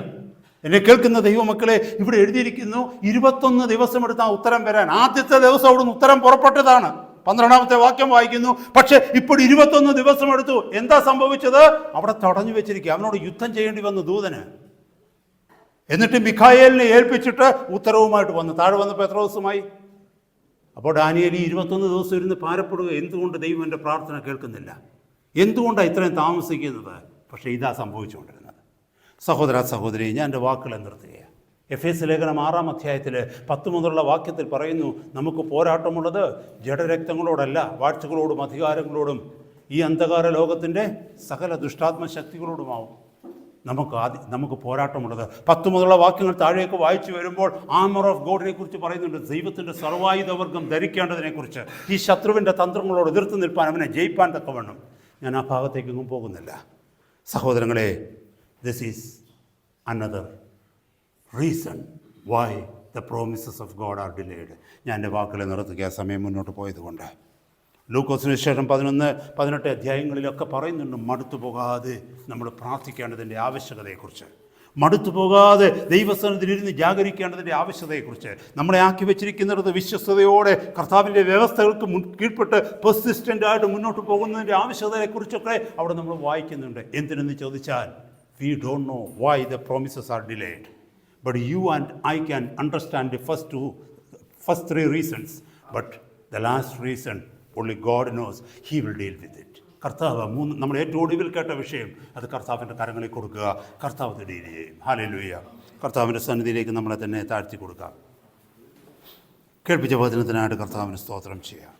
എന്നെ കേൾക്കുന്ന ദൈവമക്കളെ, ഇവിടെ എഴുതിയിരിക്കുന്നു 21 ദിവസം എടുത്ത് ആ ഉത്തരം വരാൻ. ആദ്യത്തെ ദിവസം അവിടുന്ന് ഉത്തരം പുറപ്പെട്ടതാണ്. 12-ാമത്തെ വാക്യം വായിക്കുന്നു. പക്ഷെ ഇപ്പോൾ 21 ദിവസം എടുത്തു. എന്താ സംഭവിച്ചത്? അവിടെ തടഞ്ഞു വെച്ചിരിക്കുക. അവനോട് യുദ്ധം ചെയ്യേണ്ടി വന്നു ദൂതന്. എന്നിട്ട് മിഖായേലിനെ ഏൽപ്പിച്ചിട്ട് ഉത്തരവുമായിട്ട് വന്നു. താഴെ വന്നപ്പോൾ എത്ര ദിവസമായി? അപ്പോൾ ഡാനിയേൽ 21 ദിവസം ഇരുന്ന് ഭാരപ്പെടുക. എന്തുകൊണ്ട് ദൈവം എൻ്റെ പ്രാർത്ഥന കേൾക്കുന്നില്ല? എന്തുകൊണ്ടാണ് ഇത്രയും താമസിക്കുന്നത്? പക്ഷേ ഇതാ സംഭവിച്ചുകൊണ്ടിരുന്നത്. സഹോദര സഹോദരി, ഞാൻ എൻ്റെ വാക്കുകളെ നിർത്തുകയാണ്. എഫേസ്യ ലേഖനം 6-ാം അധ്യായത്തിൽ 10 മുതലുള്ള വാക്യത്തിൽ പറയുന്നു, നമുക്ക് പോരാട്ടമുള്ളത് ജഡരക്തങ്ങളോടല്ല, വാഴ്ചകളോടും അധികാരങ്ങളോടും ഈ അന്ധകാര ലോകത്തിൻ്റെ സകല ദുഷ്ടാത്മശക്തികളോടുമാവും നമുക്ക് പോരാട്ടമുള്ളത്. 10 മുതലുള്ള വാക്യങ്ങൾ താഴേക്ക് വായിച്ചു വരുമ്പോൾ ആർമർ ഓഫ് ഗോഡിനെ കുറിച്ച് പറയുന്നുണ്ട്. ദൈവത്തിൻ്റെ സർവായുധവർഗം ധരിക്കേണ്ടതിനെക്കുറിച്ച്. ഈ ശത്രുവിൻ്റെ തന്ത്രങ്ങളോട് എതിർത്ത് നിൽപ്പാൻ, അവനെ ജയിപ്പാൻ തക്കവണ്ണം. ഞാൻ ആ ഭാഗത്തേക്കൊന്നും പോകുന്നില്ല. സഹോദരങ്ങളെ, this is another reason why the promises of God are delayed. ഞാൻ എൻ്റെ വാക്കുകളെ നിർത്തുക, സമയം മുന്നോട്ട് പോയതുകൊണ്ട്. ലൂക്കോസിന് ശേഷം 11-18 അധ്യായങ്ങളിലൊക്കെ പറയുന്നുണ്ട് മടുത്തു പോകാതെ നമ്മൾ പ്രാർത്ഥിക്കേണ്ടതിൻ്റെ ആവശ്യകതയെക്കുറിച്ച്. മടുത്തു പോകാതെ ദൈവസന്നിധിയിലിരുന്ന് ജാഗരിക്കേണ്ടതിൻ്റെ ആവശ്യകതയെക്കുറിച്ച്. നമ്മളെ ആക്കി വെച്ചിരിക്കുന്നിടത്ത് വിശ്വസ്തയോടെ കർത്താവിൻ്റെ വ്യവസ്ഥകൾക്ക് കീഴ്പ്പെട്ട് പെർസിസ്റ്റൻ്റായിട്ട് മുന്നോട്ട് പോകുന്നതിൻ്റെ ആവശ്യകതയെക്കുറിച്ചൊക്കെ അവിടെ നമ്മൾ വായിക്കുന്നുണ്ട്. എന്തിനെന്ന് ചോദിച്ചാൽ, we don't know why the promises are delayed, but you and I can understand the first 3 reasons, but the last reason only God knows. He will deal with it. കർത്താവ് നമ്മൾ ഏറ്റവും ഒടുവിൽ കേട്ട വിഷയം അത് കർത്താവിൻ്റെ കരങ്ങളിൽ കൊടുക്കുക. കർത്താവ് അത് ഡീൽ ചെയ്യും. ഹല്ലേലൂയ. കർത്താവിൻ്റെ സന്നിധിയിലേക്ക് നമ്മളെ തന്നെ താഴ്ത്തി കൊടുക്കാം. കേൾപ്പിച്ച വചനത്തിനായിട്ട് കർത്താവിന് സ്തോത്രം ചെയ്യാം.